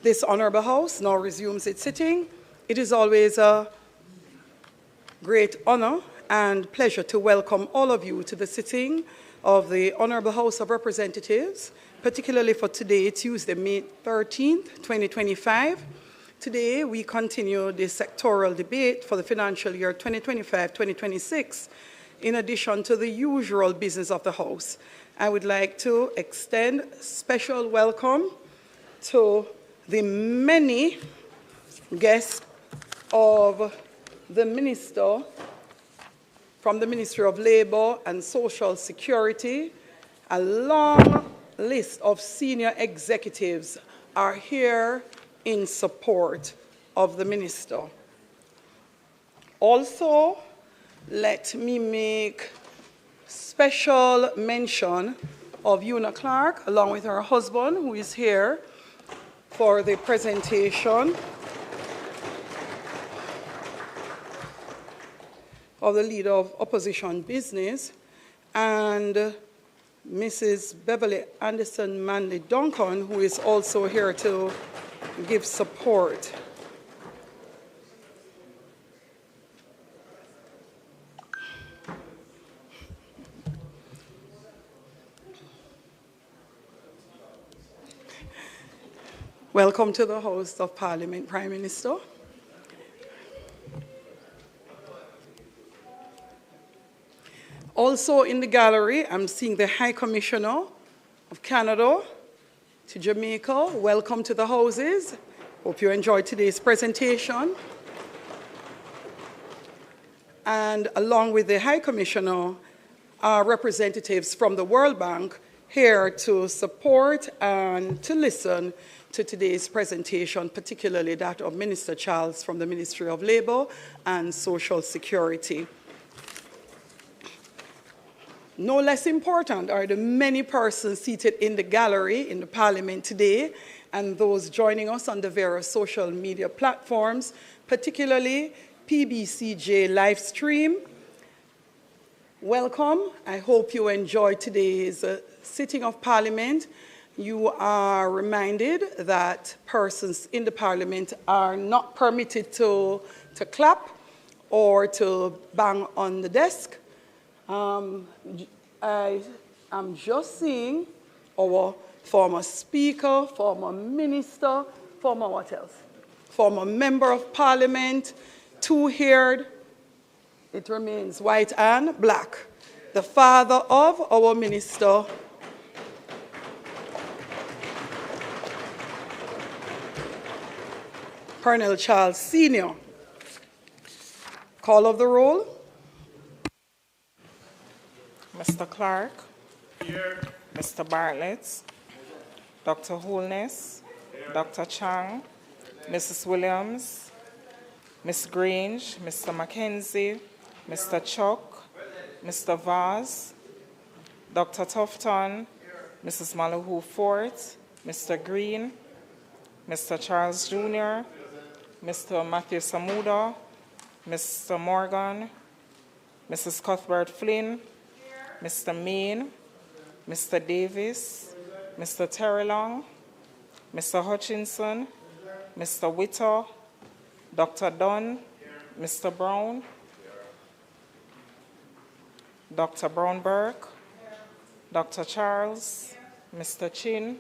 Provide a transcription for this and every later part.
This Honourable House now resumes its sitting. It is always a great honour and pleasure to welcome all of you to the sitting of the Honourable House of Representatives, particularly for today, Tuesday, May 13th, 2025. Today, we continue the sectoral debate for the financial year 2025-2026, in addition to the usual business of the House. I would like to extend special welcome to the many guests of the Minister from the Ministry of Labour and Social Security. A long list of senior executives are here in support of the Minister. Also, let me make special mention of Una Clark, along with her husband, who is here for the presentation of the Leader of Opposition Business, and Mrs. Beverly Anderson Manley Duncan, who is also here to give support. Welcome to the House of Parliament, Prime Minister. Also in the gallery, I'm seeing the High Commissioner of Canada to Jamaica. Welcome to the Houses. Hope you enjoyed today's presentation. And along with the High Commissioner are representatives from the World Bank here to support and to listen to today's presentation, particularly that of Minister Charles from the Ministry of Labour and Social Security. No less important are the many persons seated in the gallery in the Parliament today and those joining us on the various social media platforms, particularly PBCJ live stream. Welcome. I hope you enjoyed today's sitting of Parliament. You are reminded that persons in the Parliament are not permitted to clap or to bang on the desk. I am just seeing our former Speaker, former Minister, former what else? Former Member of Parliament, two-haired, it remains white and black, the father of our Minister, Colonel Charles Sr. Call of the roll. Mr. Clark. Here. Mr. Bartlett. Dr. Holness. Here. Dr. Chang. Mrs. Williams. Ms. Grange. Mr. Mackenzie. Mr. Chuck. Mr. Vaz. Dr. Tufton. Mrs. Malahoo Fort. Mr. Green. Mr. Charles Jr. Mr. Matthew Samuda, Mr. Morgan, Mrs. Cuthbert Flynn, Mr. Main, Mr. Davis, Mr. Terrelong, Mr. Hutchinson, Mr. Witter, Dr. Dunn, Mr. Brown, Dr. Brown-Burke, Dr. Charles, Mr. Chin,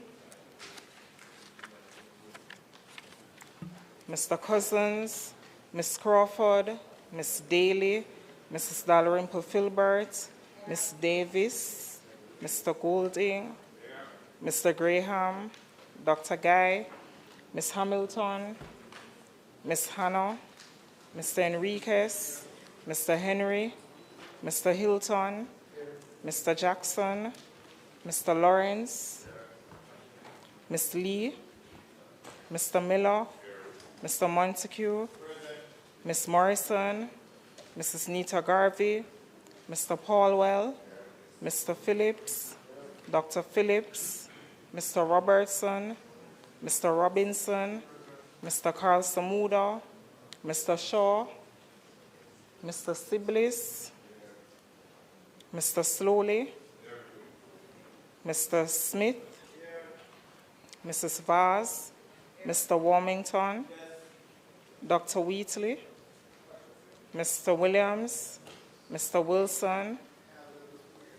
Mr. Cousins, Ms. Crawford, Ms. Daly, Mrs. Dalrymple Filbert, Ms. Davis, Mr. Goulding, Mr. Graham, Dr. Guy, Ms. Hamilton, Ms. Hannah, Mr. Enriquez, Mr. Henry, Mr. Hilton, Mr. Jackson, Mr. Lawrence, Ms. Lee, Mr. Miller, Mr. Montague, Ms. Morrison, Mrs. Nita Garvey, Mr. Paulwell, Mr. Phillips, Dr. Phillips, Mr. Robertson, Mr. Robinson, Mr. Carl Samuda, Mr. Shaw, Mr. Siblis, Mr. Slowly, Mr. Smith, Mrs. Vaz, Mr. Warmington, Dr. Wheatley, Mr. Williams, Mr. Wilson,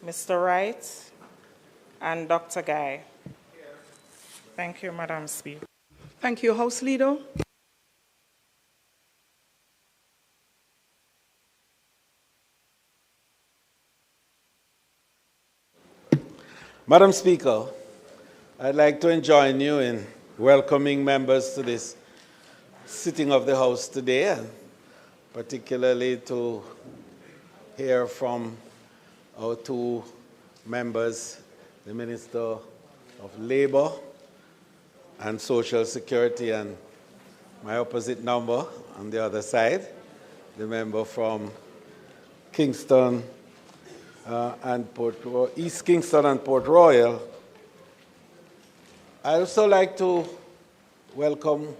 Mr. Wright, and Dr. Guy. Thank you, Madam Speaker. Thank you, House Leader. Madam Speaker, I'd like to join you in welcoming members to this sitting of the House today, and particularly to hear from our two members, the Minister of Labour and Social Security, and my opposite number on the other side, the member from Kingston and East Kingston and Port Royal. I also like to welcome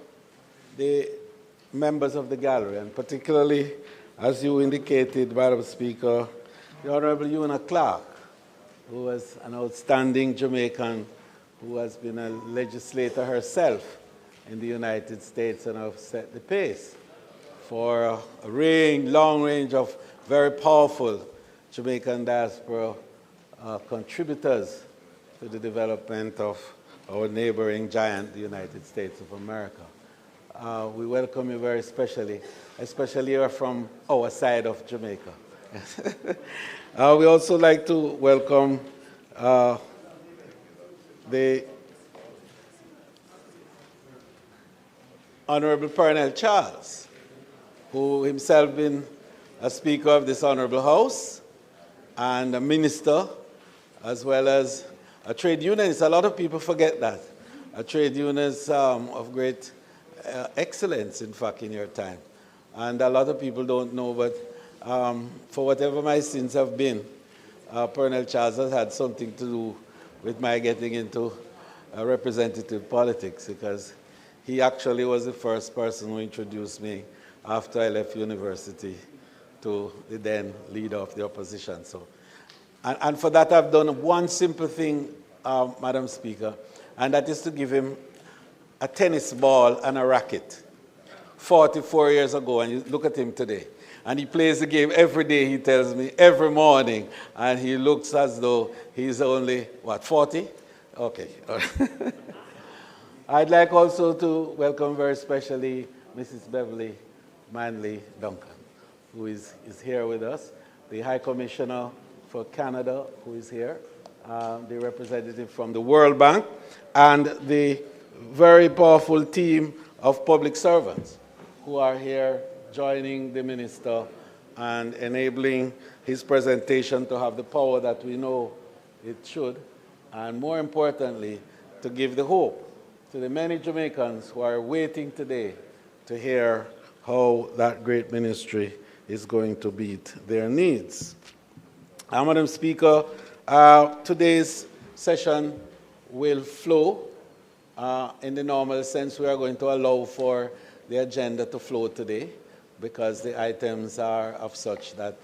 the members of the gallery, and particularly, as you indicated, Madam Speaker, the Honorable Una Clark, who was an outstanding Jamaican who has been a legislator herself in the United States and have set the pace for a long range of very powerful Jamaican diaspora contributors to the development of our neighboring giant, the United States of America. We welcome you very especially you're from our side of Jamaica. We also like to welcome the Honorable Pernell Charles, who himself been a Speaker of this Honorable House and a minister, as well as a trade unionist. A lot of people forget that. A trade unionist of great excellence, in fact, in your time. And a lot of people don't know, but for whatever my sins have been, Pernell Charles has had something to do with my getting into representative politics, because he actually was the first person who introduced me after I left university to the then leader of the opposition. So, and for that I've done one simple thing, Madam Speaker, and that is to give him a tennis ball and a racket 44 years ago, and you look at him today. And he plays the game every day, he tells me, every morning, and he looks as though he's only, what, 40? Okay. I'd like also to welcome very specially Mrs. Beverly Manley Duncan, who is here with us, the High Commissioner for Canada, who is here, the representative from the World Bank, and the very powerful team of public servants who are here joining the minister and enabling his presentation to have the power that we know it should, and more importantly, to give the hope to the many Jamaicans who are waiting today to hear how that great ministry is going to meet their needs. Madam Speaker, today's session will flow in the normal sense. We are going to allow for the agenda to flow today, because the items are of such that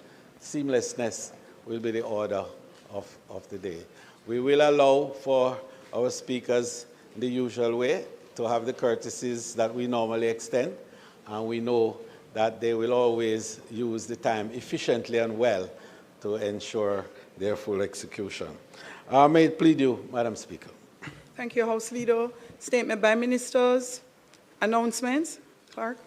seamlessness will be the order of the day. We will allow for our speakers the usual way to have the courtesies that we normally extend, and we know that they will always use the time efficiently and well to ensure their full execution. May it please you, Madam Speaker. Thank you, House Leader. Statement by ministers. Announcements. Clerk.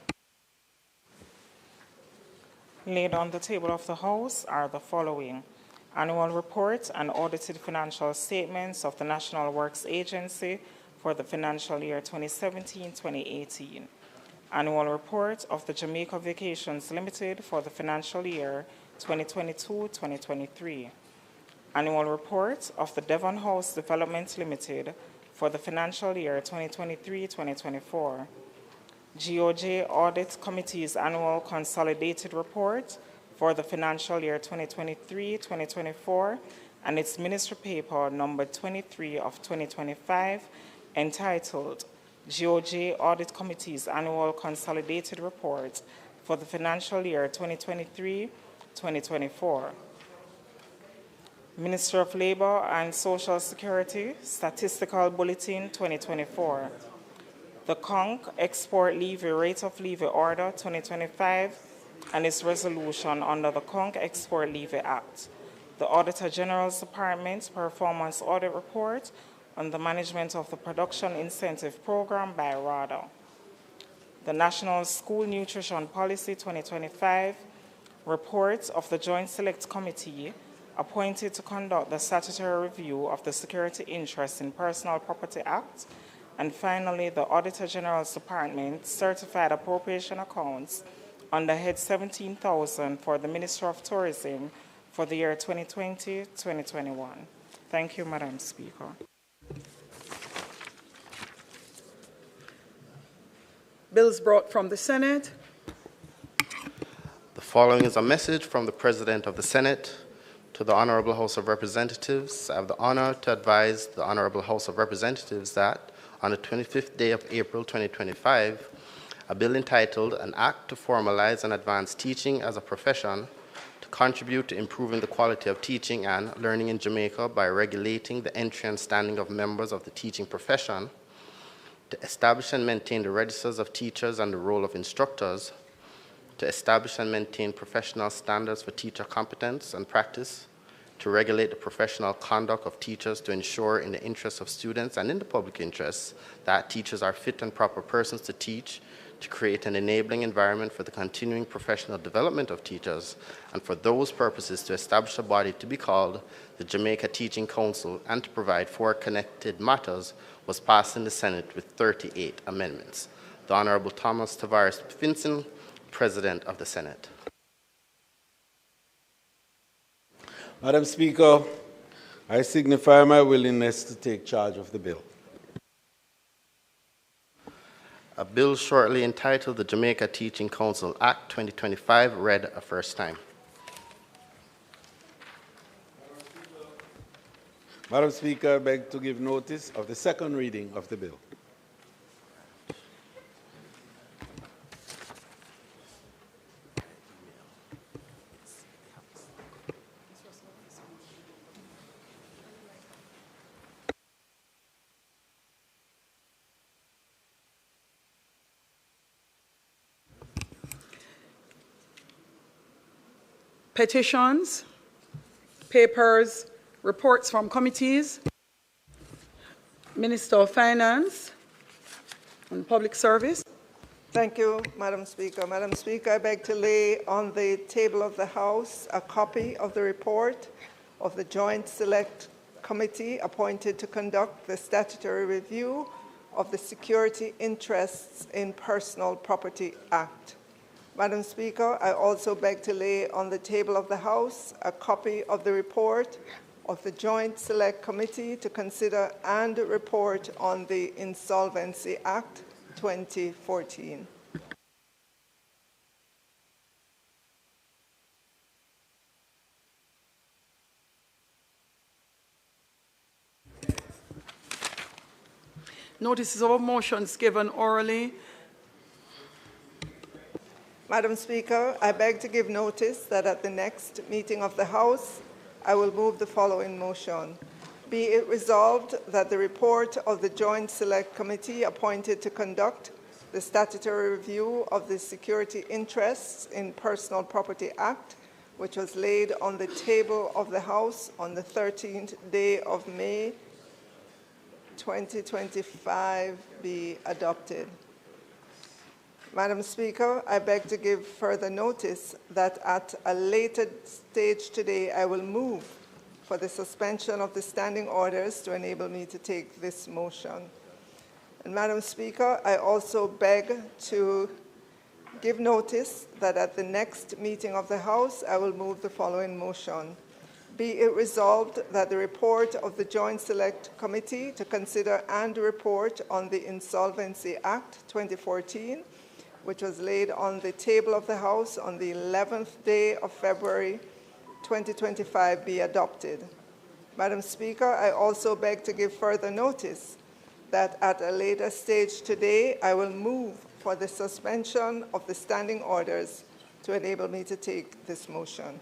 Laid on the table of the House are the following: annual report and audited financial statements of the National Works Agency for the financial year 2017-2018. Annual report of the Jamaica Vacations Limited for the financial year 2022-2023. Annual report of the Devon House Development Limited for the financial year 2023-2024. GOJ Audit Committee's annual consolidated report for the financial year 2023-2024 and its ministry paper number 23 of 2025, entitled GOJ Audit Committee's annual consolidated report for the financial year 2023-2024. Ministry of Labour and Social Security Statistical Bulletin 2024. the Conch Export Levy Rate of Levy Order 2025 and its resolution under the Conch Export Levy Act, the Auditor General's Department's Performance Audit Report on the management of the Production Incentive Program by RADA, the National School Nutrition Policy 2025, reports of the Joint Select Committee appointed to conduct the statutory review of the Security Interest in Personal Property Act, and finally, the Auditor General's Department certified appropriation accounts under Head 17,000 for the Ministry of Tourism for the year 2020-2021. Thank you, Madam Speaker. Bills brought from the Senate. The following is a message from the President of the Senate to the Honorable House of Representatives. I have the honor to advise the Honorable House of Representatives that on the 25th day of April 2025, a bill entitled An Act to Formalize and Advance Teaching as a Profession to contribute to improving the quality of teaching and learning in Jamaica by regulating the entry and standing of members of the teaching profession, to establish and maintain the registers of teachers and the role of instructors, to establish and maintain professional standards for teacher competence and practice, to regulate the professional conduct of teachers to ensure in the interests of students and in the public interest that teachers are fit and proper persons to teach, to create an enabling environment for the continuing professional development of teachers, and for those purposes to establish a body to be called the Jamaica Teaching Council, and to provide for connected matters, was passed in the Senate with 38 amendments. The Honorable Thomas Tavares Finson, President of the Senate. Madam Speaker, I signify my willingness to take charge of the bill. A bill shortly entitled the Jamaica Teaching Council Act 2025 read a first time. Madam Speaker, I beg to give notice of the second reading of the bill. Petitions, papers, reports from committees. Minister of Finance and Public Service. Thank you, Madam Speaker. Madam Speaker, I beg to lay on the table of the House a copy of the report of the Joint Select Committee appointed to conduct the statutory review of the Security Interests in Personal Property Act. Madam Speaker, I also beg to lay on the table of the House a copy of the report of the Joint Select Committee to consider and report on the Insolvency Act 2014. Notices of motions given orally. Madam Speaker, I beg to give notice that at the next meeting of the House, I will move the following motion. Be it resolved that the report of the Joint Select Committee appointed to conduct the statutory review of the Security Interests in Personal Property Act, which was laid on the table of the House on the 13th day of May 2025, be adopted. Madam Speaker, I beg to give further notice that at a later stage today, I will move for the suspension of the standing orders to enable me to take this motion. And Madam Speaker, I also beg to give notice that at the next meeting of the House, I will move the following motion. Be it resolved that the report of the Joint Select Committee to consider and report on the Insolvency Act 2014, which was laid on the table of the House on the 11th day of February 2025, be adopted. Madam Speaker, I also beg to give further notice that at a later stage today, I will move for the suspension of the standing orders to enable me to take this motion.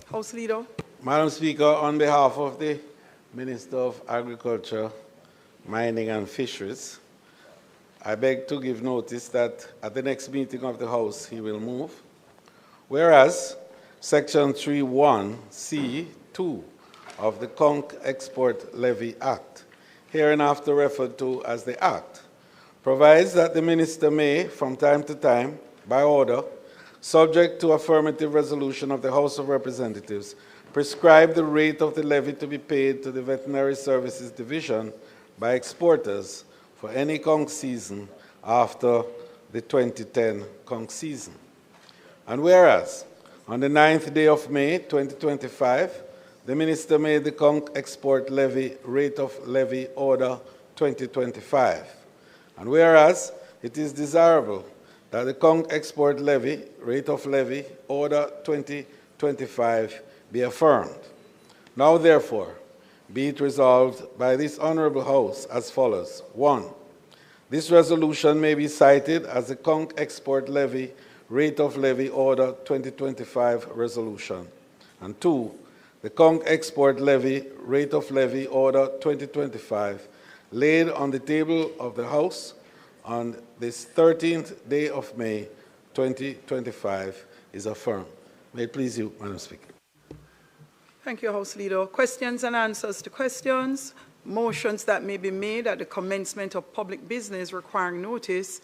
House Leader. Madam Speaker, on behalf of the Minister of Agriculture, Mining and Fisheries, I beg to give notice that at the next meeting of the House he will move. Whereas Section 3(1)(c)(2) of the Conch Export Levy Act, hereinafter referred to as the Act, provides that the Minister may, from time to time, by order, subject to affirmative resolution of the House of Representatives, prescribe the rate of the levy to be paid to the Veterinary Services Division by exporters for any conch season after the 2010 conch season. And whereas, on the 9th day of May 2025, the Minister made the conch export levy rate of levy order 2025. And whereas it is desirable that the conch export levy rate of levy order 2025 be affirmed. Now, therefore, be it resolved by this Honorable House as follows. 1. This resolution may be cited as the conch export levy rate of levy order 2025 resolution. And 2. The conch export levy rate of levy order 2025 laid on the table of the House on this 13th day of May 2025 is affirmed. May it please you, Madam Speaker. Thank you, House Leader. Questions and answers to questions. Motions that may be made at the commencement of public business requiring notice.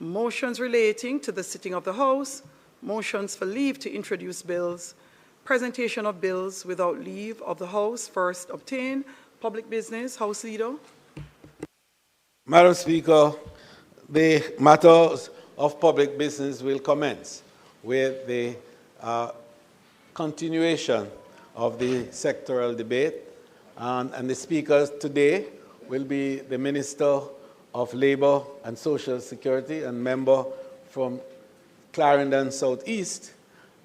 Motions relating to the sitting of the House. Motions for leave to introduce bills. Presentation of bills without leave of the House first obtained. Public business. House Leader. Madam Speaker, the matters of public business will commence with the continuation of the sectoral debate. And the speakers today will be the Minister of Labour and Social Security and member from Clarendon South East,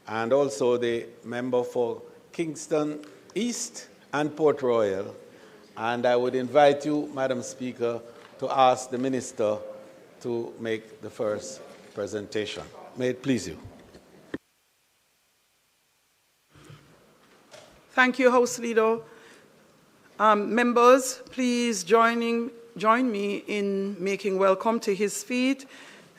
and also the member for Kingston East and Port Royal. And I would invite you, Madam Speaker, to ask the Minister to make the first presentation. May it please you. Thank you, House Leader. Members, please join me in making welcome to his feet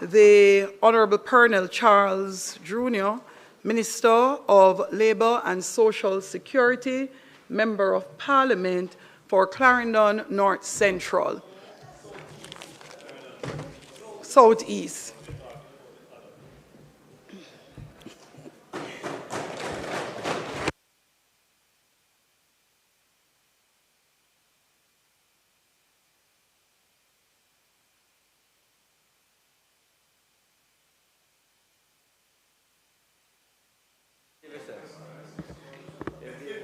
the Honorable Pernell Charles Jr., Minister of Labour and Social Security, Member of Parliament for Clarendon North Central, South East.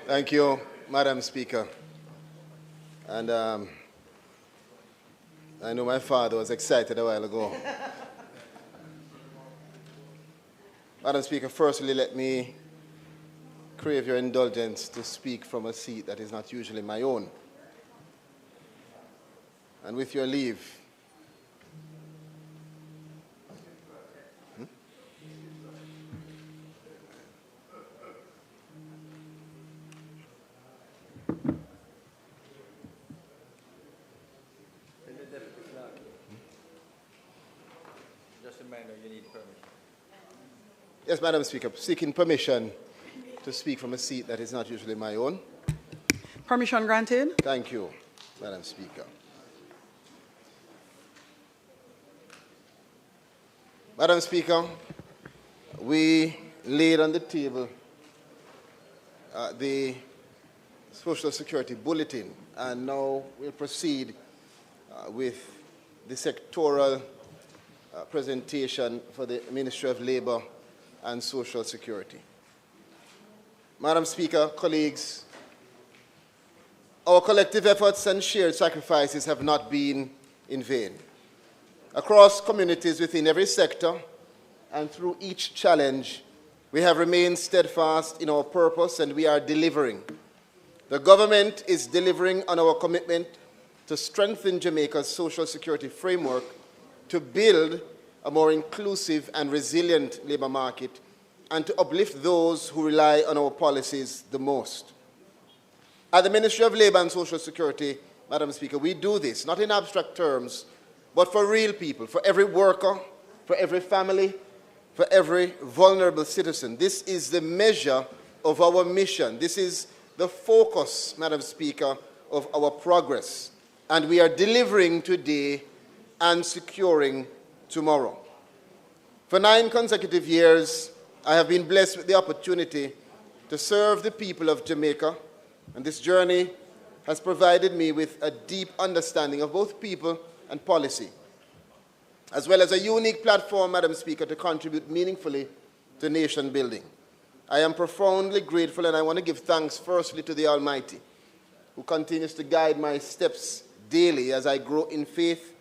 Thank you, Madam Speaker. And I know my father was excited a while ago. Madam Speaker, firstly, let me crave your indulgence to speak from a seat that is not usually my own. And with your leave, Yes, Madam Speaker, seeking permission to speak from a seat that is not usually my own. Permission granted. Thank you, Madam Speaker. Madam Speaker, we laid on the table the Social Security Bulletin, and now we'll proceed with the sectoral presentation for the Ministry of Labour and Social Security. Madam Speaker, colleagues, our collective efforts and shared sacrifices have not been in vain. Across communities within every sector and through each challenge, we have remained steadfast in our purpose and we are delivering. The government is delivering on our commitment to strengthen Jamaica's social security framework, to build a more inclusive and resilient labour market, and to uplift those who rely on our policies the most. At the Ministry of Labour and Social Security, Madam Speaker, we do this, not in abstract terms, but for real people, for every worker, for every family, for every vulnerable citizen. This is the measure of our mission. This is the focus, Madam Speaker, of our progress. And we are delivering today and securing tomorrow. For 9 consecutive years, I have been blessed with the opportunity to serve the people of Jamaica, and this journey has provided me with a deep understanding of both people and policy, as well as a unique platform, Madam Speaker, to contribute meaningfully to nation building. I am profoundly grateful, and I want to give thanks firstly to the Almighty, who continues to guide my steps daily as I grow in faith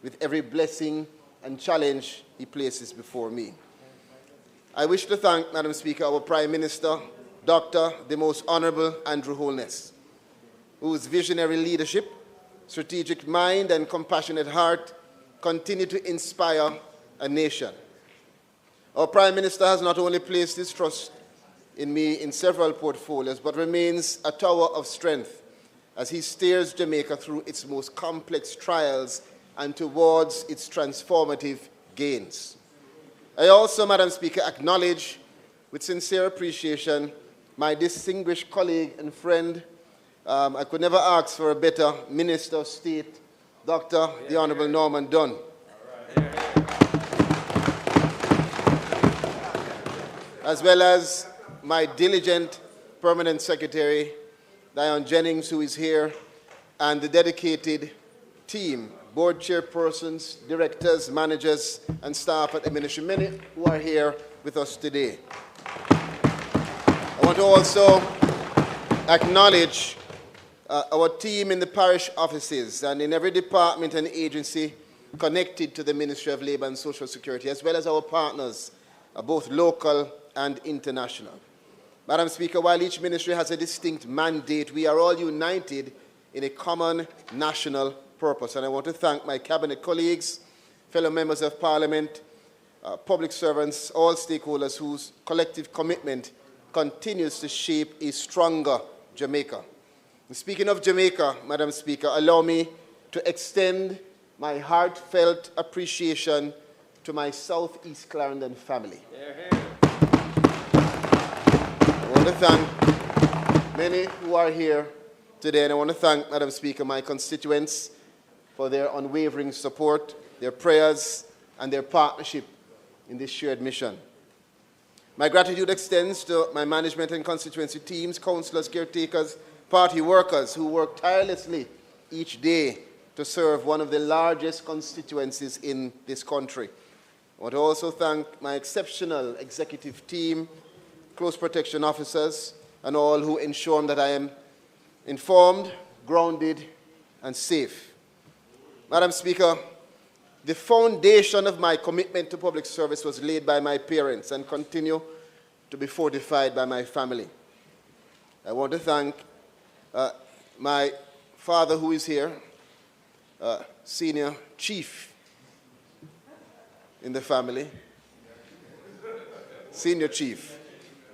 with every blessing and challenge He places before me. I wish to thank, Madam Speaker, our Prime Minister, Dr. the Most Honorable Andrew Holness, whose visionary leadership, strategic mind, and compassionate heart continue to inspire a nation. Our Prime Minister has not only placed his trust in me in several portfolios, but remains a tower of strength as he steers Jamaica through its most complex trials and towards its transformative gains. I also, Madam Speaker, acknowledge with sincere appreciation my distinguished colleague and friend. I could never ask for a better Minister of State, Dr. the Honorable Norman Dunn. As well as my diligent Permanent Secretary, Dion Jennings, who is here, and the dedicated team, board chairpersons, directors, managers, and staff at the ministry, many who are here with us today. I want to also acknowledge our team in the parish offices and in every department and agency connected to the Ministry of Labour and Social Security, as well as our partners, both local and international. Madam Speaker, while each ministry has a distinct mandate, we are all united in a common national purpose. And I want to thank my cabinet colleagues, fellow members of Parliament, public servants, all stakeholders whose collective commitment continues to shape a stronger Jamaica. And speaking of Jamaica, Madam Speaker, allow me to extend my heartfelt appreciation to my Southeast Clarendon family. I want to thank many who are here today, and I want to thank, Madam Speaker, my constituents for their unwavering support, their prayers, and their partnership in this shared mission. My gratitude extends to my management and constituency teams, councillors, caretakers, party workers who work tirelessly each day to serve one of the largest constituencies in this country. I want to also thank my exceptional executive team, close protection officers, and all who ensure that I am informed, grounded, and safe. Madam Speaker, the foundation of my commitment to public service was laid by my parents and continue to be fortified by my family. I want to thank my father, who is here, senior chief in the family, senior chief,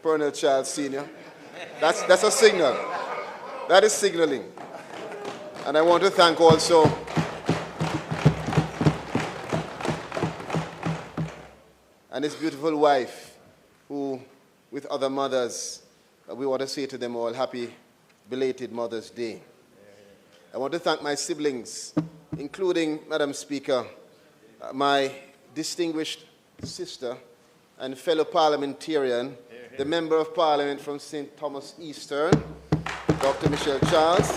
Colonel Charles Sr. That's a signal. That is signaling. And I want to thank also and his beautiful wife, who, with other mothers, we want to say to them all, happy belated Mother's Day. I want to thank my siblings, including, Madam Speaker, my distinguished sister and fellow parliamentarian, the Member of Parliament from St. Thomas Eastern, Dr. Michelle Charles.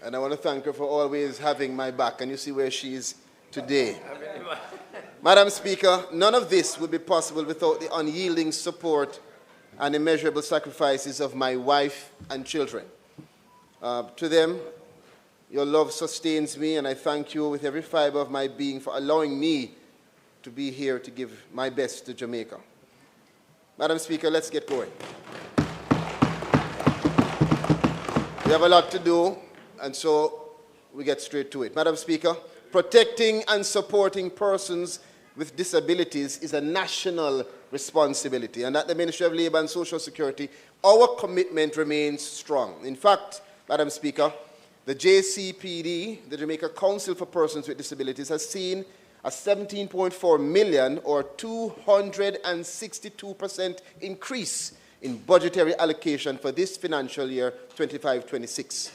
And I want to thank her for always having my back, and you see where she is today. Madam Speaker, none of this would be possible without the unyielding support and immeasurable sacrifices of my wife and children. To them, your love sustains me, and I thank you with every fiber of my being for allowing me to be here to give my best to Jamaica. Madam Speaker, let's get going. We have a lot to do, and so we get straight to it. Madam Speaker, protecting and supporting persons with disabilities is a national responsibility. And at the Ministry of Labour and Social Security, our commitment remains strong. In fact, Madam Speaker, the JCPD, the Jamaica Council for Persons with Disabilities, has seen a 17.4 million or 262% increase in budgetary allocation for this financial year 25-26.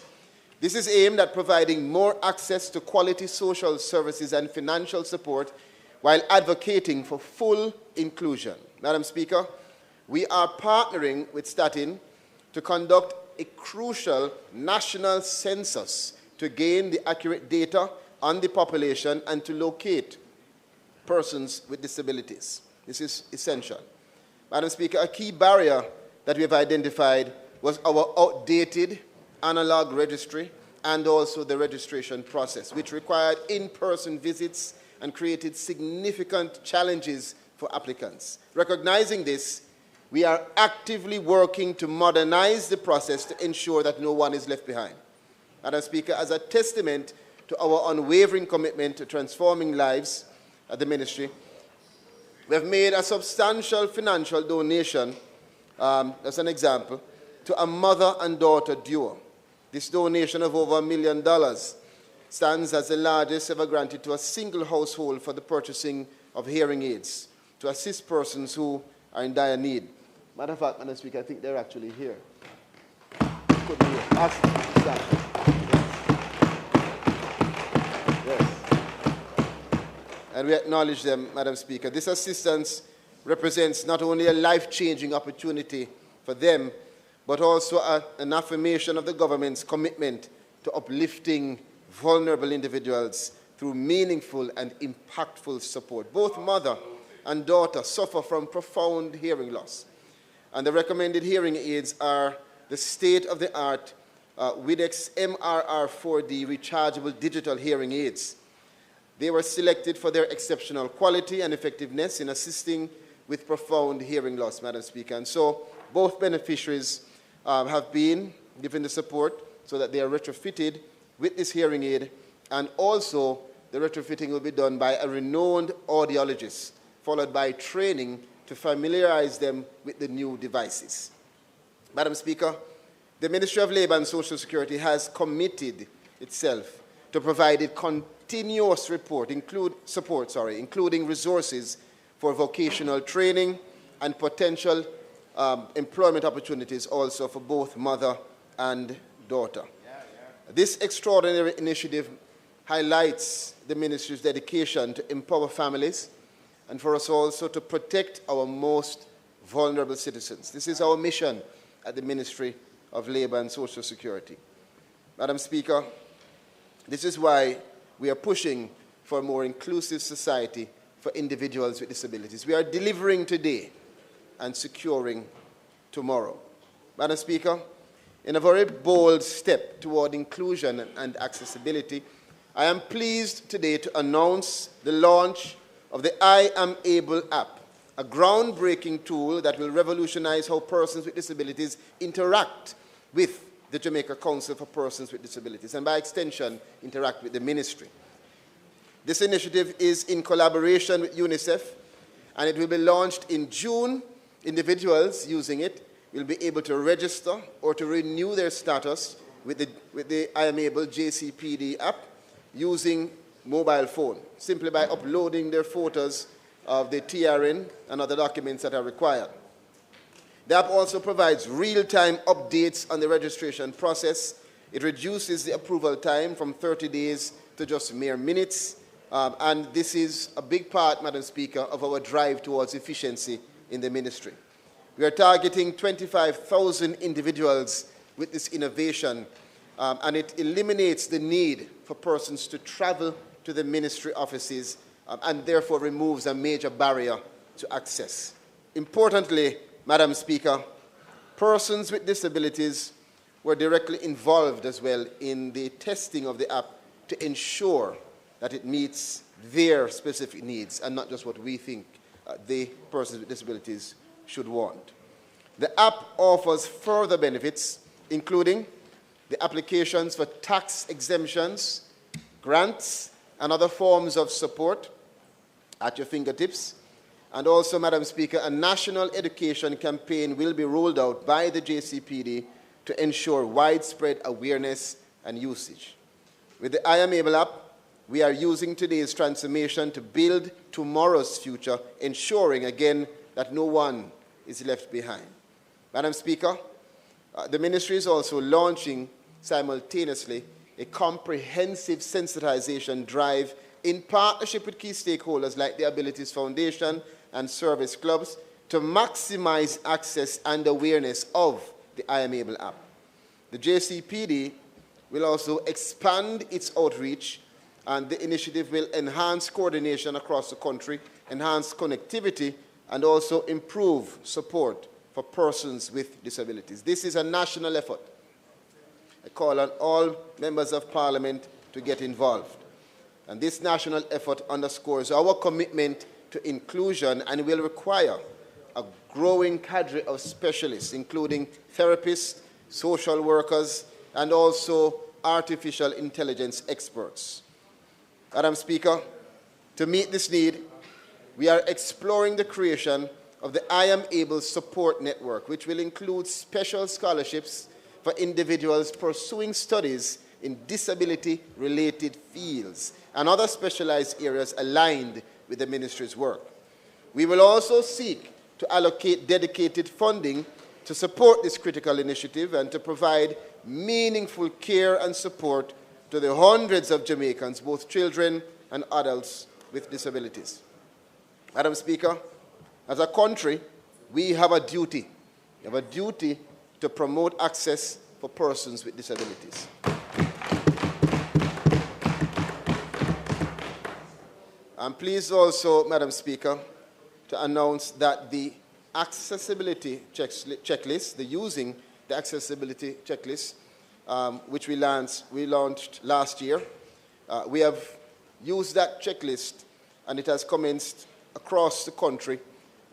This is aimed at providing more access to quality social services and financial support while advocating for full inclusion. Madam Speaker, we are partnering with Statin to conduct a crucial national census to gain the accurate data on the population and to locate persons with disabilities. This is essential. Madam Speaker, a key barrier that we have identified was our outdated analog registry and also the registration process, which required in-person visits and created significant challenges for applicants. Recognizing this, we are actively working to modernize the process to ensure that no one is left behind. Madam Speaker, as a testament to our unwavering commitment to transforming lives at the ministry, we have made a substantial financial donation, as an example, to a mother and daughter duo. This donation of over $1 million stands as the largest ever granted to a single household for the purchasing of hearing aids to assist persons who are in dire need. Matter of fact, Madam Speaker, I think they're actually here. Could be here. Ask them. Yes. And we acknowledge them, Madam Speaker. This assistance represents not only a life-changing opportunity for them, but also an affirmation of the government's commitment to uplifting vulnerable individuals through meaningful and impactful support. Both mother and daughter suffer from profound hearing loss, and the recommended hearing aids are the state-of-the-art Widex MRR4D rechargeable digital hearing aids. They were selected for their exceptional quality and effectiveness in assisting with profound hearing loss, Madam Speaker. And so both beneficiaries have been given the support so that they are retrofitted with this hearing aid, and also the retrofitting will be done by a renowned audiologist, followed by training to familiarize them with the new devices. Madam Speaker, the Ministry of Labour and Social Security has committed itself to provide continuous support, including resources for vocational training and potential employment opportunities also for both mother and daughter. This extraordinary initiative highlights the ministry's dedication to empower families and for us also to protect our most vulnerable citizens. This is our mission at the Ministry of Labour and Social Security. Madam Speaker, this is why we are pushing for a more inclusive society for individuals with disabilities. We are delivering today and securing tomorrow. Madam Speaker, in a very bold step toward inclusion and accessibility, I am pleased today to announce the launch of the I Am Able app, a groundbreaking tool that will revolutionize how persons with disabilities interact with the Jamaica Council for Persons with Disabilities, and by extension, interact with the ministry. This initiative is in collaboration with UNICEF, and it will be launched in June. Individuals using it will be able to register or to renew their status with the I Am Able JCPD app using mobile phone, simply by uploading their photos of the TRN and other documents that are required. The app also provides real-time updates on the registration process. It reduces the approval time from 30 days to just mere minutes, and this is a big part, Madam Speaker, of our drive towards efficiency in the ministry. We are targeting 25,000 individuals with this innovation, and it eliminates the need for persons to travel to the ministry offices and therefore removes a major barrier to access. Importantly, Madam Speaker, persons with disabilities were directly involved as well in the testing of the app to ensure that it meets their specific needs and not just what we think the persons with disabilities should want. The app offers further benefits, including the applications for tax exemptions, grants, and other forms of support at your fingertips. And also, Madam Speaker, a national education campaign will be rolled out by the JCPD to ensure widespread awareness and usage. With the I Am Able app, we are using today's transformation to build tomorrow's future, ensuring, again, that no one is left behind. Madam Speaker, the Ministry is also launching simultaneously a comprehensive sensitization drive in partnership with key stakeholders like the Abilities Foundation and service clubs to maximize access and awareness of the I Am Able app. The JCPD will also expand its outreach, and the initiative will enhance coordination across the country, enhance connectivity, and also improve support for persons with disabilities. This is a national effort. I call on all members of Parliament to get involved. And this national effort underscores our commitment to inclusion and will require a growing cadre of specialists, including therapists, social workers, and also artificial intelligence experts. Madam Speaker, to meet this need, we are exploring the creation of the I Am Able Support Network, which will include special scholarships for individuals pursuing studies in disability-related fields and other specialized areas aligned with the Ministry's work. We will also seek to allocate dedicated funding to support this critical initiative and to provide meaningful care and support to the hundreds of Jamaicans, both children and adults with disabilities. Madam Speaker, as a country, we have a duty. We have a duty to promote access for persons with disabilities. I'm pleased also, Madam Speaker, to announce that the accessibility checklist, the using the accessibility checklist, which we launched last year, we have used that checklist, and it has commenced across the country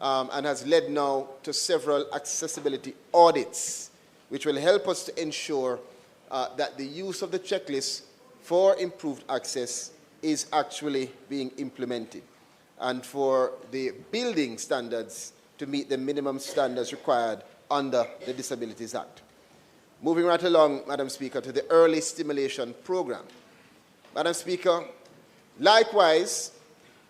and has led now to several accessibility audits, which will help us to ensure that the use of the checklist for improved access is actually being implemented, and for the building standards to meet the minimum standards required under the Disabilities Act. Moving right along, Madam Speaker, to the early stimulation program. Madam Speaker, likewise,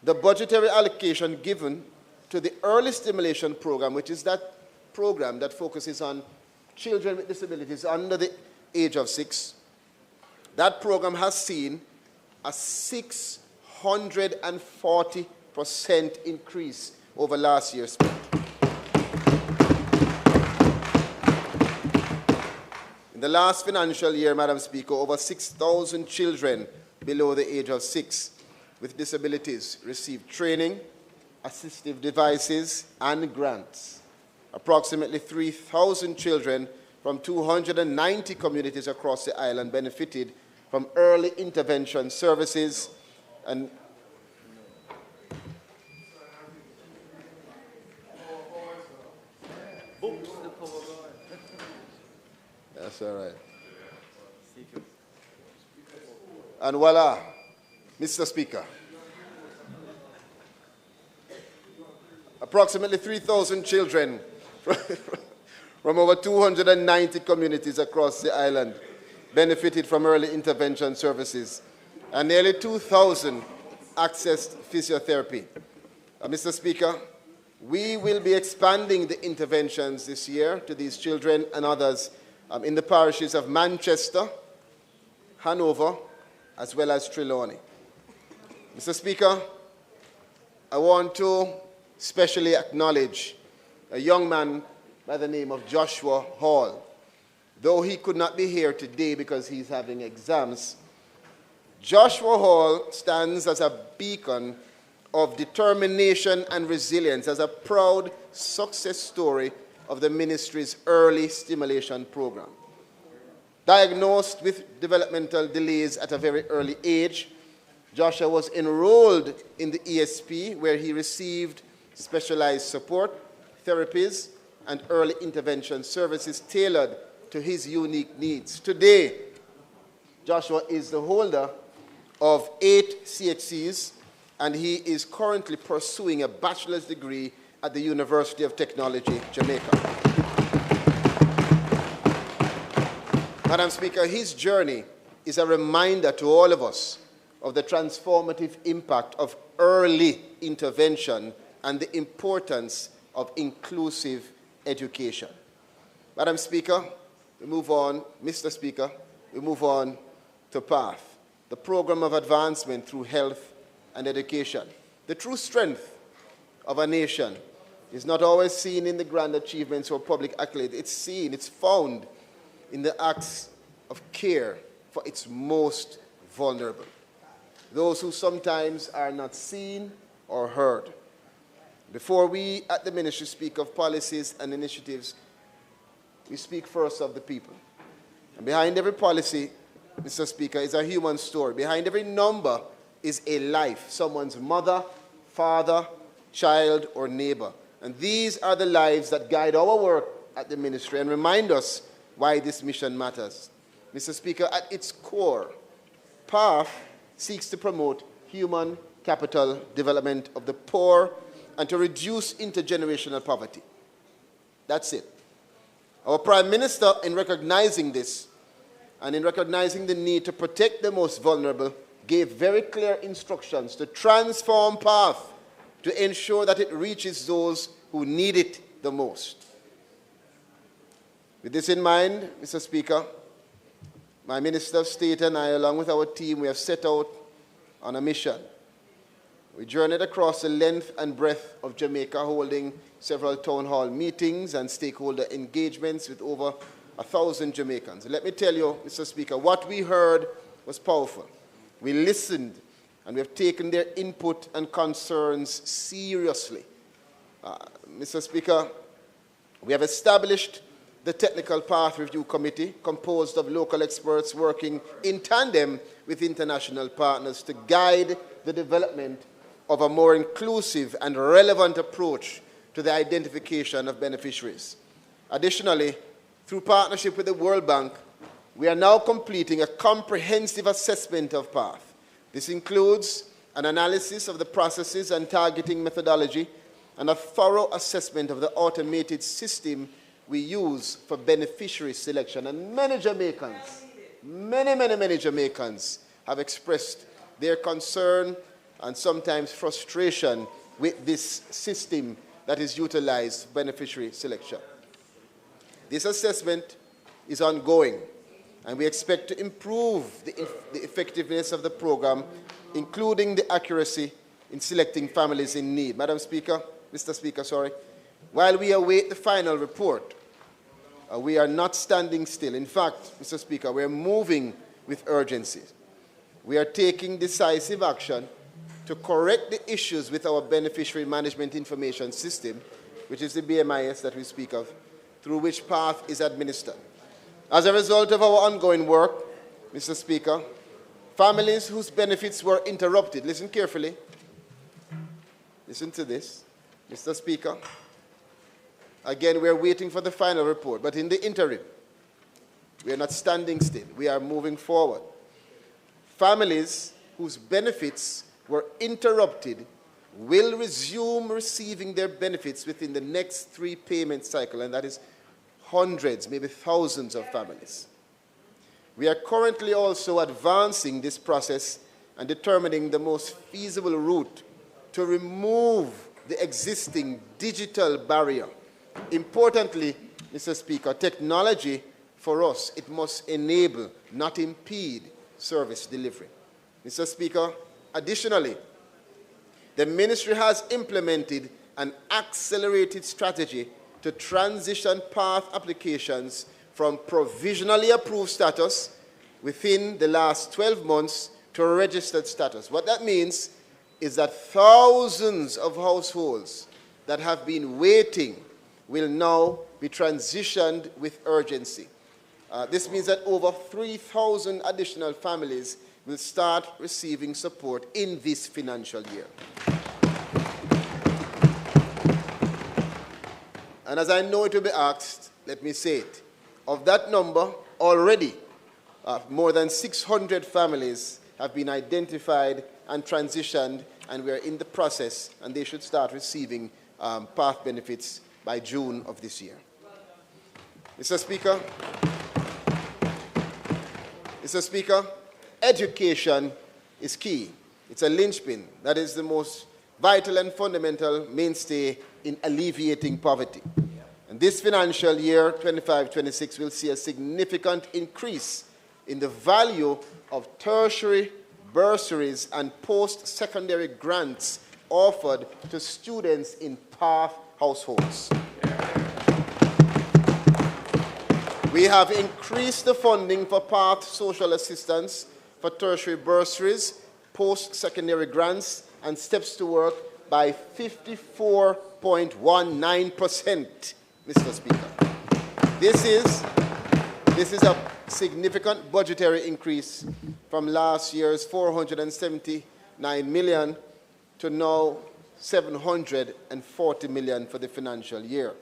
the budgetary allocation given to the early stimulation program, which is that program that focuses on children with disabilities under the age of 6, that program has seen a 640% increase over last year's spend. In the last financial year, Madam Speaker, over 6,000 children below the age of 6 with disabilities received training, assistive devices, and grants. Approximately 3,000 children from 290 communities across the island benefited from early intervention services and that's all right. And voila, Mr. Speaker. Approximately 3,000 children from over 290 communities across the island benefited from early intervention services, and nearly 2,000 accessed physiotherapy. Mr. Speaker, we will be expanding the interventions this year to these children and others in the parishes of Manchester, Hanover, as well as Trelawney. Mr. Speaker, I want to specially acknowledge a young man by the name of Joshua Hall. Though he could not be here today because he's having exams, Joshua Hall stands as a beacon of determination and resilience, as a proud success story of the ministry's early stimulation program. Diagnosed with developmental delays at a very early age, Joshua was enrolled in the ESP, where he received specialized support, therapies, and early intervention services tailored to his unique needs. Today, Joshua is the holder of 8 CXCs and he is currently pursuing a bachelor's degree at the University of Technology, Jamaica. Madam Speaker, his journey is a reminder to all of us of the transformative impact of early intervention and the importance of inclusive education. Madam Speaker, we move on, Mr. Speaker, we move on to PATH, the Program of Advancement through Health and Education. The true strength of a nation is not always seen in the grand achievements or public accolades. It's found in the acts of care for its most vulnerable, those who sometimes are not seen or heard. Before we at the ministry speak of policies and initiatives, we speak first of the people. And behind every policy, Mr. Speaker, is a human story. Behind every number is a life, someone's mother, father, child, or neighbor. And these are the lives that guide our work at the ministry and remind us why this mission matters. Mr. Speaker, at its core, PATH seeks to promote human capital development of the poor and to reduce intergenerational poverty. That's it. Our Prime Minister, in recognizing this and in recognizing the need to protect the most vulnerable, gave very clear instructions to transform PATH to ensure that it reaches those who need it the most. With this in mind, Mr. Speaker, my Minister of State and I, along with our team, we have set out on a mission. We journeyed across the length and breadth of Jamaica, holding several town hall meetings and stakeholder engagements with over 1,000 Jamaicans. Let me tell you, Mr. Speaker, what we heard was powerful. We listened, and we have taken their input and concerns seriously. Mr. Speaker, we have established the Technical Path Review Committee, composed of local experts working in tandem with international partners to guide the development of a more inclusive and relevant approach to the identification of beneficiaries. Additionally, through partnership with the World Bank, we are now completing a comprehensive assessment of PATH. This includes an analysis of the processes and targeting methodology and a thorough assessment of the automated system we use for beneficiary selection. And many Jamaicans, many Jamaicans have expressed their concern and sometimes frustration with this system that is utilized for beneficiary selection. This assessment is ongoing, and we expect to improve the effectiveness of the program, including the accuracy in selecting families in need. Madam Speaker, Mr. Speaker, sorry. While we await the final report, we are not standing still. In fact, Mr. Speaker, we are moving with urgency. We are taking decisive action to correct the issues with our Beneficiary Management Information System, which is the BMIS that we speak of, through which PATH is administered. As a result of our ongoing work, Mr. Speaker, families whose benefits were interrupted, listen carefully, listen to this, Mr. Speaker. Again, we are waiting for the final report, but in the interim, we are not standing still. We are moving forward. Families whose benefits were interrupted will resume receiving their benefits within the next 3 payment cycles, and that is hundreds, maybe thousands of families. We are currently also advancing this process and determining the most feasible route to remove the existing digital barrier. Importantly, Mr. Speaker, technology for us, it must enable, not impede, service delivery. Mr. Speaker, additionally, the ministry has implemented an accelerated strategy to transition PATH applications from provisionally approved status within the last 12 months to registered status. What that means is that thousands of households that have been waiting will now be transitioned with urgency. This means that over 3,000 additional families will start receiving support in this financial year. And as I know it will be asked, let me say it. Of that number, already more than 600 families have been identified and transitioned, and we are in the process, and they should start receiving PATH benefits by June of this year. Mr. Speaker, education is key. It's a linchpin. That is the most vital and fundamental mainstay in alleviating poverty. And this financial year, 25-26, will see a significant increase in the value of tertiary bursaries and post-secondary grants offered to students in PATH households. We have increased the funding for PATH social assistance, for tertiary bursaries, post-secondary grants, and steps to work by 54.19%, Mr. Speaker. This is a significant budgetary increase from last year's 479 million to now 740 million for the financial year.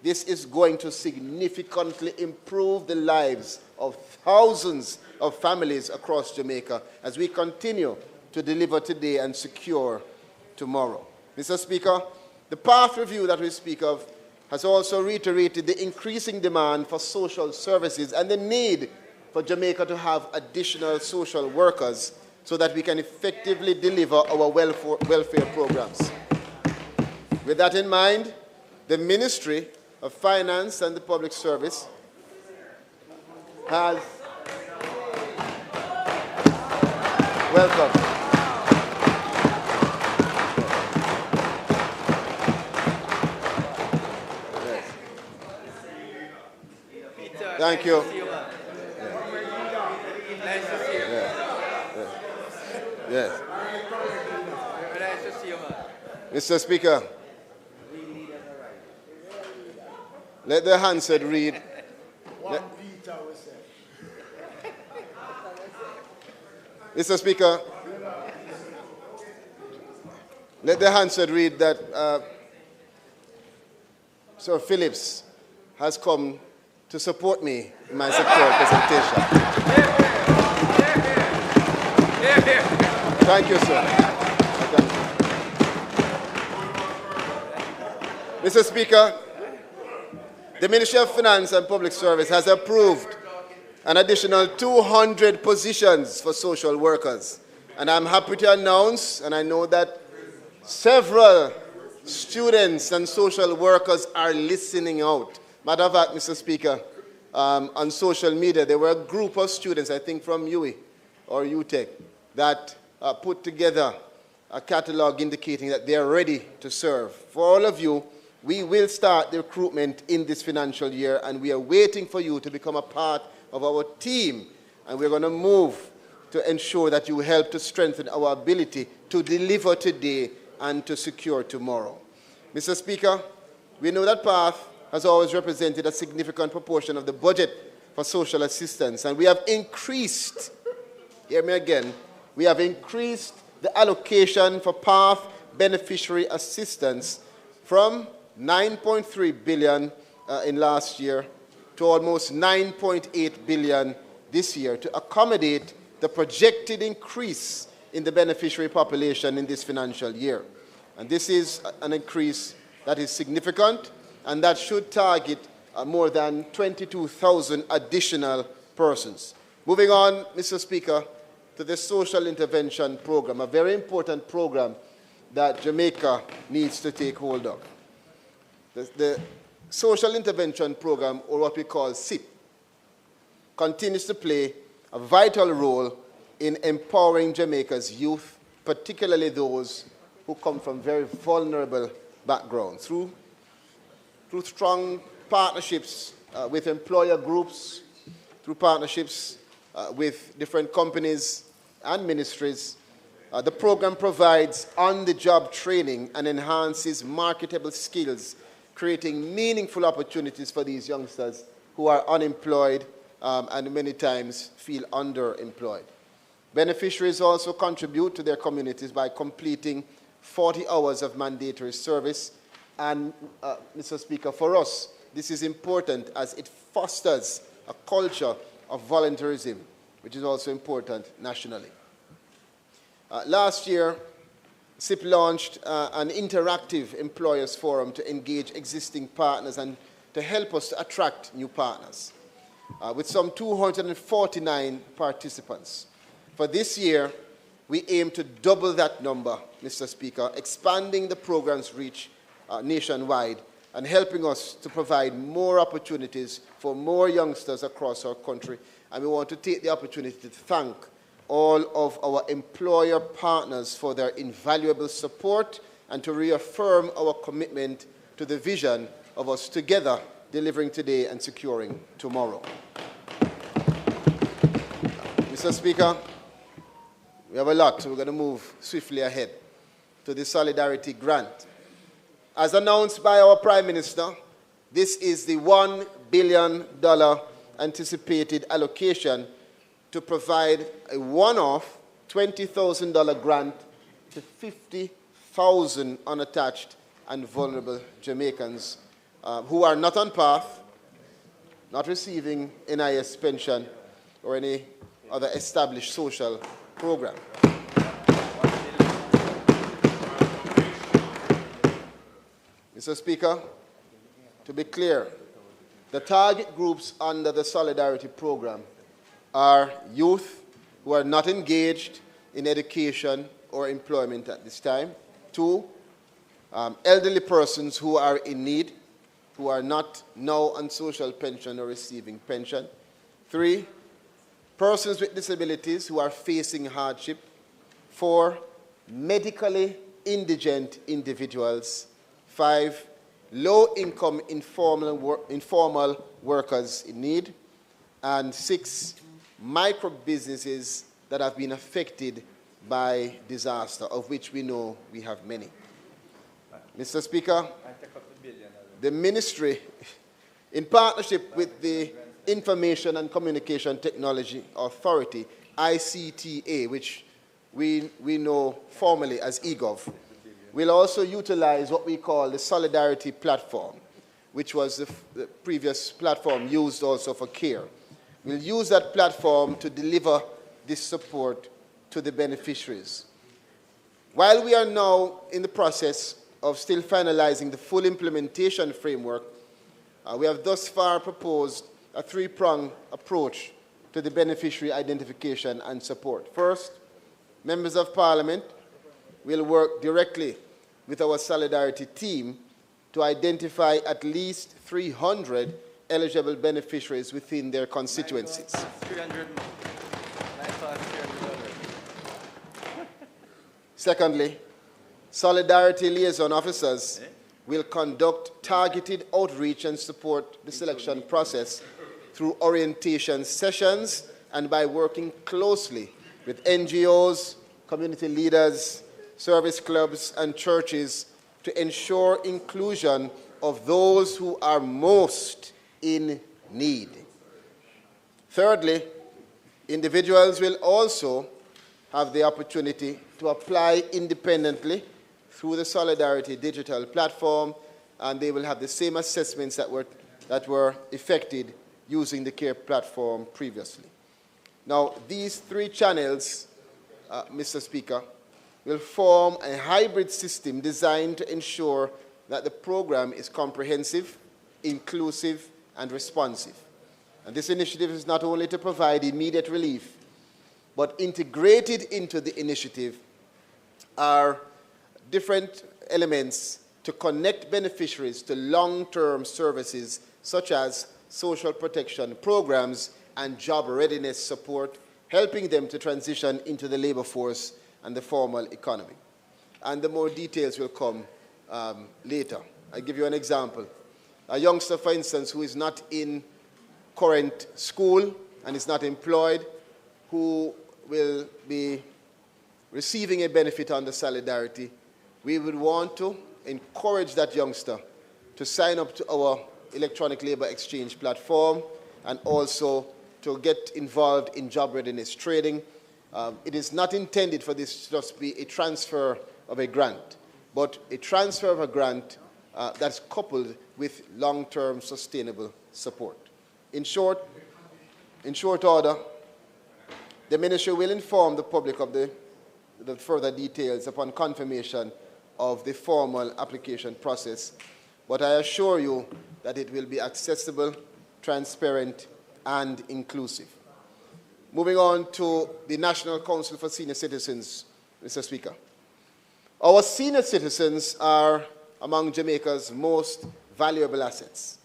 This is going to significantly improve the lives of thousands of families across Jamaica as we continue to deliver today and secure tomorrow. Mr. Speaker, the PATH review that we speak of has also reiterated the increasing demand for social services and the need for Jamaica to have additional social workers so that we can effectively deliver our welfare programs. With that in mind, the Ministry of Finance and the Public Service has welcome. Yes. Thank you. Yes. Mr. Speaker, let the Hansard read. Mr. Speaker, let the Hansard read that Sir Phillips has come to support me in my sectoral presentation. Thank you, sir. Mr. Speaker, the Ministry of Finance and Public Service has approved an additional 200 positions for social workers. And I'm happy to announce, and I know that several students and social workers are listening out. Matter of fact, Mr. Speaker, on social media, there were a group of students, I think from UWI or UTEC, that put together a catalog indicating that they are ready to serve. For all of you, we will start the recruitment in this financial year, and we are waiting for you to become a part of our team. And we're going to move to ensure that you help to strengthen our ability to deliver today and to secure tomorrow. Mr. Speaker, we know that PATH has always represented a significant proportion of the budget for social assistance, and we have increased, hear me again, we have increased the allocation for PATH beneficiary assistance from 9.3 billion in last year to almost 9.8 billion this year to accommodate the projected increase in the beneficiary population in this financial year. And this is an increase that is significant, and that should target more than 22,000 additional persons. Moving on, Mr. Speaker, to the social intervention program, a very important program that Jamaica needs to take hold of. The social intervention program, or what we call SIP, continues to play a vital role in empowering Jamaica's youth, particularly those who come from very vulnerable backgrounds, through strong partnerships with employer groups, through partnerships with different companies and ministries. The program provides on-the-job training and enhances marketable skills, creating meaningful opportunities for these youngsters who are unemployed and many times feel underemployed. Beneficiaries also contribute to their communities by completing 40 hours of mandatory service. And, Mr. Speaker, for us, this is important as it fosters a culture of volunteerism, which is also important nationally. Last year, SIP launched an interactive employers forum to engage existing partners and to help us to attract new partners, with some 249 participants. For this year, we aim to double that number, Mr. Speaker, expanding the program's reach nationwide and helping us to provide more opportunities for more youngsters across our country. And we want to take the opportunity to thank all of our employer partners for their invaluable support and to reaffirm our commitment to the vision of us together delivering today and securing tomorrow. Mr. Speaker, we have a lot, so we're going to move swiftly ahead to the Solidarity Grant. As announced by our Prime Minister, this is the $1 billion anticipated allocation to provide a one-off $20,000 grant to 50,000 unattached and vulnerable Jamaicans who are not on path, not receiving NIS pension or any other established social program. Mr. Speaker, to be clear, the target groups under the Solidarity Program are youth who are not engaged in education or employment at this time. 2, elderly persons who are in need, who are not now on social pension or receiving pension. 3, persons with disabilities who are facing hardship. 4, medically indigent individuals. 5, low-income informal workers in need. And 6, micro businesses that have been affected by disaster, of which we know we have many. Mr. Speaker, the Ministry, in partnership with the Information and Communication Technology Authority, ICTA, which we know formally as eGov, will also utilize what we call the Solidarity Platform, which was the previous platform used also for CARE. We'll use that platform to deliver this support to the beneficiaries. While we are now in the process of still finalizing the full implementation framework, we have thus far proposed a 3-pronged approach to the beneficiary identification and support. First, members of Parliament will work directly with our Solidarity team to identify at least 300 eligible beneficiaries within their constituencies. Secondly, Solidarity liaison officers will conduct targeted outreach and support the selection process through orientation sessions and by working closely with NGOs, community leaders, service clubs, and churches to ensure inclusion of those who are most in need. Thirdly, individuals will also have the opportunity to apply independently through the Solidarity digital platform, and they will have the same assessments that were effected using the CARE platform previously. Now, these 3 channels, Mr. Speaker, will form a hybrid system designed to ensure that the program is comprehensive, inclusive, and responsive. And this initiative is not only to provide immediate relief, but integrated into the initiative are different elements to connect beneficiaries to long-term services such as social protection programs and job readiness support, helping them to transition into the labor force and the formal economy. And the more details will come later. I'll give you an example. A youngster, for instance, who is not in current school and is not employed, who will be receiving a benefit under Solidarity, we would want to encourage that youngster to sign up to our electronic labor exchange platform and also to get involved in job readiness training. It is not intended for this to just be a transfer of a grant, but a transfer of a grant that's coupled with long-term sustainable support. In short order, the Ministry will inform the public of the the further details upon confirmation of the formal application process, but I assure you that it will be accessible, transparent, and inclusive. Moving on to the National Council for Senior Citizens, Mr. Speaker. Our senior citizens are among Jamaica's most valuable assets,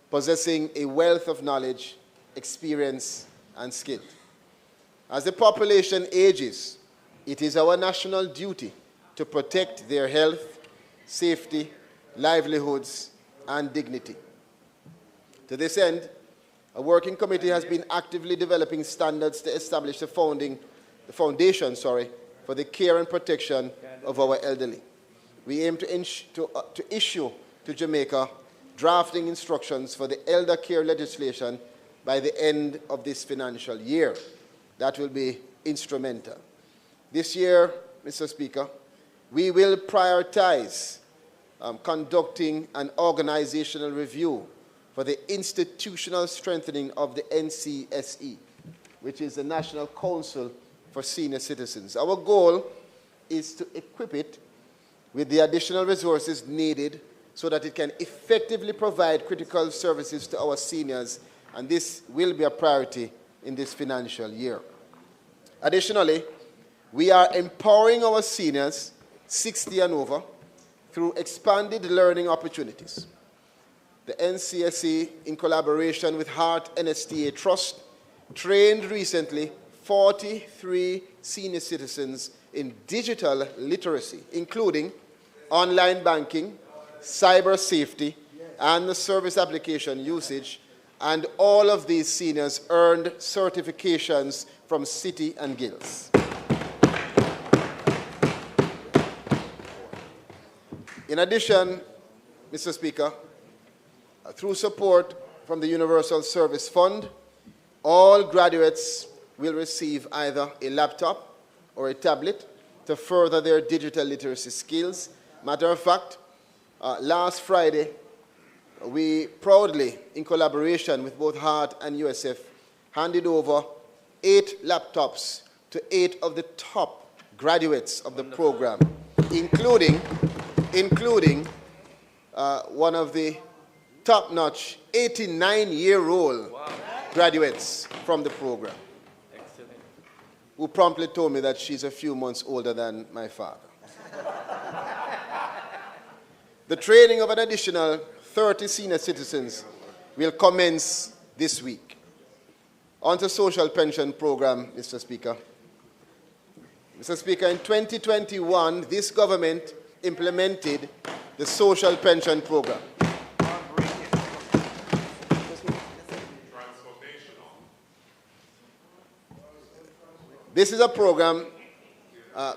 possessing a wealth of knowledge, experience, and skill. As the population ages, it is our national duty to protect their health, safety, livelihoods, and dignity. To this end, a working committee has been actively developing standards to establish the foundation for the care and protection of our elderly. We aim to issue to Jamaica drafting instructions for the elder care legislation by the end of this financial year. That will be instrumental. This year, Mr. Speaker, we will prioritize conducting an organizational review for the institutional strengthening of the NCSE, which is the National Council for Senior Citizens. Our goal is to equip it with the additional resources needed so that it can effectively provide critical services to our seniors, and this will be a priority in this financial year. Additionally, we are empowering our seniors 60 and over through expanded learning opportunities. The NCSE, in collaboration with Heart NSTA Trust, trained recently 43 senior citizens in digital literacy, including online banking, cyber safety, and the service application usage, and all of these seniors earned certifications from City and Guilds. In addition, Mr. Speaker, through support from the Universal Service Fund, all graduates will receive either a laptop or a tablet to further their digital literacy skills. Matter of fact, last Friday, we proudly, in collaboration with both HEART and USF, handed over 8 laptops to 8 of the top graduates of the program, including one of the top-notch 89-year-old graduates from the program, who promptly told me that she's a few months older than my father. The training of an additional 30 senior citizens will commence this week. On to social pension program, Mr. Speaker. Mr. Speaker, in 2021, this government implemented the social pension program. This is a program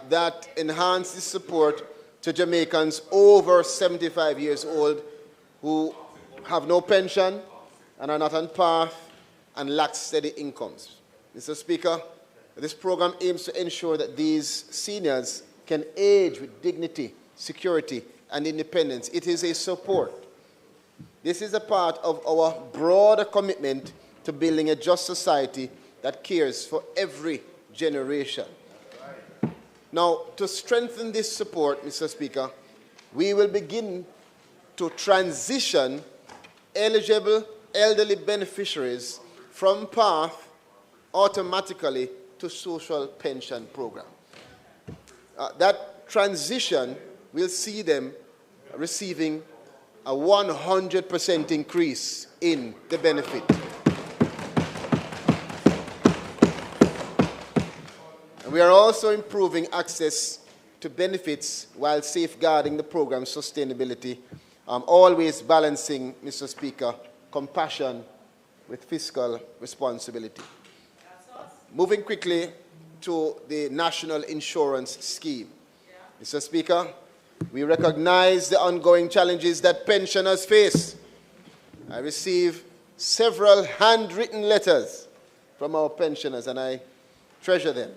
that enhances support to Jamaicans over 75 years old who have no pension and are not on path and lack steady incomes. Mr. Speaker, this program aims to ensure that these seniors can age with dignity, security, and independence. It is a support. This is a part of our broader commitment to building a just society that cares for every generation. Now, to strengthen this support, Mr. Speaker, we will begin to transition eligible elderly beneficiaries from PATH automatically to social pension program. That transition will see them receiving a 100% increase in the benefit. And we are also improving access to benefits while safeguarding the program's sustainability, always balancing, Mr. Speaker, compassion with fiscal responsibility. Moving quickly to the National Insurance Scheme. Mr. Speaker, we recognize the ongoing challenges that pensioners face. I receive several handwritten letters from our pensioners, and I treasure them.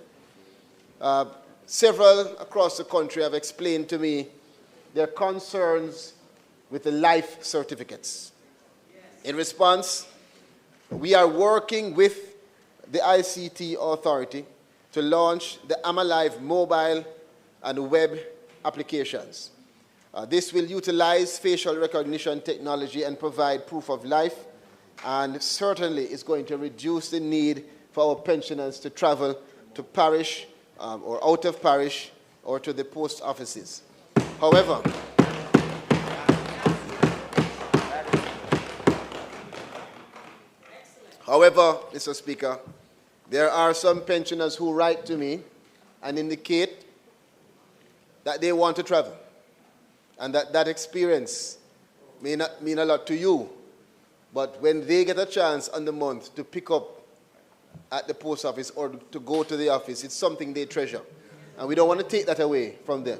Several across the country have explained to me their concerns with the life certificates. In response, we are working with the ICT authority to launch the AmAlive mobile and web applications. This will utilize facial recognition technology and provide proof of life, and certainly is going to reduce the need for our pensioners to travel to parish or out of parish or to the post offices. However, Mr. Speaker, there are some pensioners who write to me and indicate that they want to travel, and that experience may not mean a lot to you, but when they get a chance on the month to pick up at the post office or to go to the office, it's something they treasure. And we don't want to take that away from them.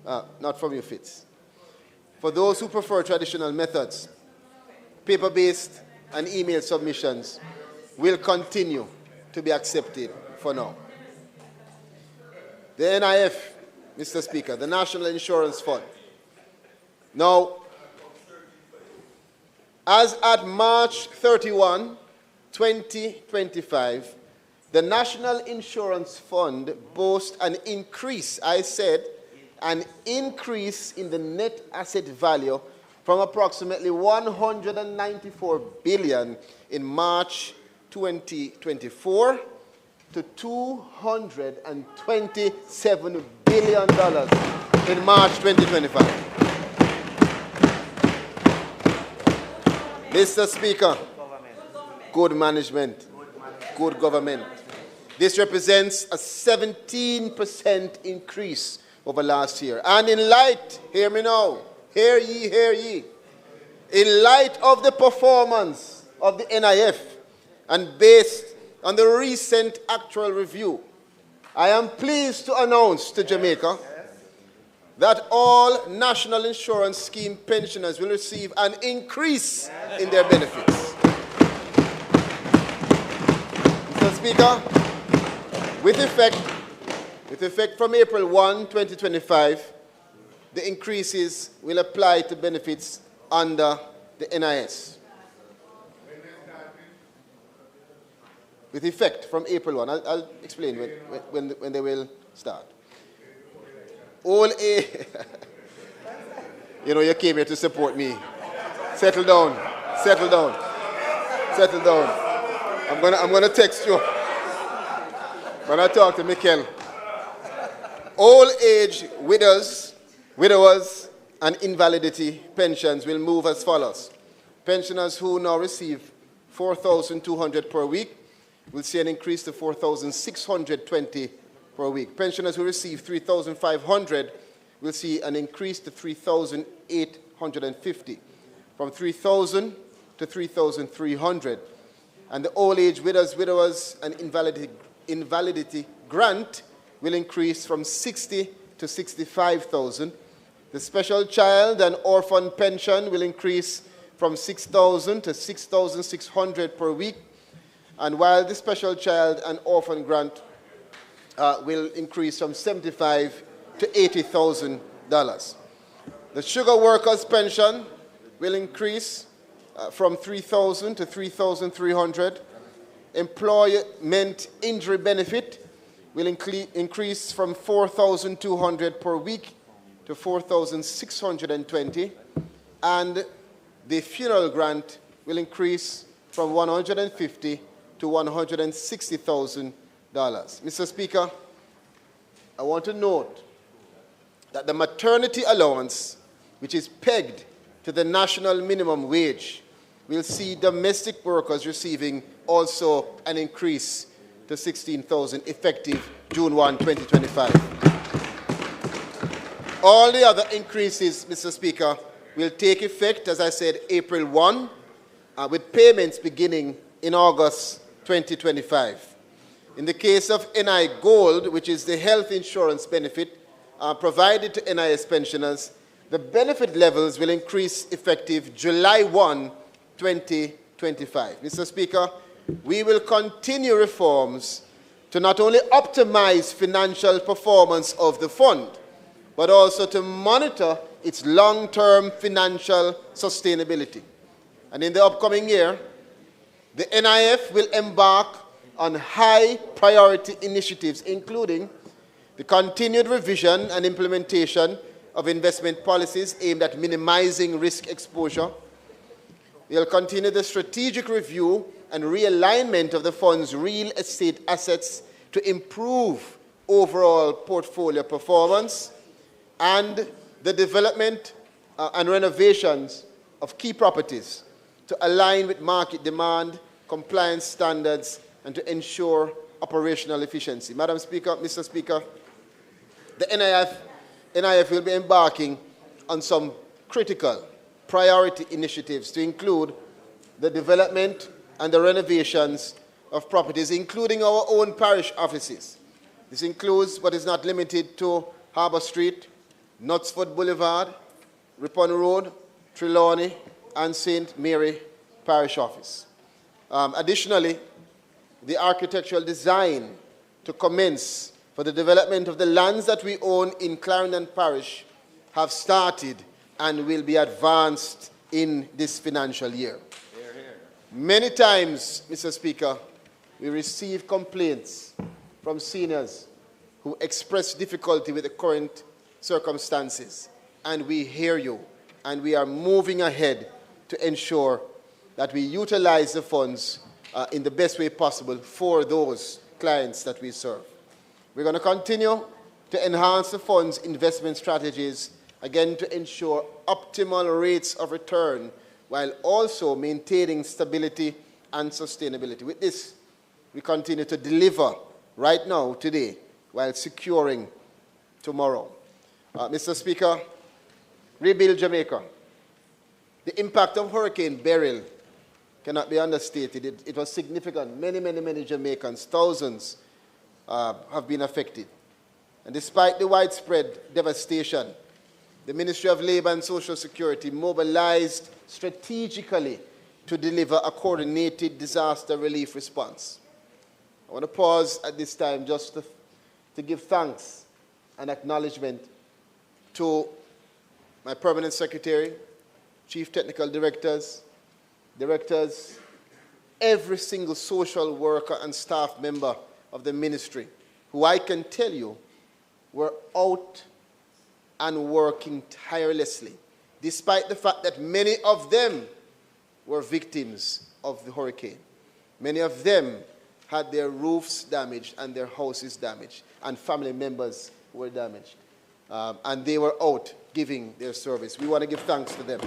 Not from you, Fitz. For those who prefer traditional methods, paper-based and email submissions will continue to be accepted for now. The NIF, Mr. Speaker, the National Insurance Fund. Now, as at March 31, 2025, the National Insurance Fund boasts an increase, I said, an increase in the net asset value from approximately 194 billion in March 2024 to $227 billion in March 2025. Mr. Speaker, good management, good government. This represents a 17% increase over last year. And in light, hear me now, hear ye, in light of the performance of the NIF and based on the recent actual review, I am pleased to announce to Jamaica that all National Insurance Scheme pensioners will receive an increase in their benefits. Mr. Speaker, with effect from April 1, 2025, the increases will apply to benefits under the NIS. With effect from April 1. I'll explain when they will start. All age, you know, you came here to support me. Settle down, settle down, settle down. I'm gonna text you when I talk to Mikel. All age widowers and invalidity pensions will move as follows. Pensioners who now receive 4,200 per week will see an increase to 4,620 per week. Pensioners who receive 3,500 will see an increase to 3,850, from 3,000 to 3,300. And the old age widowers and invalidity grant will increase from 60 to 65,000. The special child and orphan pension will increase from 6,000 to 6,600 per week. And while the special child and orphan grant will increase from $75,000 to $80,000. The sugar workers' pension will increase from $3,000 to $3,300. Employment injury benefit will increase from $4,200 per week to $4,620, and the funeral grant will increase from $150,000 to $160,000. Mr. Speaker, I want to note that the maternity allowance, which is pegged to the national minimum wage, will see domestic workers receiving also an increase to $16,000 effective June 1, 2025. All the other increases, Mr. Speaker, will take effect, as I said, April 1, with payments beginning in August 2025. In the case of NI Gold, which is the health insurance benefit provided to NIS pensioners, the benefit levels will increase effective July 1, 2025. Mr. Speaker, we will continue reforms to not only optimize financial performance of the fund, but also to monitor its long-term financial sustainability. And in the upcoming year, the NIF will embark on high priority initiatives, including the continued revision and implementation of investment policies aimed at minimizing risk exposure. We'll continue the strategic review and realignment of the fund's real estate assets to improve overall portfolio performance, and the development and renovations of key properties to align with market demand, compliance standards, and to ensure operational efficiency. Madam Speaker, Mr. Speaker, the NIF will be embarking on some critical priority initiatives to include the development and the renovations of properties, including our own parish offices. This includes, but is not limited to, Harbour Street, Knutsford Boulevard, Ripon Road, Trelawney, and St. Mary Parish Office. Additionally, the architectural design to commence for the development of the lands that we own in Clarendon Parish have started and will be advanced in this financial year. Many times, Mr. Speaker, we receive complaints from seniors who express difficulty with the current circumstances, and we hear you, and we are moving ahead to ensure that we utilize the funds in the best way possible for those clients that we serve. We're going to continue to enhance the fund's investment strategies, again to ensure optimal rates of return while also maintaining stability and sustainability. With this, we continue to deliver right now, today, while securing tomorrow. Mr. Speaker, rebuild Jamaica. The impact of Hurricane Beryl cannot be understated. It was significant. Many Jamaicans, thousands, have been affected. And despite the widespread devastation, the Ministry of Labour and Social Security mobilized strategically to deliver a coordinated disaster relief response. I want to pause at this time just to give thanks and acknowledgement to my permanent secretary, chief technical directors, every single social worker and staff member of the ministry, who I can tell you were out and working tirelessly, despite the fact that many of them were victims of the hurricane. Many of them had their roofs damaged and their houses damaged, and family members were damaged. And they were out giving their service. We want to give thanks to them.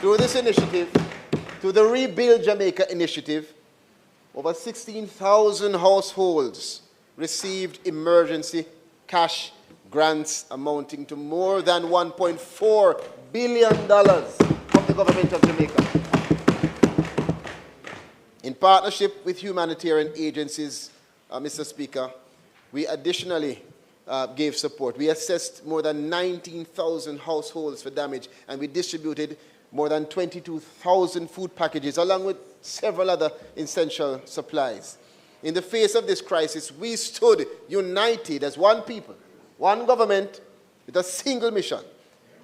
Through this initiative, through the Rebuild Jamaica initiative, over 16,000 households received emergency cash grants amounting to more than $1.4 billion from the government of Jamaica. In partnership with humanitarian agencies, Mr. Speaker, we additionally gave support. We assessed more than 19,000 households for damage, and we distributed more than 22,000 food packages, along with several other essential supplies. In the face of this crisis, we stood united as one people, one government, with a single mission: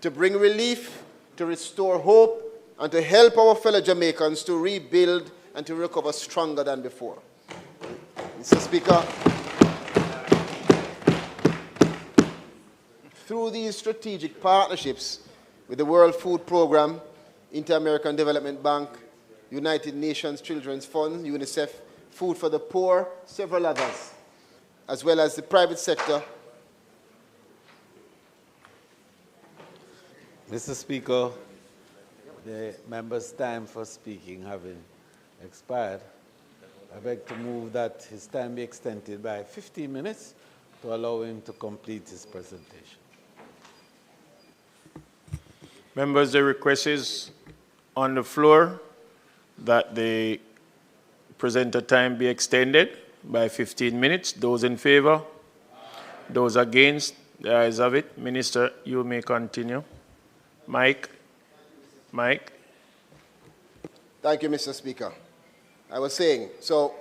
to bring relief, to restore hope, and to help our fellow Jamaicans to rebuild and to recover stronger than before. Mr. Speaker, through these strategic partnerships with the World Food Programme, Inter-American Development Bank, United Nations Children's Fund, UNICEF, Food for the Poor, several others, as well as the private sector. Mr. Speaker, the member's time for speaking having expired, I beg to move that his time be extended by 15 minutes to allow him to complete his presentation. Members, the request is on the floor that the presenter time be extended by 15 minutes. Those in favor? Those against? The ayes have it. Minister, you may continue. Mike. Thank you, Mr. Speaker. I was saying, so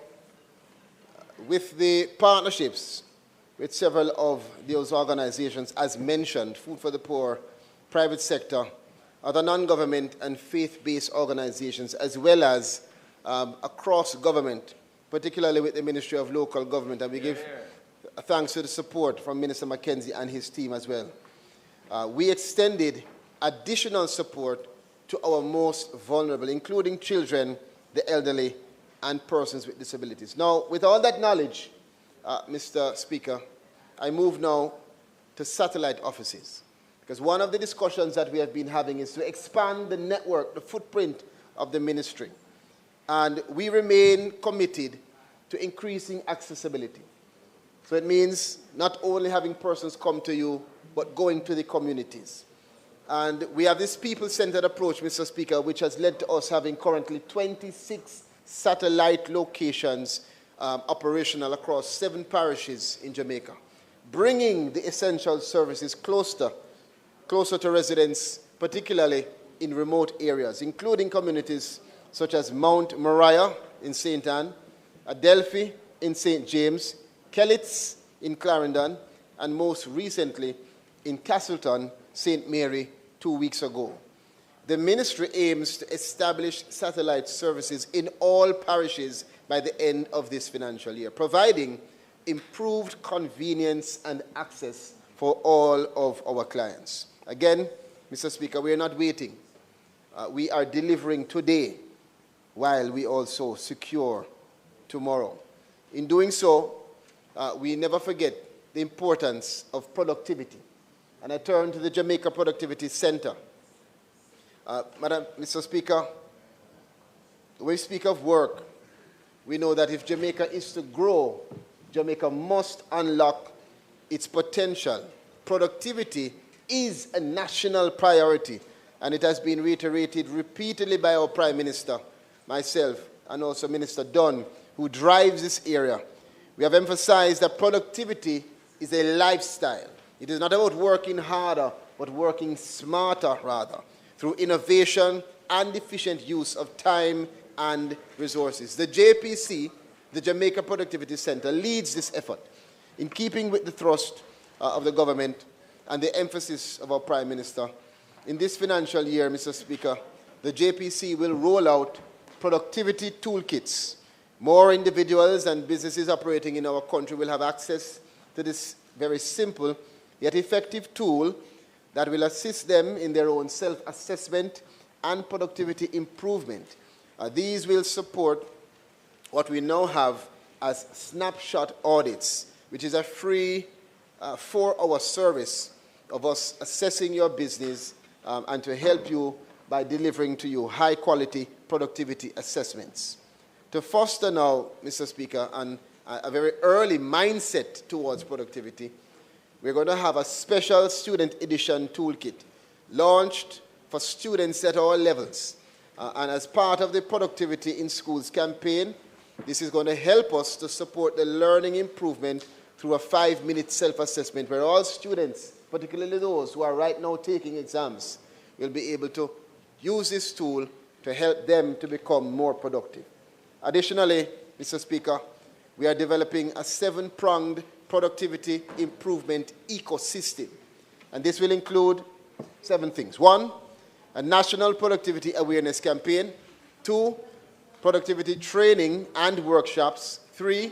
with the partnerships with several of those organizations, as mentioned, Food for the Poor, private sector, other non-government and faith-based organizations, as well as across government, particularly with the Ministry of Local Government, and we give thanks to the support from Minister Mackenzie and his team as well. We extended additional support to our most vulnerable, including children, the elderly, and persons with disabilities. Now, with all that knowledge, Mr. Speaker, I move now to satellite offices, because one of the discussions that we have been having is to expand the network, the footprint of the ministry. And we remain committed to increasing accessibility. So it means not only having persons come to you, but going to the communities. And we have this people-centered approach, Mr. Speaker, which has led to us having currently 26 satellite locations operational across 7 parishes in Jamaica, bringing the essential services closer to residents, particularly in remote areas, including communities such as Mount Moriah in St. Anne, Adelphi in St. James, Kellits in Clarendon, and most recently in Castleton, St. Mary, 2 weeks ago. The ministry aims to establish satellite services in all parishes by the end of this financial year, providing improved convenience and access for all of our clients. Again, Mr. Speaker, we are not waiting. We are delivering today while we also secure tomorrow. In doing so, we never forget the importance of productivity. And I turn to the Jamaica Productivity Center. Mr. Speaker, when we speak of work, we know that if Jamaica is to grow, Jamaica must unlock its potential. Productivity is a national priority, and it has been reiterated repeatedly by our Prime Minister, myself, and also Minister Dunn, who drives this area. We have emphasized that productivity is a lifestyle. It is not about working harder, but working smarter, rather, through innovation and efficient use of time and resources. The JPC, the Jamaica Productivity Center, leads this effort in keeping with the thrust of the government and the emphasis of our Prime Minister. In this financial year, Mr. Speaker, the JPC will roll out productivity toolkits. More individuals and businesses operating in our country will have access to this very simple yet effective tool that will assist them in their own self-assessment and productivity improvement. These will support what we now have as snapshot audits, which is a free 4-hour service of us assessing your business and to help you by delivering to you high-quality productivity assessments. To foster now, Mr. Speaker, and a very early mindset towards productivity, we're going to have a special student edition toolkit launched for students at all levels. And as part of the Productivity in Schools campaign, this is going to help us to support the learning improvement through a 5-minute self-assessment where all students, particularly those who are right now taking exams, will be able to use this tool to help them to become more productive. Additionally, Mr. Speaker, we are developing a 7-pronged productivity improvement ecosystem. And this will include 7 things. 1, a national productivity awareness campaign. 2, productivity training and workshops. 3,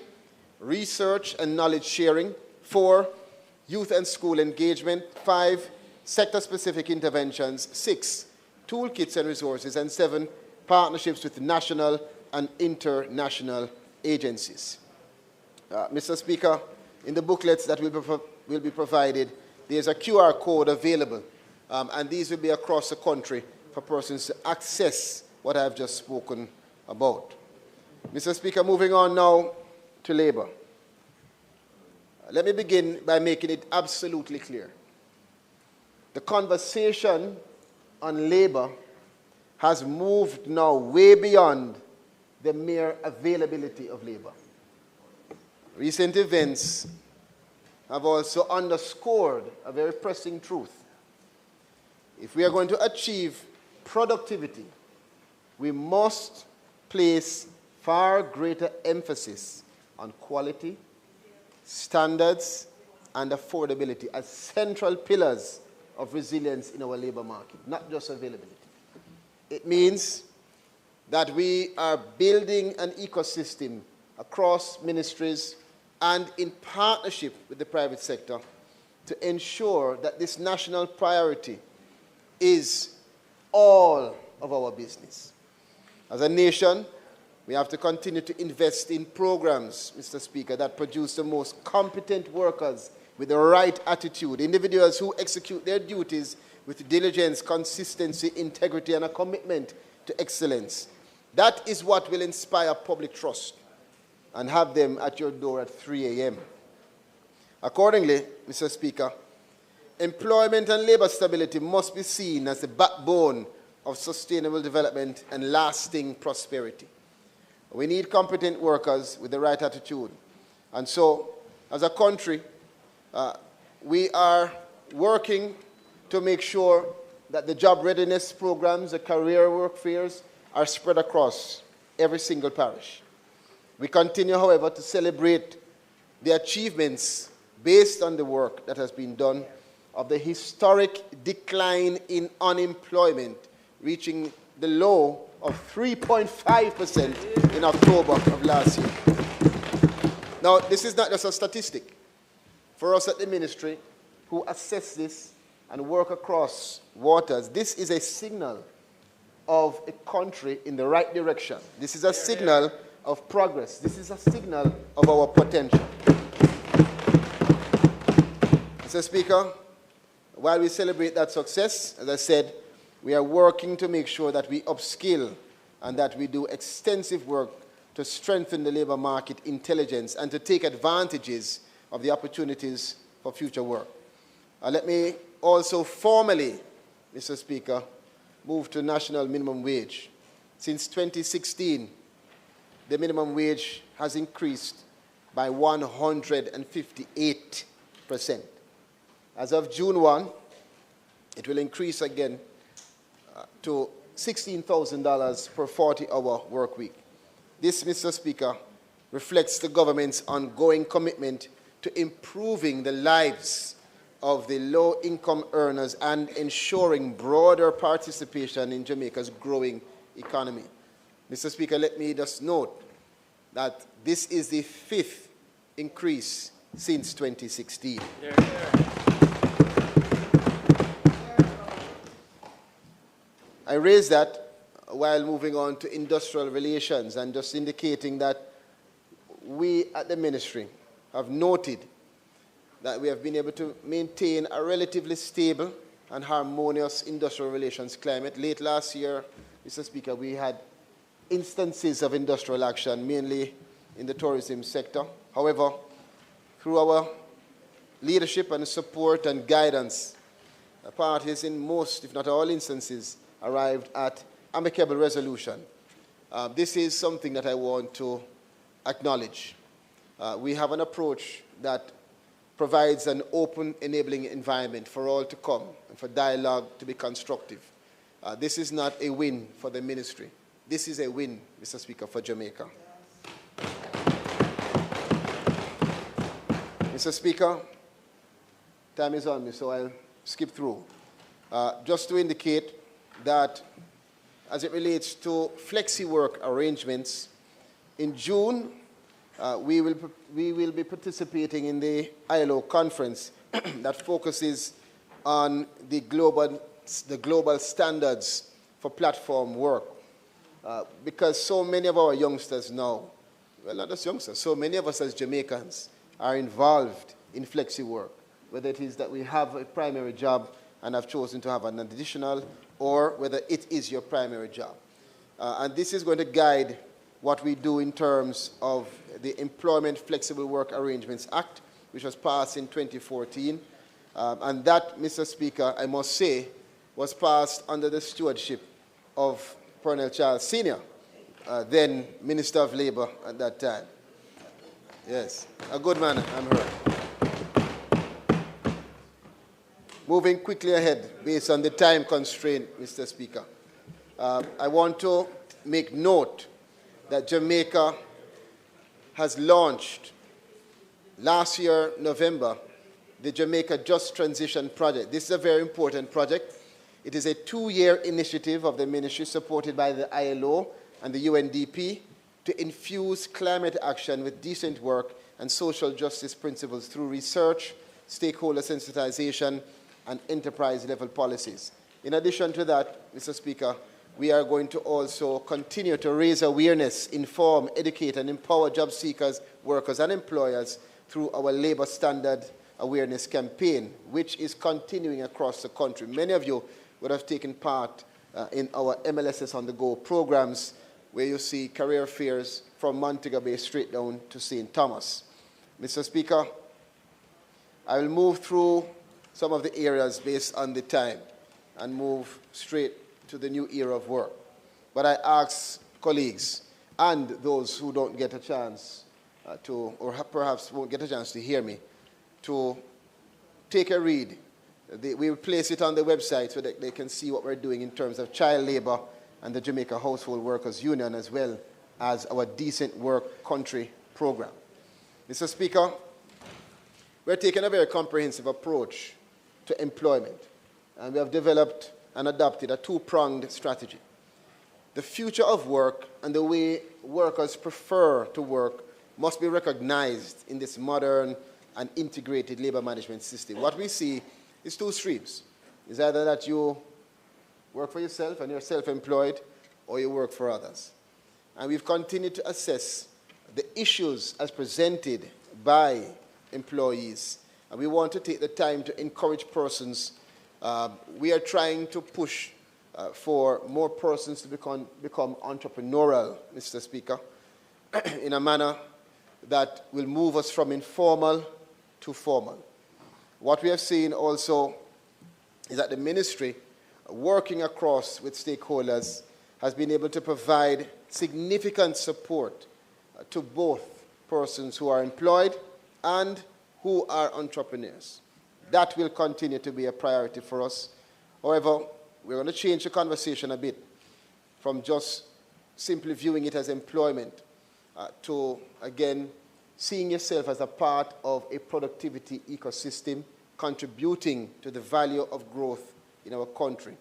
research and knowledge sharing. 4, youth and school engagement. 5, sector-specific interventions. 6, toolkits and resources. And 7, partnerships with national and international agencies. Mr. Speaker, in the booklets that will be provided, there's a QR code available, and these will be across the country for persons to access what I've just spoken about. Mr. Speaker, moving on now to labor. Let me begin by making it absolutely clear. The conversation on labor has moved now way beyond the mere availability of labor. Recent events have also underscored a very pressing truth. If we are going to achieve productivity, we must place far greater emphasis on quality, standards, and affordability as central pillars of resilience in our labor market, not just availability. It means that we are building an ecosystem across ministries and in partnership with the private sector to ensure that this national priority is all of our business. As a nation, we have to continue to invest in programs, Mr. Speaker, that produce the most competent workers with the right attitude, individuals who execute their duties with diligence, consistency, integrity, and a commitment to excellence. That is what will inspire public trust and have them at your door at 3 a.m. Accordingly, Mr. Speaker, employment and labor stability must be seen as the backbone of sustainable development and lasting prosperity. We need competent workers with the right attitude. And so, as a country, we are working to make sure that the job readiness programs, the career work fairs, are spread across every single parish. We continue, however, to celebrate the achievements based on the work that has been done of the historic decline in unemployment, reaching the low of 3.5% in October of last year. Now, this is not just a statistic. For us at the ministry, who assess this and work across waters, this is a signal of a country in the right direction. This is a signal of progress. This is a signal of our potential. Mr. Speaker, while we celebrate that success, as I said, we are working to make sure that we upskill and that we do extensive work to strengthen the labor market intelligence and to take advantages of the opportunities for future work. Let me also formally, Mr. Speaker, move to national minimum wage. Since 2016, the minimum wage has increased by 158%. As of June 1, it will increase again to $16,000 per 40-hour work week. This, Mr. Speaker, reflects the government's ongoing commitment to improving the lives of the low-income earners and ensuring broader participation in Jamaica's growing economy. Mr. Speaker, let me just note that this is the 5th increase since 2016. I raise that while moving on to industrial relations and just indicating that we at the ministry have noted that we have been able to maintain a relatively stable and harmonious industrial relations climate. Late last year, Mr. Speaker, we had instances of industrial action, mainly in the tourism sector. However, through our leadership and support and guidance, the parties in most, if not all instances, arrived at amicable resolution. This is something that I want to acknowledge. We have an approach that provides an open, enabling environment for all to come and for dialogue to be constructive. This is not a win for the ministry. This is a win, Mr. Speaker, for Jamaica. Mr. Speaker, time is on me, so I'll skip through. Just to indicate that as it relates to flexi-work arrangements, in June, we will be participating in the ILO conference that focuses on the global standards for platform work. Because so many of our youngsters now, well, not just youngsters, so many of us as Jamaicans are involved in flexi work, whether it is that we have a primary job and have chosen to have an additional, or whether it is your primary job. And this is going to guide what we do in terms of the Employment Flexible Work Arrangements Act, which was passed in 2014. And that, Mr. Speaker, I must say, was passed under the stewardship of Colonel Charles Sr., then Minister of Labor at that time. Yes, a good man, I'm heard. Moving quickly ahead, based on the time constraint, Mr. Speaker, I want to make note that Jamaica has launched last year, November, the Jamaica Just Transition Project. This is a very important project. It is a 2-year initiative of the ministry supported by the ILO and the UNDP to infuse climate action with decent work and social justice principles through research, stakeholder sensitization, and enterprise-level policies. In addition to that, Mr. Speaker, we are going to also continue to raise awareness, inform, educate, and empower job seekers, workers, and employers through our labor standard awareness campaign, which is continuing across the country. Many of you would have taken part in our MLSS on the Go programs, where you see career fairs from Montego Bay straight down to St. Thomas. Mr. Speaker, I will move through some of the areas based on the time and move straight to the new era of work. But I ask colleagues and those who don't get a chance or perhaps won't get a chance to hear me, to take a read. We will place it on the website so that they can see what we're doing in terms of child labor and the Jamaica Household Workers Union, as well as our Decent Work Country program. Mr. Speaker, we're taking a very comprehensive approach to employment, and we have developed and adopted a two-pronged strategy. The future of work and the way workers prefer to work must be recognized in this modern and integrated labor management system. What we see is two streams. It's either that you work for yourself and you're self-employed, or you work for others. And we've continued to assess the issues as presented by employees. And we want to take the time to encourage persons. We are trying to push for more persons to become entrepreneurial, Mr. Speaker, in a manner that will move us from informal to formal. What we have seen also is that the ministry, working across with stakeholders, has been able to provide significant support to both persons who are employed and who are entrepreneurs. That will continue to be a priority for us. However, we're going to change the conversation a bit from just simply viewing it as employment to, again, seeing yourself as a part of a productivity ecosystem contributing to the value of growth in our country.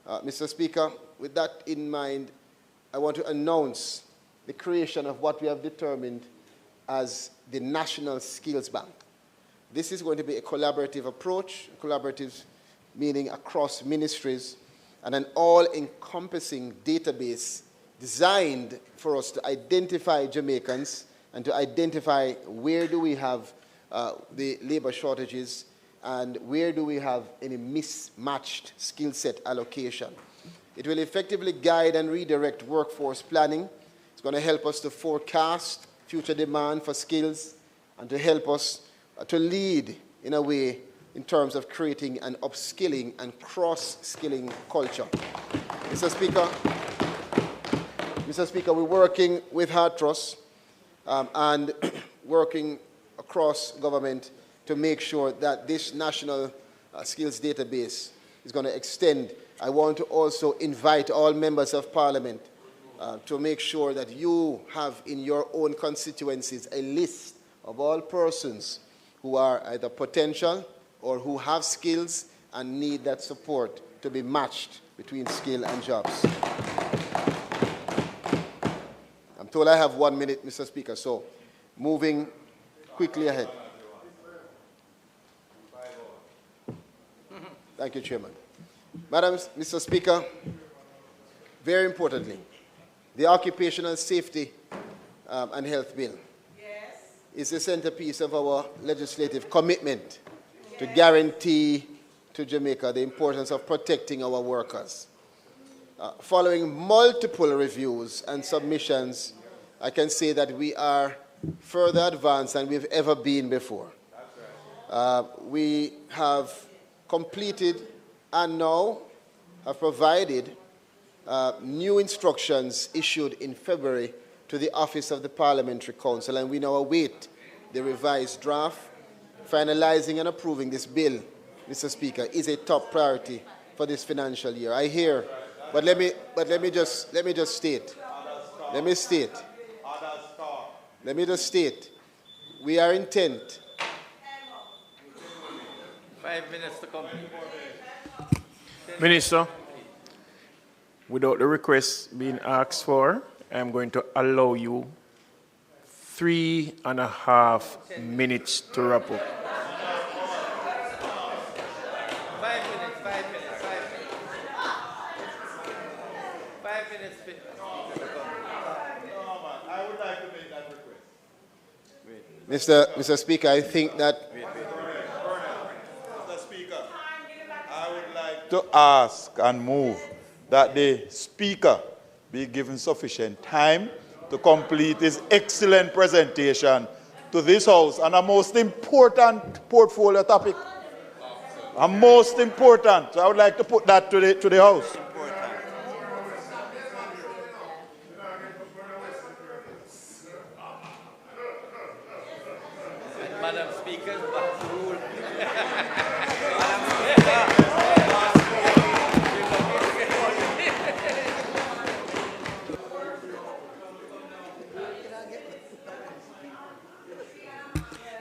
Mr. Speaker, with that in mind, I want to announce the creation of what we have determined as the National Skills Bank. This is going to be a collaborative approach, collaborative meaning across ministries, and an all-encompassing database designed for us to identify Jamaicans and to identify where do we have the labor shortages and where do we have any mismatched skill set allocation. It will effectively guide and redirect workforce planning. It's going to help us to forecast future demand for skills and to help us to lead in a way in terms of creating an upskilling and cross-skilling culture. Mr. Speaker, we're working with Hard Trust and working across government to make sure that this national skills database is going to extend. I want to also invite all members of Parliament to make sure that you have in your own constituencies a list of all persons who are either potential or who have skills and need that support to be matched between skill and jobs. I'm told I have 1 minute, Mr. Speaker, so moving quickly ahead. Thank you, Chairman. Mr. Speaker, very importantly, the Occupational Safety and Health Bill is the centerpiece of our legislative commitment to guarantee to Jamaica the importance of protecting our workers. Following multiple reviews and submissions, I can say that we are further advanced than we've ever been before. We have completed and now have provided new instructions issued in February to the Office of the Parliamentary Counsel, and we now await the revised draft. Finalizing and approving this bill, Mr. Speaker, is a top priority for this financial year. I hear, but let me just state. We are intent. 5 minutes to come. Minister, without the request being asked for, I am going to allow you 3.5 minutes to wrap up. 5 minutes, 5 minutes, 5 minutes. 5 minutes. I would like to make that request. Mr. Speaker, I think that... Mr. Speaker, I would like to ask and move that the Speaker be given sufficient time to complete his excellent presentation to this House on a most important portfolio topic. A most important. So I would like to put that to the House. Madam Speaker, back to rule.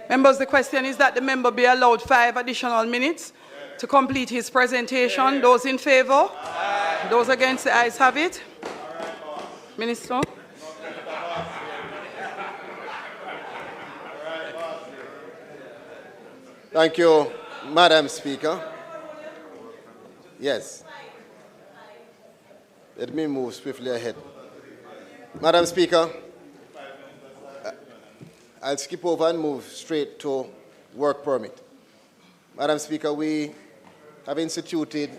Members, the question is that the member be allowed 5 additional minutes to complete his presentation. Those in favor? Those against, the ayes have it. Minister. Thank you, Madam Speaker. Yes. Let me move swiftly ahead. Madam Speaker, I'll skip over and move straight to work permit. Madam Speaker, we have instituted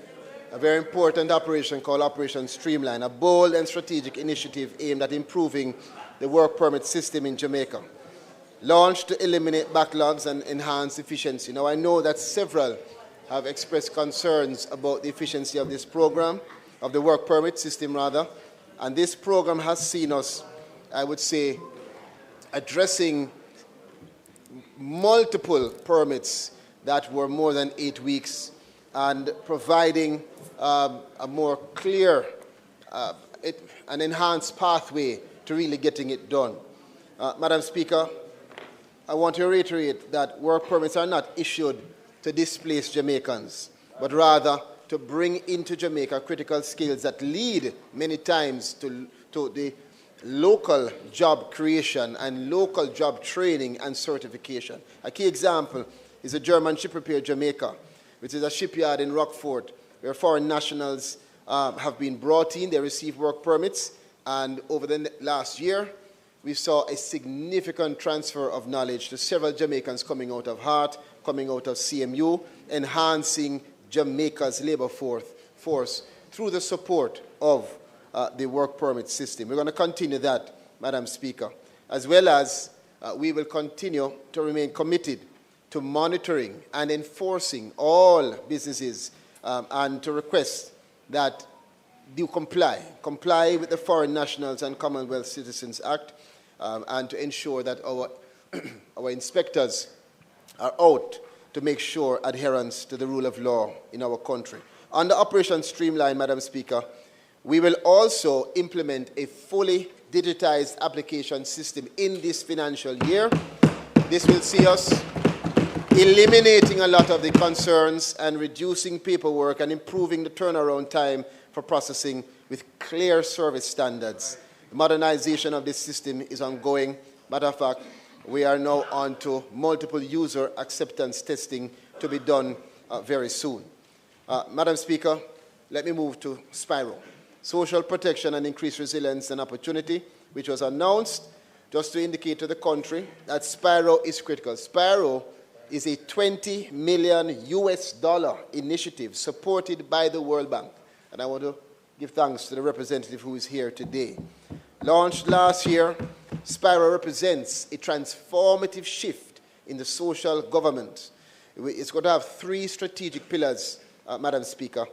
a very important operation called Operation Streamline, a bold and strategic initiative aimed at improving the work permit system in Jamaica, launched to eliminate backlogs and enhance efficiency. Now, I know that several have expressed concerns about the efficiency of this program, of the work permit system rather, and this program has seen us, I would say, addressing multiple permits that were more than 8 weeks and providing a more clear, an enhanced pathway to really getting it done. Madam Speaker, I want to reiterate that work permits are not issued to displace Jamaicans, but rather to bring into Jamaica critical skills that lead many times to the local job creation and local job training and certification. A key example is the German Ship Repair Jamaica, which is a shipyard in Rockfort where foreign nationals have been brought in. They receive work permits, and over the last year, we saw a significant transfer of knowledge to several Jamaicans coming out of HART, coming out of CMU, enhancing Jamaica's labor force through the support of the work permit system. We're going to continue that, Madam Speaker, as well as we will continue to remain committed to monitoring and enforcing all businesses and to request that do comply with the Foreign Nationals and Commonwealth Citizens Act, and to ensure that our inspectors are out to make sure adherence to the rule of law in our country. Under Operation Streamline, Madam Speaker, we will also implement a fully digitized application system in this financial year. This will see us eliminating a lot of the concerns and reducing paperwork and improving the turnaround time for processing with clear service standards. The modernization of this system is ongoing. Matter of fact, we are now on to multiple user acceptance testing to be done very soon. Madam Speaker, let me move to SPIRO, Social Protection and Increased Resilience and Opportunity, which was announced just to indicate to the country that SPIRO is critical. SPIRO is a $20 million initiative supported by the World Bank. And I want to give thanks to the representative who is here today. Launched last year, SPIRO represents a transformative shift in the social government. It's going to have 3 strategic pillars, Madam Speaker.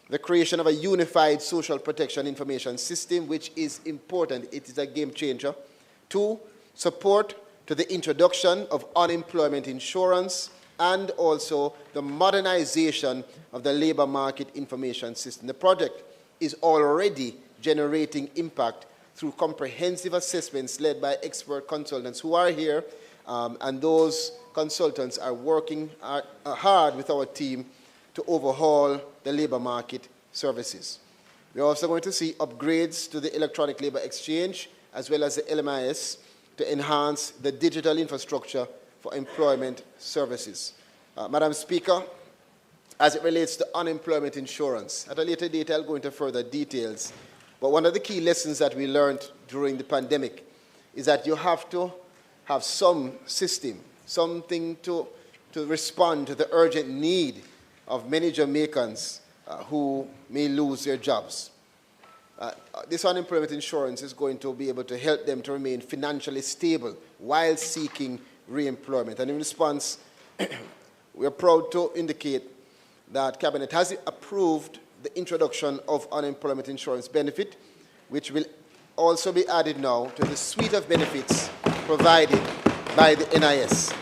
The creation of a unified social protection information system, which is important. It is a game changer. 2, support to the introduction of unemployment insurance, and also the modernization of the labor market information system. The project is already generating impact through comprehensive assessments led by expert consultants who are here, and those consultants are working hard with our team to overhaul the labor market services. We're also going to see upgrades to the Electronic Labor Exchange as well as the LMIS to enhance the digital infrastructure for employment services. Madam Speaker, as it relates to unemployment insurance, at a later date I'll go into further details, but one of the key lessons that we learned during the pandemic is that you have to have some system, something to respond to the urgent need of many Jamaicans who may lose their jobs. This unemployment insurance is going to be able to help them to remain financially stable while seeking re-employment. And in response, we are proud to indicate that Cabinet has approved the introduction of unemployment insurance benefit, which will also be added now to the suite of benefits provided by the NIS.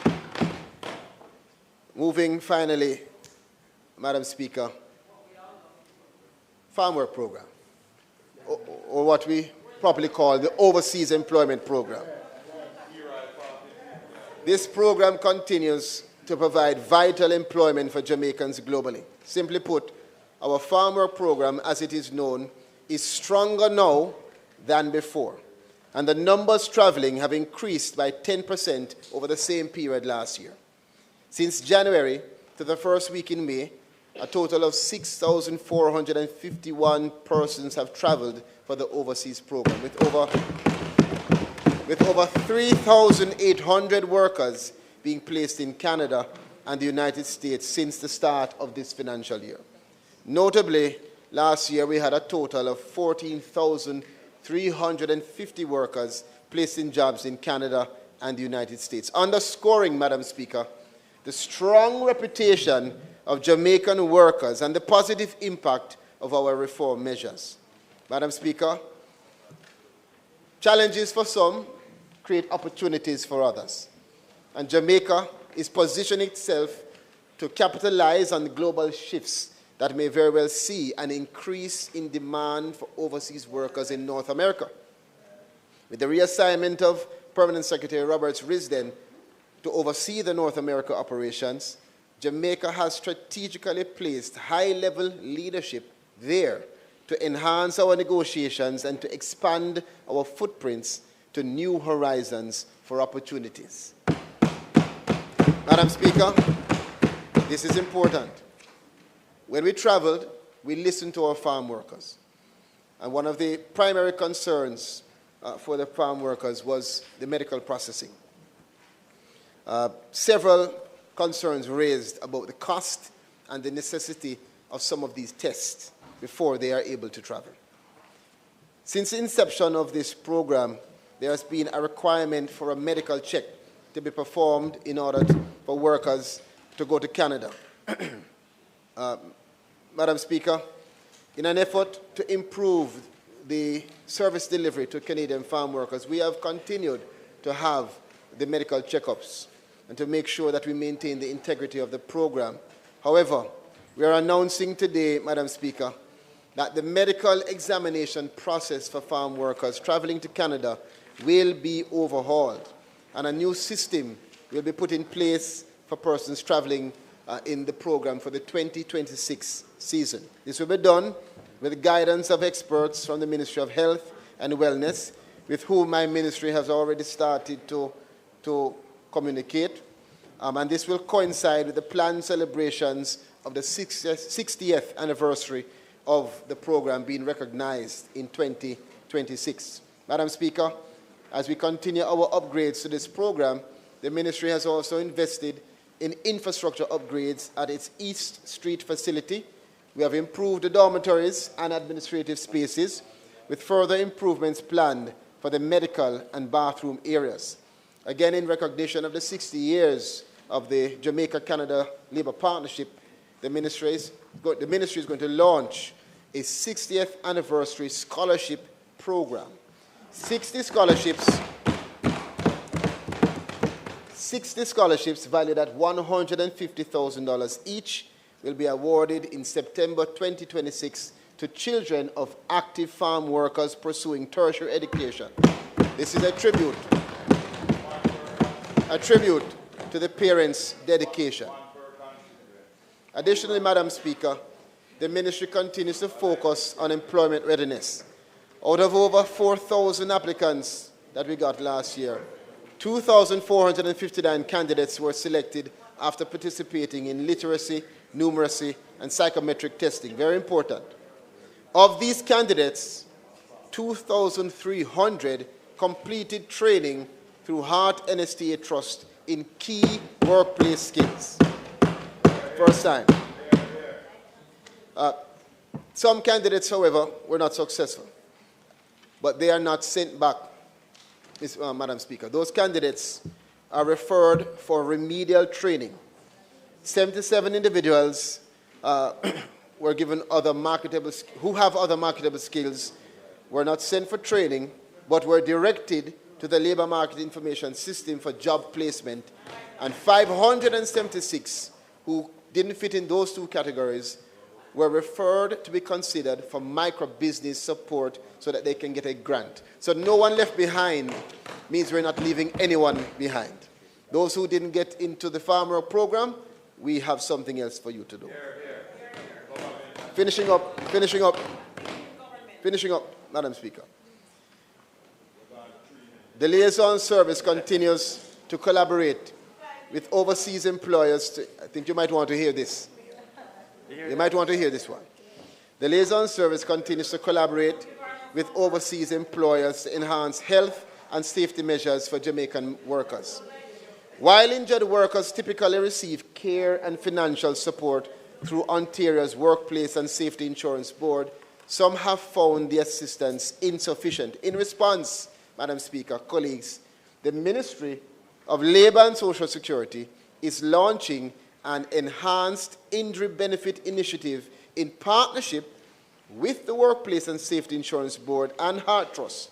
Moving finally, Madam Speaker, Farm Work Program, or what we properly call the Overseas Employment Program. This program continues to provide vital employment for Jamaicans globally. Simply put, our Farm Work Program, as it is known, is stronger now than before, and the numbers traveling have increased by 10% over the same period last year. Since January to the first week in May, a total of 6,451 persons have traveled for the overseas program, with over 3,800 workers being placed in Canada and the United States since the start of this financial year. Notably, last year we had a total of 14,350 workers placed in jobs in Canada and the United States, underscoring, Madam Speaker, the strong reputation of Jamaican workers and the positive impact of our reform measures. Madam Speaker, challenges for some create opportunities for others, and Jamaica is positioning itself to capitalize on the global shifts that may very well see an increase in demand for overseas workers in North America. With the reassignment of Permanent Secretary Roberts Risden to oversee the North America operations, Jamaica has strategically placed high-level leadership there to enhance our negotiations and to expand our footprints to new horizons for opportunities. Madam Speaker, this is important. When we traveled, we listened to our farm workers. And one of the primary concerns for the farm workers was the medical processing. Several concerns raised about the cost and the necessity of some of these tests before they are able to travel. Since the inception of this program, there has been a requirement for a medical check to be performed in order for workers to go to Canada. Madam Speaker, in an effort to improve the service delivery to Canadian farm workers, we have continued to have the medical checkups and to make sure that we maintain the integrity of the program. However, we are announcing today, Madam Speaker, that the medical examination process for farm workers traveling to Canada will be overhauled, and a new system will be put in place for persons traveling in the program for the 2026 season. This will be done with the guidance of experts from the Ministry of Health and Wellness, with whom my ministry has already started to communicate. And this will coincide with the planned celebrations of the 60th anniversary of the program being recognized in 2026. Madam Speaker, as we continue our upgrades to this program, the ministry has also invested in infrastructure upgrades at its East Street facility. We have improved the dormitories and administrative spaces, with further improvements planned for the medical and bathroom areas. Again, in recognition of the 60 years of the Jamaica-Canada Labour Partnership, the ministry is going to launch a 60th anniversary scholarship program. 60 scholarships valued at $150,000 each will be awarded in September 2026 to children of active farm workers pursuing tertiary education. This is a tribute to the parents' dedication. Additionally, Madam Speaker, the ministry continues to focus on employment readiness. Out of over 4,000 applicants that we got last year, 2,459 candidates were selected after participating in literacy, numeracy, and psychometric testing. Very important. Of these candidates, 2,300 completed training through Heart NSTA Trust in key workplace skills. First time. Some candidates, however, were not successful, but they are not sent back, Madam Speaker. Those candidates are referred for remedial training. 77 individuals were given who have other marketable skills, were not sent for training, but were directed to the Labor Market Information System for job placement, and 576 who didn't fit in those two categories were referred to be considered for micro-business support so that they can get a grant. So no one left behind means we're not leaving anyone behind. Those who didn't get into the farm work program, we have something else for you to do. Finishing up, Madam Speaker. The liaison service continues to collaborate with overseas employers. I think you might want to hear this. You might want to hear this one. The liaison service continues to collaborate with overseas employers to enhance health and safety measures for Jamaican workers. While injured workers typically receive care and financial support through Ontario's Workplace and Safety Insurance Board, some have found the assistance insufficient. In response, Madam Speaker, colleagues, the Ministry of Labour and Social Security is launching an enhanced injury benefit initiative in partnership with the Workplace and Safety Insurance Board and Heart Trust.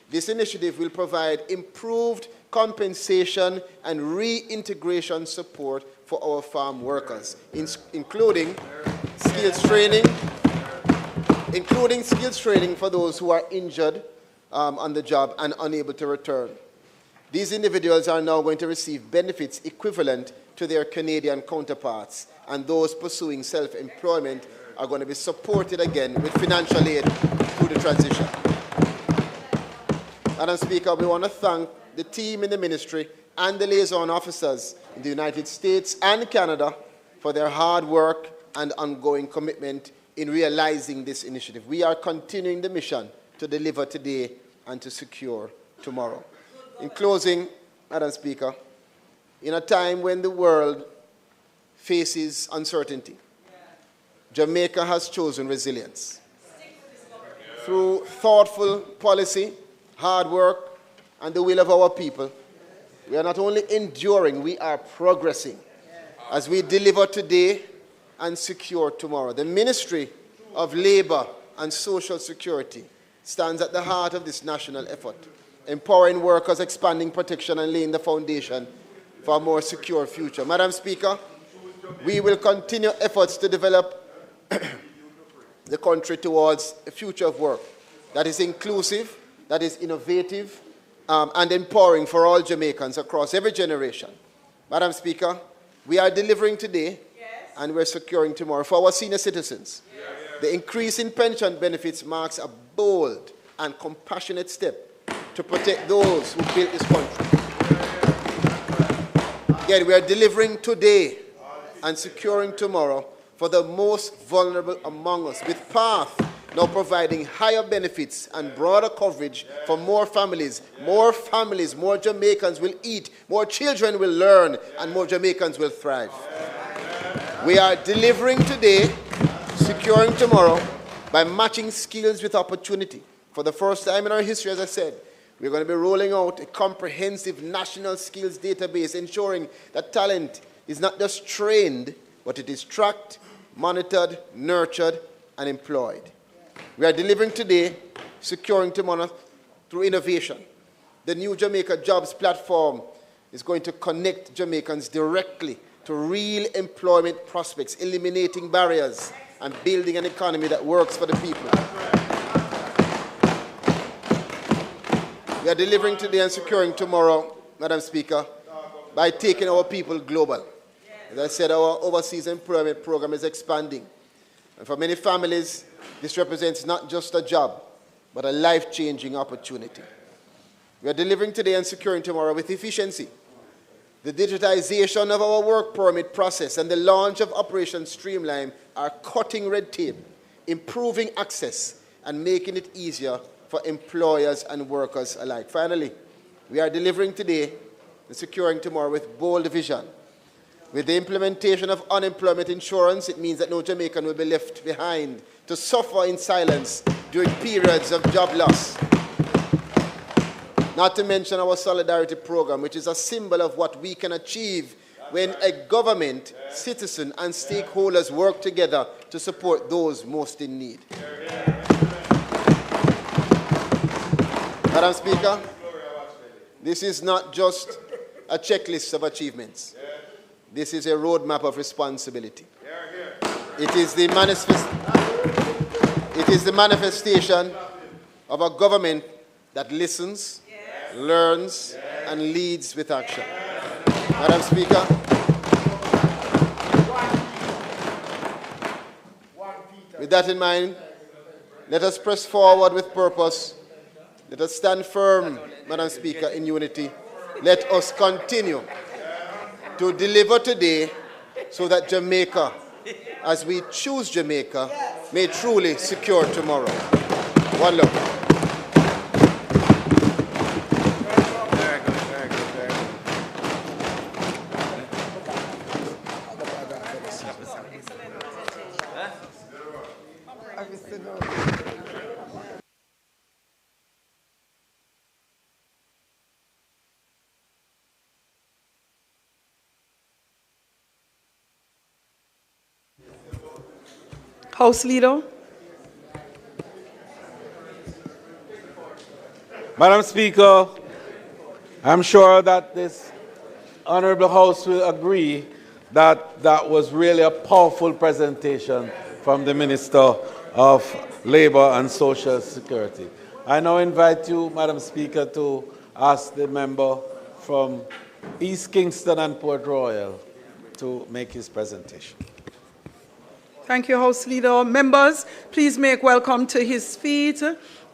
This initiative will provide improved compensation and reintegration support for our farm workers, including skills training for those who are injured on the job and unable to return. These individuals are now going to receive benefits equivalent to their Canadian counterparts, and those pursuing self-employment are going to be supported again with financial aid through the transition. Madam Speaker, we want to thank the team in the ministry and the liaison officers in the United States and Canada for their hard work and ongoing commitment in realizing this initiative. We are continuing the mission to deliver today and to secure tomorrow. In closing, Madam Speaker, in a time when the world faces uncertainty, Jamaica has chosen resilience. Through thoughtful policy, hard work, and the will of our people, we are not only enduring, we are progressing as we deliver today and secure tomorrow. The Ministry of Labour and Social Security stands at the heart of this national effort, empowering workers, expanding protection, and laying the foundation for a more secure future. Madam Speaker, we will continue efforts to develop the country towards a future of work that is inclusive, that is innovative, and empowering for all Jamaicans across every generation. Madam Speaker, we are delivering today, and we're securing tomorrow. For our senior citizens, the increase in pension benefits marks a bold and compassionate step to protect those who built this country. Again, we are delivering today and securing tomorrow for the most vulnerable among us, with PATH now providing higher benefits and broader coverage for more families, more Jamaicans will eat, more children will learn, and more Jamaicans will thrive. We are delivering today, securing tomorrow, by matching skills with opportunity. For the first time in our history, as I said, we're going to be rolling out a comprehensive national skills database, ensuring that talent is not just trained, but it is tracked, monitored, nurtured, and employed. We are delivering today, securing tomorrow through innovation. The new Jamaica Jobs platform is going to connect Jamaicans directly to real employment prospects, eliminating barriers and building an economy that works for the people. We are delivering today and securing tomorrow, Madam Speaker, by taking our people global. As I said, our overseas employment program is expanding. And for many families, this represents not just a job, but a life-changing opportunity. We are delivering today and securing tomorrow with efficiency. The digitization of our work permit process and the launch of Operation Streamline are cutting red tape, improving access, and making it easier for employers and workers alike. Finally, we are delivering today and securing tomorrow with bold vision. With the implementation of unemployment insurance, it means that no Jamaican will be left behind to suffer in silence during periods of job loss. Not to mention our solidarity program, which is a symbol of what we can achieve when a government, citizen, and stakeholders work together to support those most in need. Madam Speaker, this is not just a checklist of achievements. This is a roadmap of responsibility. It is the manifestation of a government that listens, learns, and leads with action. Madam Speaker, with that in mind, let us press forward with purpose. Let us stand firm, Madam Speaker, in unity. Let us continue to deliver today so that Jamaica, as we choose Jamaica, may truly secure tomorrow. One love. House Leader. Madam Speaker, I'm sure that this Honorable House will agree that that was really a powerful presentation from the Minister of Labour and Social Security. I now invite you, Madam Speaker, to ask the member from East Kingston and Port Royal to make his presentation. Thank you, House Leader. Members, please make welcome to his feet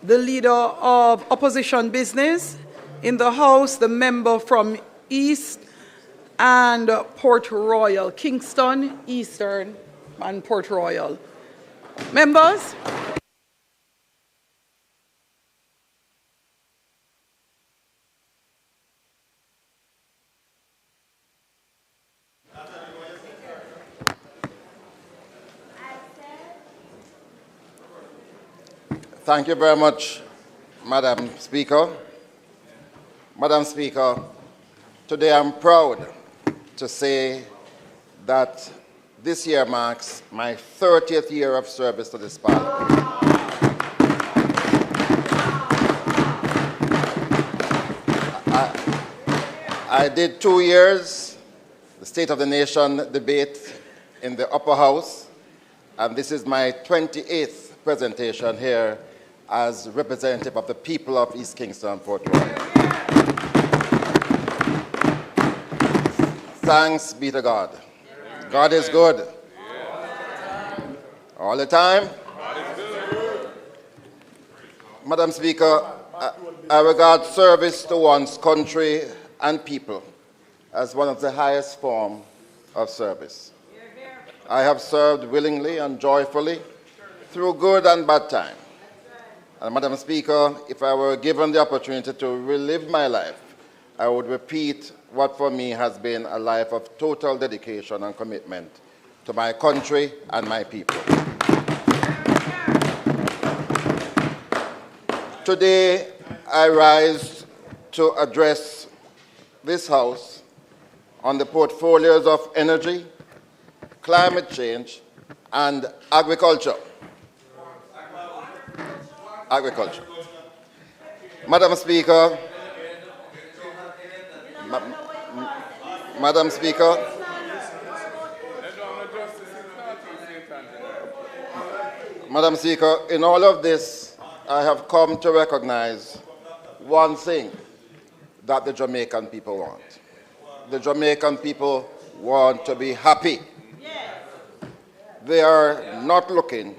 the Leader of Opposition Business in the House, the member from East and Port Royal, Kingston, Eastern, and Port Royal. Members. Thank you very much, Madam Speaker. Madam Speaker, today I'm proud to say that this year marks my 30th year of service to this Parliament. I did 2 years, the State of the Nation debate in the Upper House, and this is my 28th presentation here as representative of the people of East Kingston and Port Royal. Thanks be to God. God is good. All the time. Madam Speaker, I regard service to one's country and people as one of the highest forms of service. I have served willingly and joyfully through good and bad times. And Madam Speaker, if I were given the opportunity to relive my life, I would repeat what for me has been a life of total dedication and commitment to my country and my people. Today, I rise to address this House on the portfolios of energy, climate change, and agriculture. Madam Speaker, Madam Speaker, Madam Speaker, in all of this, I have come to recognize one thing that the Jamaican people want. The Jamaican people want to be happy. They are not looking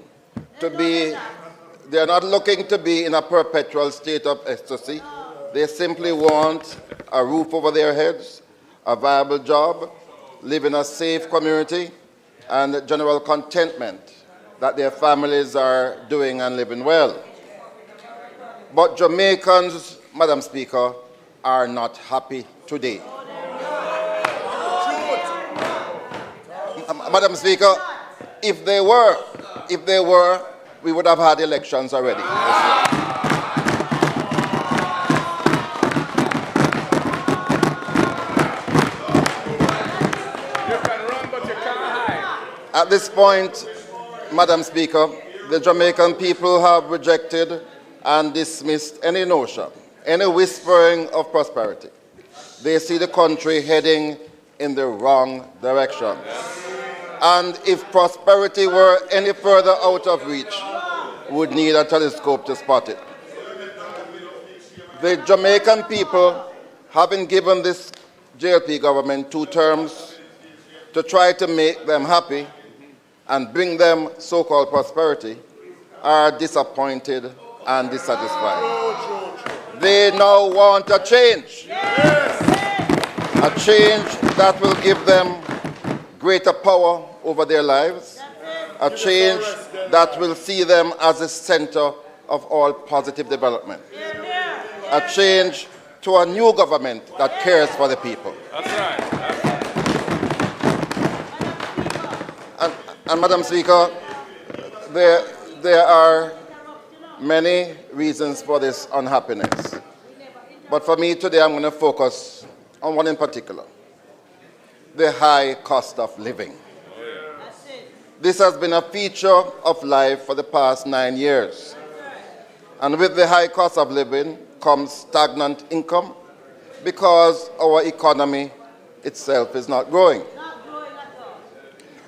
to be, they are not looking to be in a perpetual state of ecstasy. They simply want a roof over their heads, a viable job, live in a safe community, and general contentment that their families are doing and living well. But Jamaicans, Madam Speaker, are not happy today. Madam Speaker, if they were, we would have had elections already. At this point, Madam Speaker, the Jamaican people have rejected and dismissed any notion, any whispering of prosperity. They see the country heading in the wrong direction. And if prosperity were any further out of reach, we would need a telescope to spot it. The Jamaican people, having given this JLP government 2 terms to try to make them happy and bring them so-called prosperity, are disappointed and dissatisfied. They now want a change. A change that will give them greater power over their lives, a change that will see them as the center of all positive development, a change to a new government that cares for the people. That's right. And Madam Speaker, there are many reasons for this unhappiness. But for me today, I'm going to focus on one in particular: the high cost of living. This has been a feature of life for the past 9 years. And with the high cost of living comes stagnant income because our economy itself is not growing.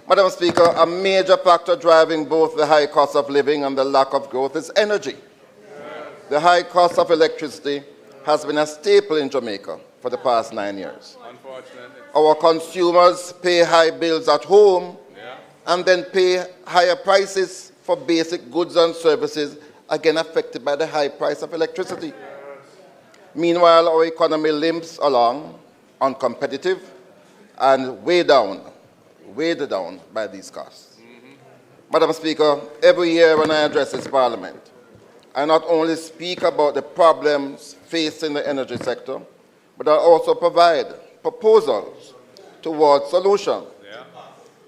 Madam Speaker, a major factor driving both the high cost of living and the lack of growth is energy. The high cost of electricity has been a staple in Jamaica for the past 9 years. Unfortunately. Our consumers pay high bills at home and then pay higher prices for basic goods and services, again affected by the high price of electricity. Meanwhile, our economy limps along uncompetitive and weighed down by these costs. Madam Speaker, every year when I address this Parliament, I not only speak about the problems facing the energy sector, but I also provide proposals towards solutions.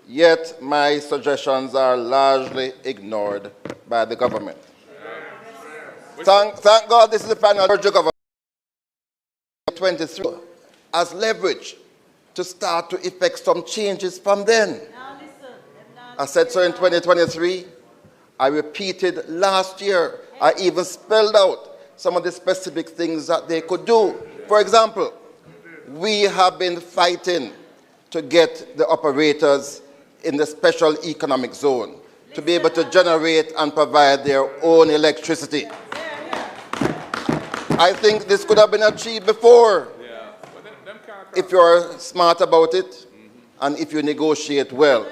Yet my suggestions are largely ignored by the government. Thank God this is the final government 23 as leverage to start to effect some changes from then. I said so in 2023. I repeated last year. I even spelled out some of the specific things that they could do. For example, we have been fighting to get the operators in the special economic zone to be able to generate and provide their own electricity. I think this could have been achieved before if you're smart about it and if you negotiate well.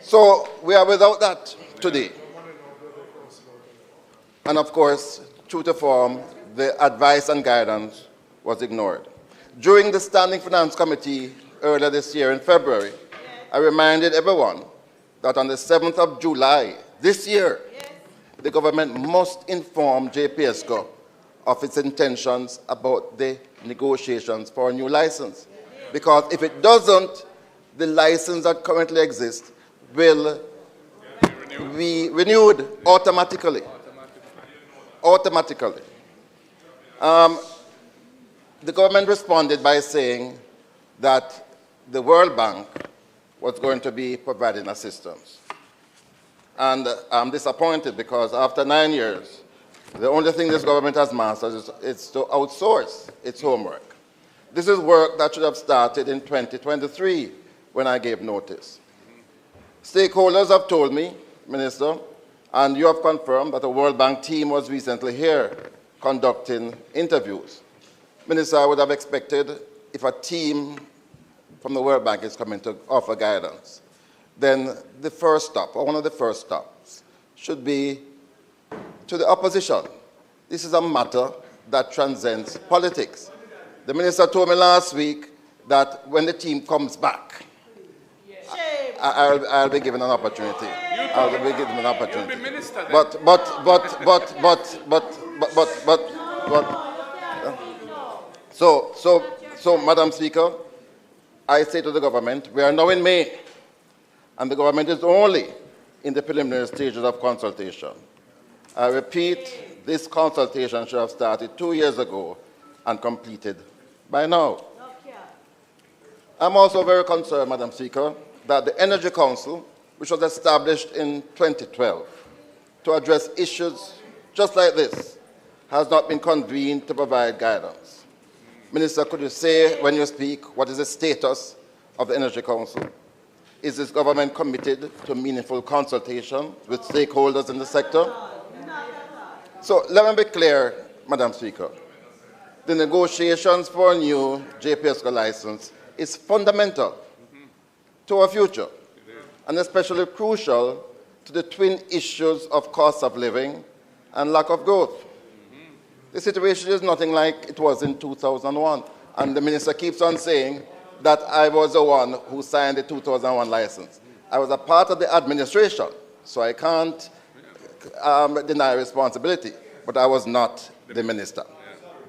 So we are without that today. And of course, true to form, the advice and guidance was ignored. During the Standing Finance Committee earlier this year in February, I reminded everyone that on the 7th of July this year, the government must inform JPSCO of its intentions about the negotiations for a new license. Because if it doesn't, the license that currently exists will be renewed automatically. The government responded by saying that the World Bank was going to be providing assistance. And I'm disappointed because after 9 years, the only thing this government has mastered is to outsource its homework. This is work that should have started in 2023 when I gave notice. Stakeholders have told me, Minister, and you have confirmed that a World Bank team was recently here conducting interviews. Minister, I would have expected if a team from the World Bank is coming to offer guidance, then the first stop, or one of the first stops, should be to the opposition. This is a matter that transcends politics. The minister told me last week that when the team comes back, I'll be given an opportunity. I'll be given an opportunity. So, Madam Speaker, I say to the government, we are now in May, and the government is only in the preliminary stages of consultation. I repeat, this consultation should have started 2 years ago and completed by now. I'm also very concerned, Madam Speaker, that the Energy Council, which was established in 2012 to address issues just like this, has not been convened to provide guidance. Minister, could you say, when you speak, what is the status of the Energy Council? Is this government committed to meaningful consultation with stakeholders in the sector? So let me be clear, Madam Speaker. The negotiations for a new JPSCO license is fundamental to our future, and especially crucial to the twin issues of cost of living and lack of growth. The situation is nothing like it was in 2001, and the minister keeps on saying that I was the one who signed the 2001 license. I was a part of the administration, so I can't deny responsibility, but I was not the minister,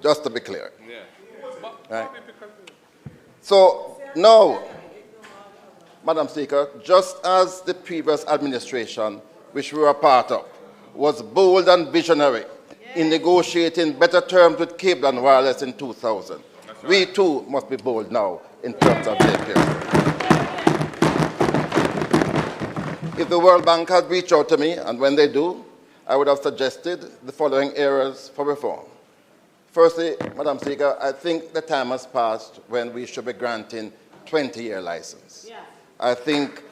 just to be clear. Right? So now, Madam Speaker, just as the previous administration, which we were a part of, was bold and visionary in negotiating better terms with cable and wireless in 2000, we too must be bold now in terms of JPSCO. If the World Bank had reached out to me, and when they do, I would have suggested the following areas for reform. Firstly, Madam Speaker, I think the time has passed when we should be granting 20-year license. Yeah. I think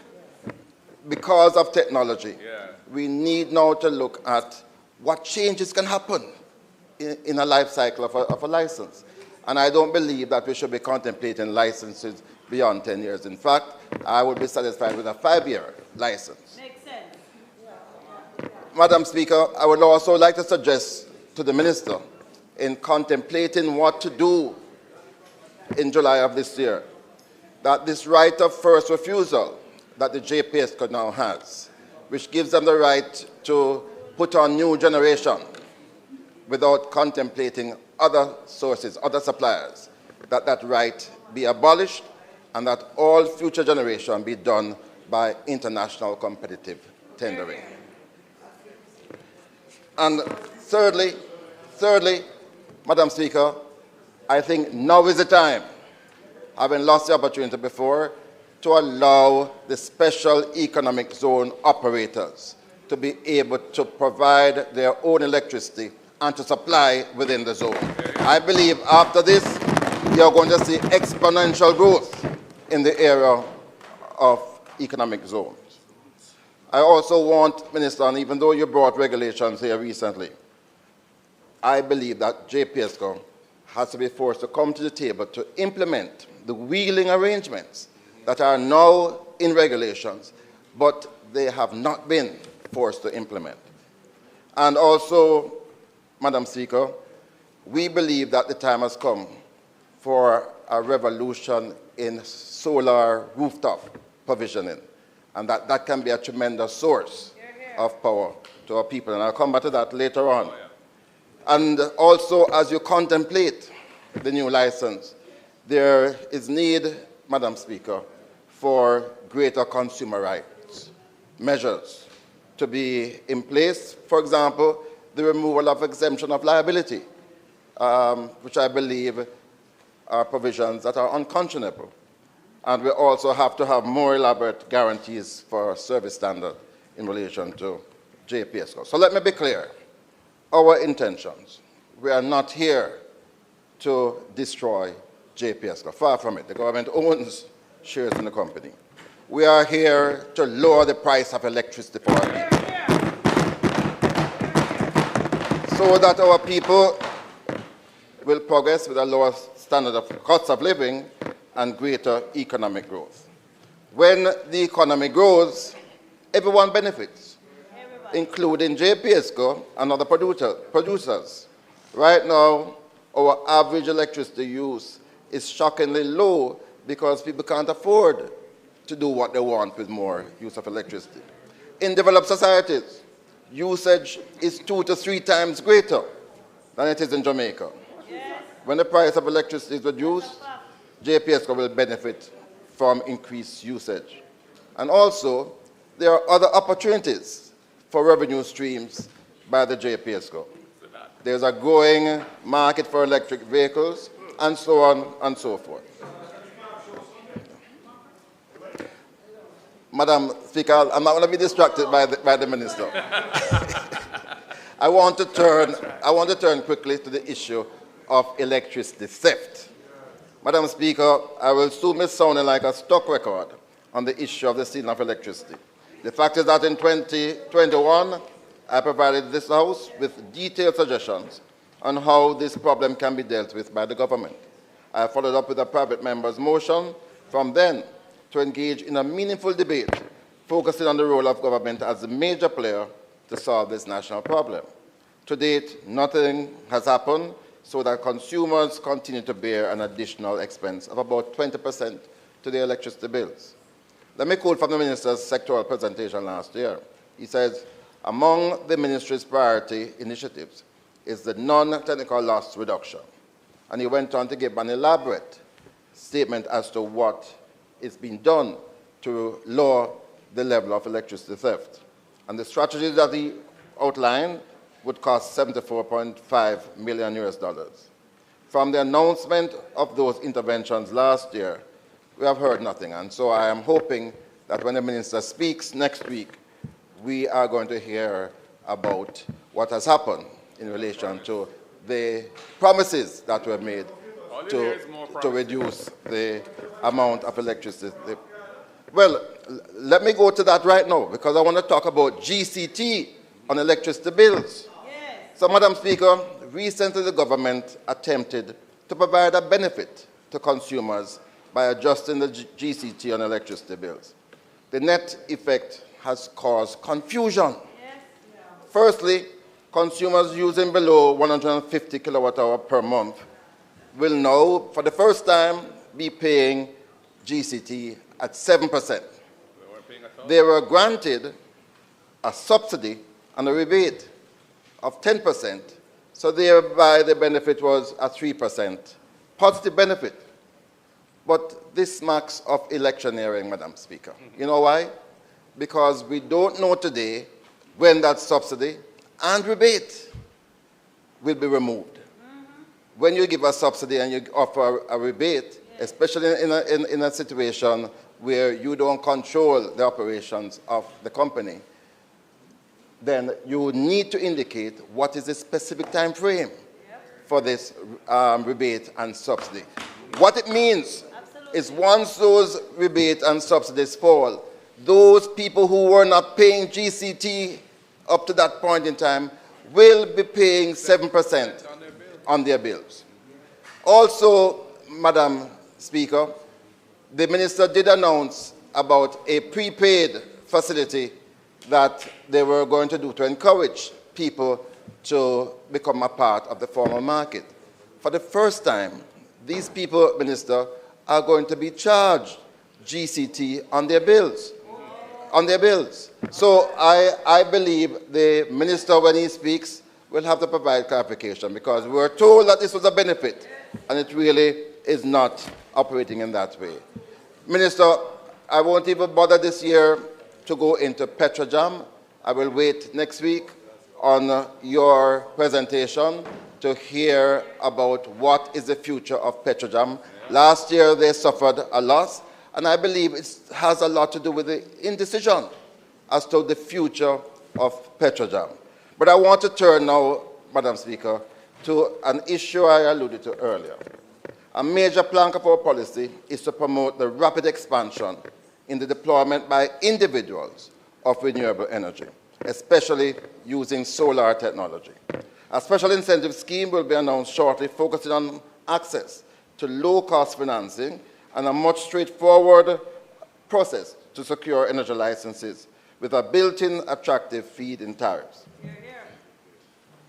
because of technology, we need now to look at what changes can happen in a life cycle of a license. And I don't believe that we should be contemplating licenses beyond 10 years. In fact, I would be satisfied with a 5-year license. Makes sense. Madam Speaker, I would also like to suggest to the minister, in contemplating what to do in July of this year, that this right of first refusal that the JPSCO now has, which gives them the right to put on new generation without contemplating other sources, other suppliers, that right be abolished and that all future generation be done by international competitive tendering. And thirdly, Madam Speaker, I think now is the time, having lost the opportunity before, to allow the special economic zone operators to be able to provide their own electricity and to supply within the zone. I believe after this, you're going to see exponential growth in the area of economic zones. I also want, Minister, and even though you brought regulations here recently, I believe that JPSCO has to be forced to come to the table to implement the wheeling arrangements that are now in regulations, but they have not been forced to implement. And also, Madam Speaker, we believe that the time has come for a revolution in solar rooftop provisioning, and that can be a tremendous source of power to our people. And I'll come back to that later on. And also, as you contemplate the new license, there is need, Madam Speaker, for greater consumer rights measures to be in place. For example, the removal of exemption of liability, which I believe are provisions that are unconscionable. And we also have to have more elaborate guarantees for service standard in relation to JPSCO. So let me be clear. Our intentions, we are not here to destroy JPSCO. Far from it. The government owns shares in the company. We are here to lower the price of electricity for our people, so that our people will progress with a lower standard of cost of living and greater economic growth. when the economy grows, everyone benefits, including JPSCO and other producers. Right now, our average electricity use is shockingly low because people can't afford to do what they want with more use of electricity. In developed societies, usage is 2 to 3 times greater than it is in Jamaica. Yes. When the price of electricity is reduced, JPSCO will benefit from increased usage. And also, there are other opportunities for revenue streams by the JPSCO. There's a growing market for electric vehicles, and so on and so forth. Madam Speaker, I'm not going to be distracted by the Minister. I want to turn quickly to the issue of electricity theft. Madam Speaker, I will soon be sounding like a stock record on the issue of the stealing of electricity. The fact is that in 2021, I provided this House with detailed suggestions on how this problem can be dealt with by the government. I followed up with a private member's motion from then to engage in a meaningful debate focusing on the role of government as a major player to solve this national problem. To date, nothing has happened, so that consumers continue to bear an additional expense of about 20% to their electricity bills. Let me quote from the Minister's sectoral presentation last year. He says, among the Ministry's priority initiatives is the non-technical loss reduction. And he went on to give an elaborate statement as to what is being done to lower the level of electricity theft. And the strategies that he outlined would cost $74.5 million. From the announcement of those interventions last year, we have heard nothing. And so I am hoping that when the Minister speaks next week, we are going to hear about what has happened in relation to the promises that were made to reduce the amount of electricity. Well, let me go to that right now, because I want to talk about GCT on electricity bills. Yes. So, Madam Speaker, recently the government attempted to provide a benefit to consumers by adjusting the GCT on electricity bills. The net effect has caused confusion. Yes. Firstly, consumers using below 150 kilowatt-hour per month will now, for the first time, be paying GCT at 7%. They were granted a subsidy and a rebate of 10%, so thereby the benefit was a 3% positive benefit. But this smacks of electioneering, Madam Speaker. You know why? Because we don't know today when that subsidy and rebate will be removed. When you give a subsidy and you offer a rebate, especially in a situation where you don't control the operations of the company, then you need to indicate what is the specific time frame for this rebate and subsidy. What it means is once those rebate and subsidies fall, those people who were not paying GCT up to that point in time will be paying 7% on their bills. Also, Madam Speaker, the Minister did announce about a prepaid facility that they were going to do to encourage people to become a part of the formal market. For the first time, these people, Minister, are going to be charged GCT on their bills. So I believe the Minister, when he speaks, will have to provide clarification, because we were told that this was a benefit, and it really is not operating in that way. Minister, I won't even bother this year to go into Petrojam. I will wait next week on your presentation to hear about what is the future of Petrojam. Last year they suffered a loss, and I believe it has a lot to do with the indecision as to the future of Petrojam. But I want to turn now, Madam Speaker, to an issue I alluded to earlier. A major plank of our policy is to promote the rapid expansion in the deployment by individuals of renewable energy, especially using solar technology. A special incentive scheme will be announced shortly, focusing on access to low-cost financing and a much straightforward process to secure energy licenses with a built-in attractive feed-in tariffs.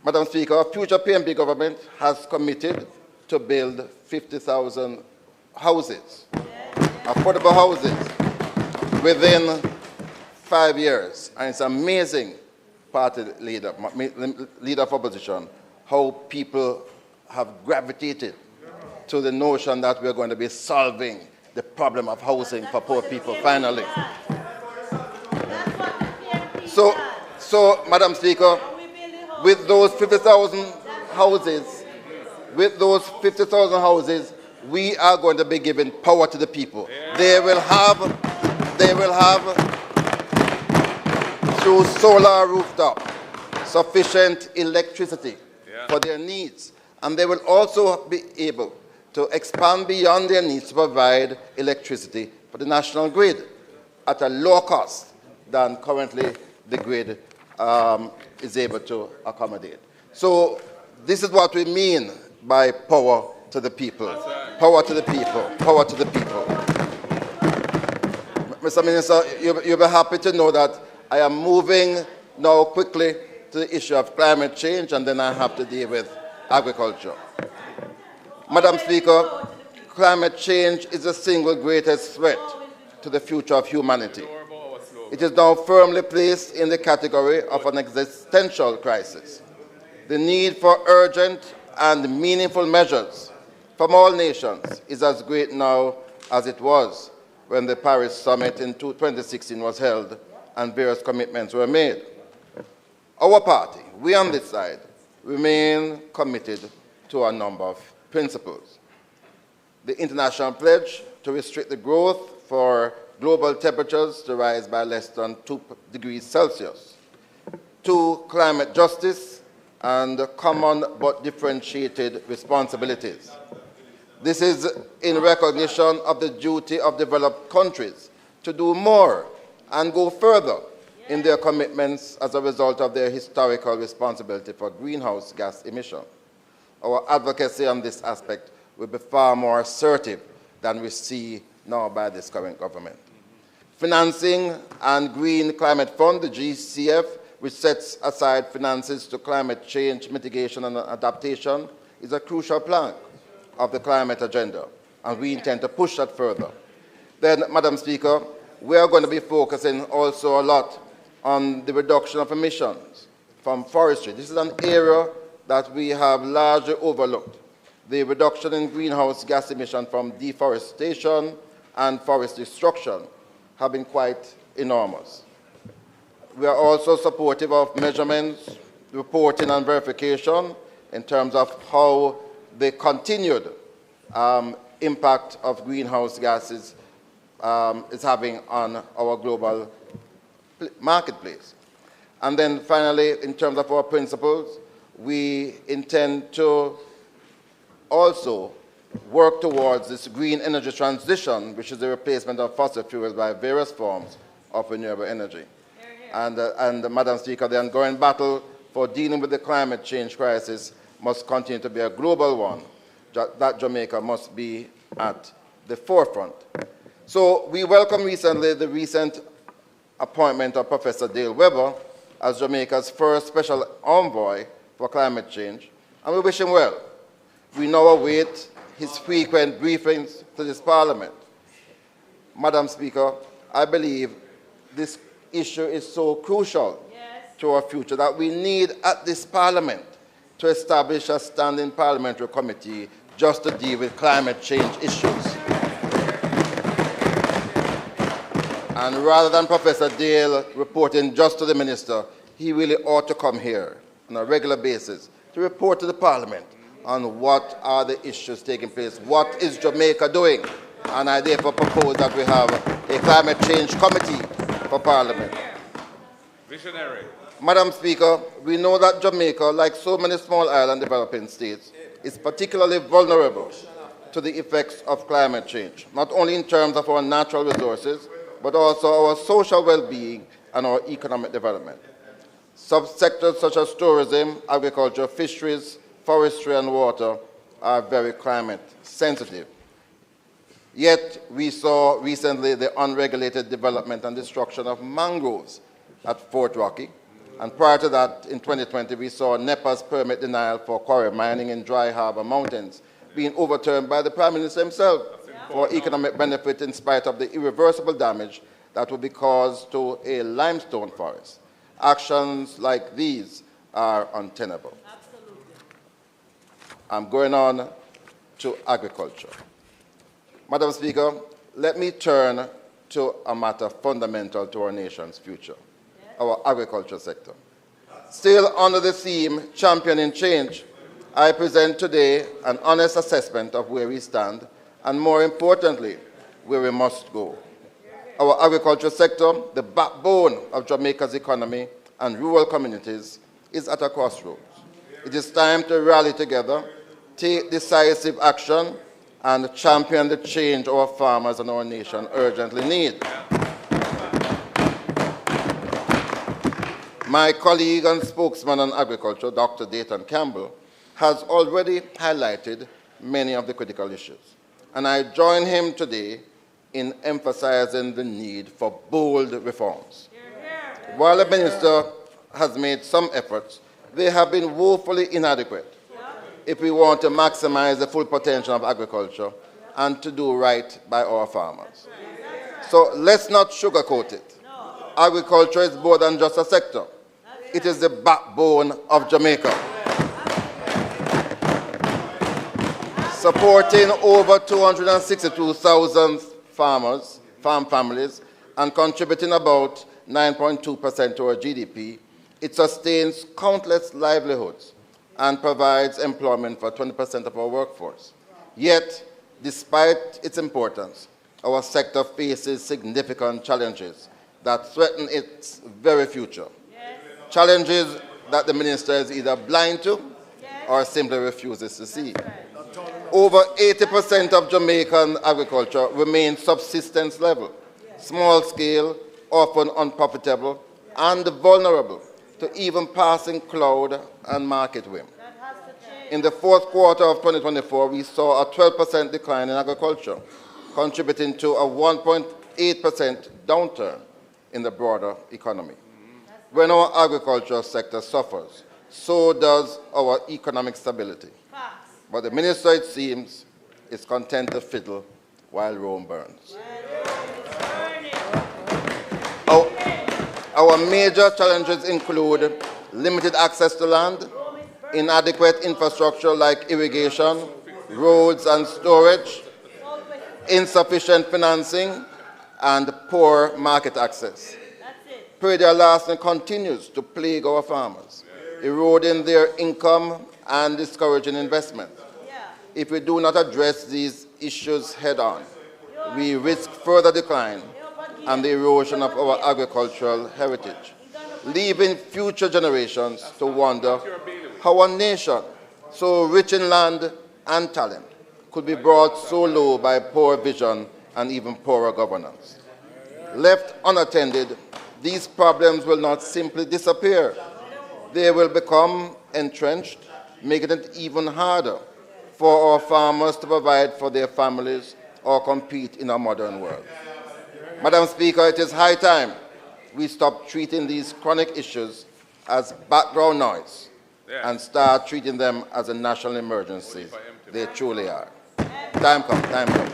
Madam Speaker, our future PNP government has committed to build 50,000 houses, affordable houses, within 5 years. And it's amazing, party leader of opposition, how people have gravitated to the notion that we're going to be solving the problem of housing for poor people finally. So, Madam Speaker, with those 50,000 houses, we are going to be giving power to the people. They will have through solar rooftop sufficient electricity for their needs, and they will also be able to expand beyond their needs to provide electricity for the national grid at a lower cost than currently the grid is able to accommodate. So this is what we mean by power to the people. Power to the people. Power to the people. Mr. Minister, you'll be happy to know that I am moving now quickly to the issue of climate change, and then I have to deal with agriculture. Madam Speaker, climate change is the single greatest threat to the future of humanity. It is now firmly placed in the category of an existential crisis. The need for urgent and meaningful measures from all nations is as great now as it was when the Paris summit in 2016 was held and various commitments were made. Our party, we on this side, remain committed to a number of principles. The international pledge to restrict the growth for global temperatures to rise by less than 2 degrees Celsius. 2, climate justice and common but differentiated responsibilities. This is in recognition of the duty of developed countries to do more and go further in their commitments as a result of their historical responsibility for greenhouse gas emission. Our advocacy on this aspect will be far more assertive than we see now by this current government. Financing and Green Climate Fund, the GCF, which sets aside finances to climate change mitigation and adaptation, is a crucial plank of the climate agenda, and we intend to push that further. Then, Madam Speaker, we are going to be focusing also a lot on the reduction of emissions from forestry. This is an area that we have largely overlooked. The reduction in greenhouse gas emission from deforestation and forest destruction have been quite enormous. We are also supportive of measurements, reporting and verification in terms of how the continued impact of greenhouse gases is having on our global marketplace. And then finally, in terms of our principles, we intend to also work towards this green energy transition, which is the replacement of fossil fuels by various forms of renewable energy. And Madam Speaker, the ongoing battle for dealing with the climate change crisis must continue to be a global one, that Jamaica must be at the forefront. So we welcome the recent appointment of Professor Dale Weber as Jamaica's first special envoy for climate change, and we wish him well. We now await his frequent briefings to this Parliament. Madam Speaker, I believe this issue is so crucial to our future that we need at this Parliament to establish a standing parliamentary committee just to deal with climate change issues. And rather than Professor Dale reporting just to the Minister, he really ought to come here on a regular basis to report to the Parliament on what are the issues taking place, what is Jamaica doing, and I therefore propose that we have a climate change committee for Parliament. Visionary. Madam Speaker, we know that Jamaica, like so many small island developing states, is particularly vulnerable to the effects of climate change, not only in terms of our natural resources, but also our social well-being and our economic development. Subsectors such as tourism, agriculture, fisheries, forestry, and water are very climate sensitive. Yet we saw recently the unregulated development and destruction of mangroves at Fort Rocky. And prior to that, in 2020, we saw NEPA's permit denial for quarry mining in Dry Harbor Mountains being overturned by the Prime Minister himself for economic benefit in spite of the irreversible damage that would be caused to a limestone forest. Actions like these are untenable. Absolutely. I'm going on to agriculture. Madam Speaker, let me turn to a matter fundamental to our nation's future, our agriculture sector. Still under the theme championing change, I present today an honest assessment of where we stand and, more importantly, where we must go. Our agriculture sector, the backbone of Jamaica's economy and rural communities, is at a crossroads. It is time to rally together, take decisive action, and champion the change our farmers and our nation urgently need. My colleague and spokesman on agriculture, Dr. Dayton Campbell, has already highlighted many of the critical issues, and I join him today in emphasizing the need for bold reforms. While the minister has made some efforts, they have been woefully inadequate if we want to maximize the full potential of agriculture and to do right by our farmers. So let's not sugarcoat it. Agriculture is more than just a sector. It is the backbone of Jamaica. Supporting over 262,000 farm families, and contributing about 9.2% to our GDP, it sustains countless livelihoods and provides employment for 20% of our workforce. Yet, despite its importance, our sector faces significant challenges that threaten its very future. Yes. Challenges that the minister is either blind to or simply refuses to see. Over 80% of Jamaican agriculture remains subsistence level, small scale, often unprofitable, and vulnerable to even passing cloud and market whim. In the fourth quarter of 2024, we saw a 12% decline in agriculture, contributing to a 1.8% downturn in the broader economy. When our agricultural sector suffers, so does our economic stability. But the minister, it seems, is content to fiddle while Rome burns. Our major challenges include limited access to land, inadequate infrastructure like irrigation, roads and storage, insufficient financing, and poor market access. Pressure lasting continues to plague our farmers, eroding their income and discouraging investment. If we do not address these issues head-on, we risk further decline and the erosion of our agricultural heritage, leaving future generations to wonder how a nation so rich in land and talent could be brought so low by poor vision and even poorer governance. Left unattended, these problems will not simply disappear. They will become entrenched, making it even harder for our farmers to provide for their families or compete in a modern world. Madam Speaker, it is high time we stop treating these chronic issues as background noise and start treating them as a national emergency. They truly are. Time come, time come.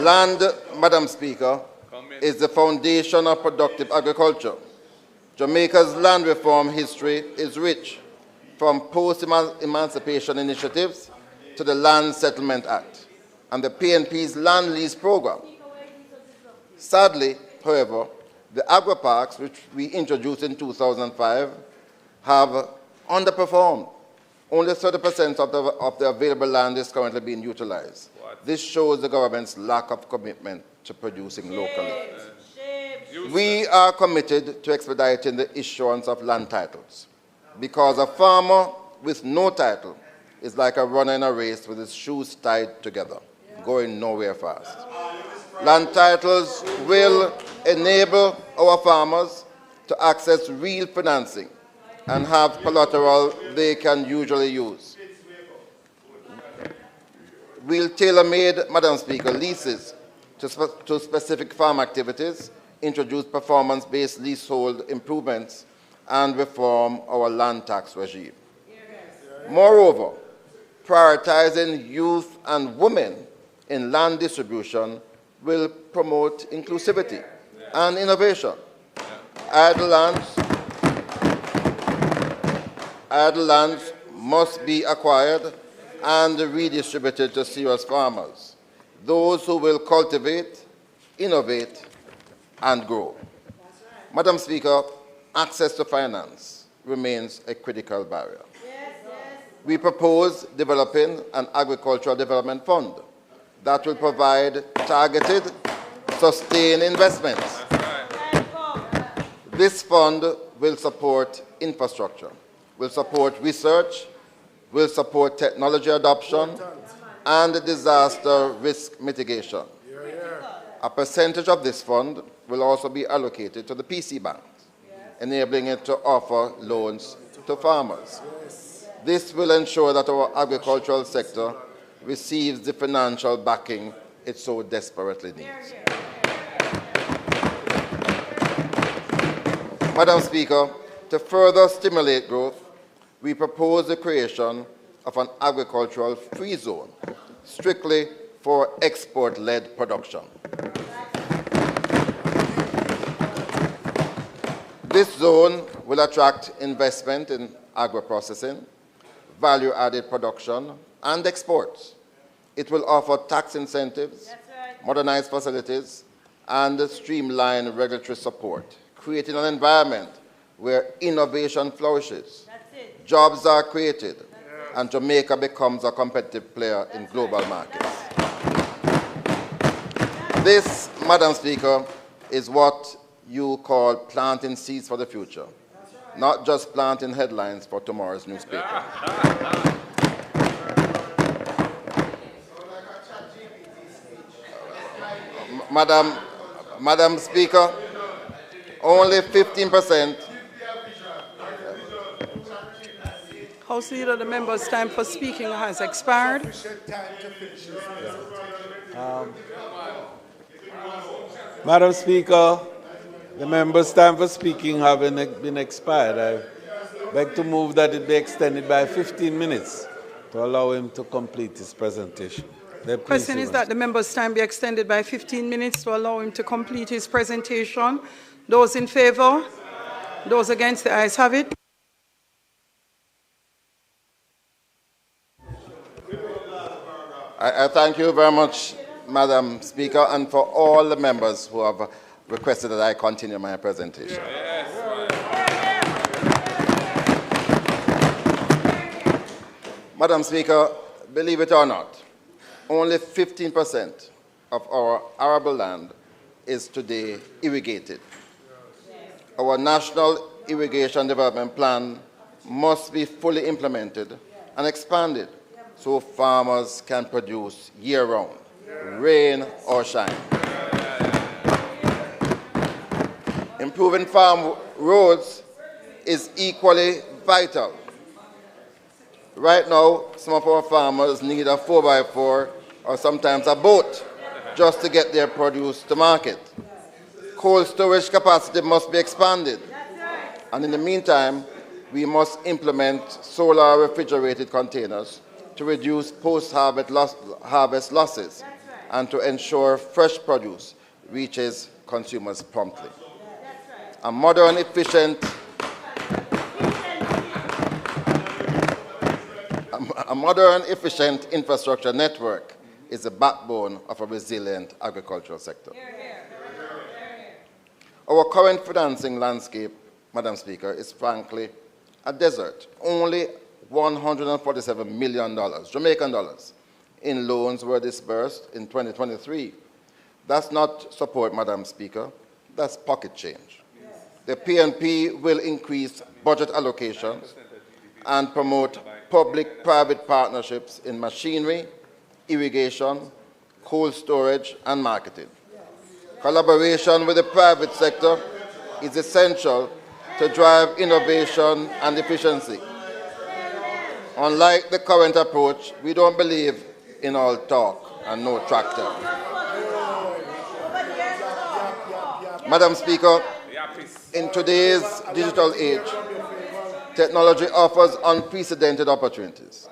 Land, Madam Speaker, is the foundation of productive agriculture. Jamaica's land reform history is rich, from post-emancipation initiatives to the Land Settlement Act and the PNP's land lease program. Sadly, however, the agri-parks, which we introduced in 2005, have underperformed. Only 30% of the available land is currently being utilized. This shows the government's lack of commitment to producing locally. We are committed to expediting the issuance of land titles, because a farmer with no title is like a runner in a race with his shoes tied together, going nowhere fast. Land titles will enable our farmers to access real financing and have collateral they can usually use. we'll tailor-made, Madam Speaker, leases to specific farm activities, introduce performance-based leasehold improvements, and reform our land tax regime. Moreover, prioritizing youth and women in land distribution will promote inclusivity and innovation. Idle lands must be acquired and redistributed to serious farmers, those who will cultivate, innovate, and grow. Madam Speaker, access to finance remains a critical barrier. We propose developing an agricultural development fund that will provide targeted, sustained investments. This fund will support infrastructure, will support research, will support technology adoption, and disaster risk mitigation. A percentage of this fund will also be allocated to the PC banks, enabling it to offer loans to farmers. This will ensure that our agricultural sector receives the financial backing it so desperately needs. Madam Speaker, to further stimulate growth, we propose the creation of an agricultural free zone, strictly for export-led production. This zone will attract investment in agro-processing, value-added production, and exports. It will offer tax incentives, modernized facilities, and streamline regulatory support, creating an environment where innovation flourishes, jobs are created, and Jamaica becomes a competitive player in global markets. This, Madam Speaker, is what you call planting seeds for the future, not just planting headlines for tomorrow's newspaper. Madam Speaker, only 15%. House Leader, the member's time for speaking has expired. Madam Speaker, the member's time for speaking having been expired, I beg to move that it be extended by 15 minutes to allow him to complete his presentation. The question is that the member's time be extended by 15 minutes to allow him to complete his presentation. Those in favor? Those against? The ayes have it. I thank you very much, Madam Speaker, and for all the members who have requested that I continue my presentation. Madam Speaker, believe it or not, only 15% of our arable land is today irrigated. Our National Irrigation Development Plan must be fully implemented and expanded so farmers can produce year-round, rain or shine. Improving farm roads is equally vital. Right now, some of our farmers need a 4x4 or sometimes a boat just to get their produce to market. Cold storage capacity must be expanded. And in the meantime, we must implement solar refrigerated containers to reduce post-harvest losses and to ensure fresh produce reaches consumers promptly. A modern, efficient infrastructure network is the backbone of a resilient agricultural sector. Our current financing landscape, Madam Speaker, is frankly a desert. Only $147 million, Jamaican dollars, in loans were disbursed in 2023. That's not support, Madam Speaker, that's pocket change. The PNP will increase budget allocations and promote public-private partnerships in machinery, irrigation, cold storage, and marketing. Collaboration with the private sector is essential to drive innovation and efficiency. Unlike the current approach, we don't believe in all talk and no tractor. Madam Speaker, in today's digital age, technology offers unprecedented opportunities.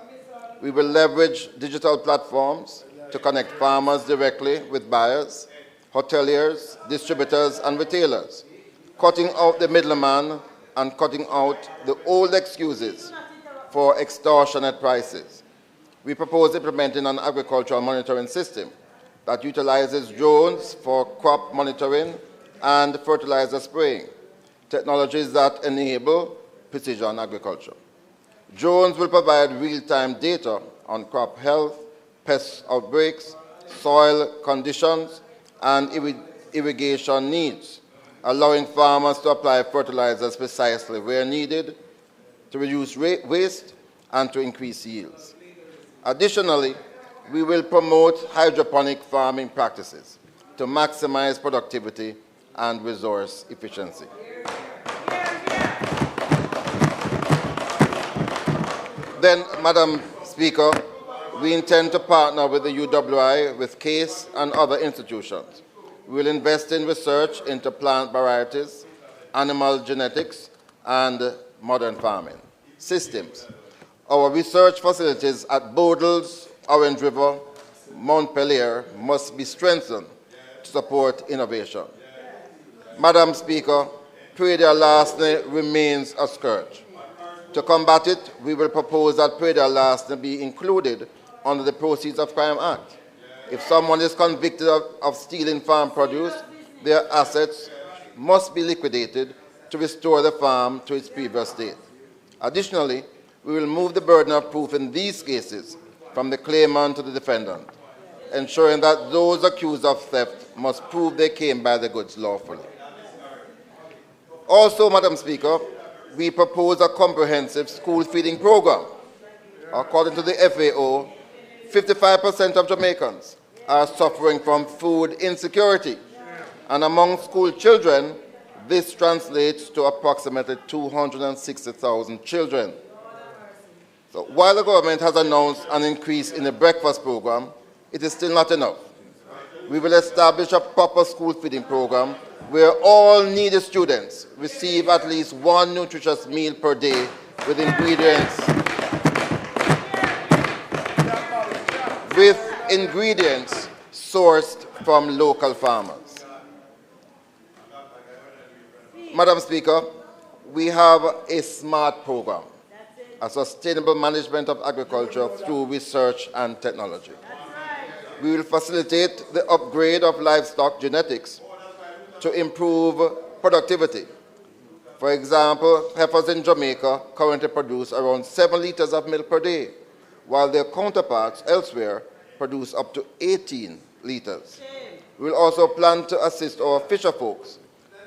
We will leverage digital platforms to connect farmers directly with buyers, hoteliers, distributors, and retailers, cutting out the middleman and cutting out the old excuses for extortionate prices. We propose implementing an agricultural monitoring system that utilizes drones for crop monitoring and fertilizer spraying, technologies that enable precision agriculture. Drones will provide real-time data on crop health, pest outbreaks, soil conditions, and irrigation needs, allowing farmers to apply fertilizers precisely where needed to reduce waste and to increase yields. Additionally, we will promote hydroponic farming practices to maximize productivity and resource efficiency. Then, Madam Speaker, we intend to partner with the UWI, with CASE, and other institutions. We will invest in research into plant varieties, animal genetics, and modern farming systems. Our research facilities at Bodles, Orange River, Montpelier must be strengthened to support innovation. Madam Speaker, predial larceny remains a scourge. To combat it, we will propose that predial larceny be included under the Proceeds of Crime Act. If someone is convicted of stealing farm produce, their assets must be liquidated to restore the farm to its previous state. Additionally, we will move the burden of proof in these cases from the claimant to the defendant, ensuring that those accused of theft must prove they came by the goods lawfully. Also, Madam Speaker, we propose a comprehensive school feeding program. According to the FAO, 55% of Jamaicans are suffering from food insecurity, and among school children, this translates to approximately 260,000 children. So while the government has announced an increase in the breakfast program, it is still not enough. We will establish a proper school feeding program where all needy students receive at least one nutritious meal per day with ingredients sourced from local farmers. Madam Speaker, we have a SMART program, a sustainable management of agriculture through research and technology. We will facilitate the upgrade of livestock genetics to improve productivity. For example, heifers in Jamaica currently produce around 7 liters of milk per day, while their counterparts elsewhere produce up to 18 liters. We will also plan to assist our fisher folks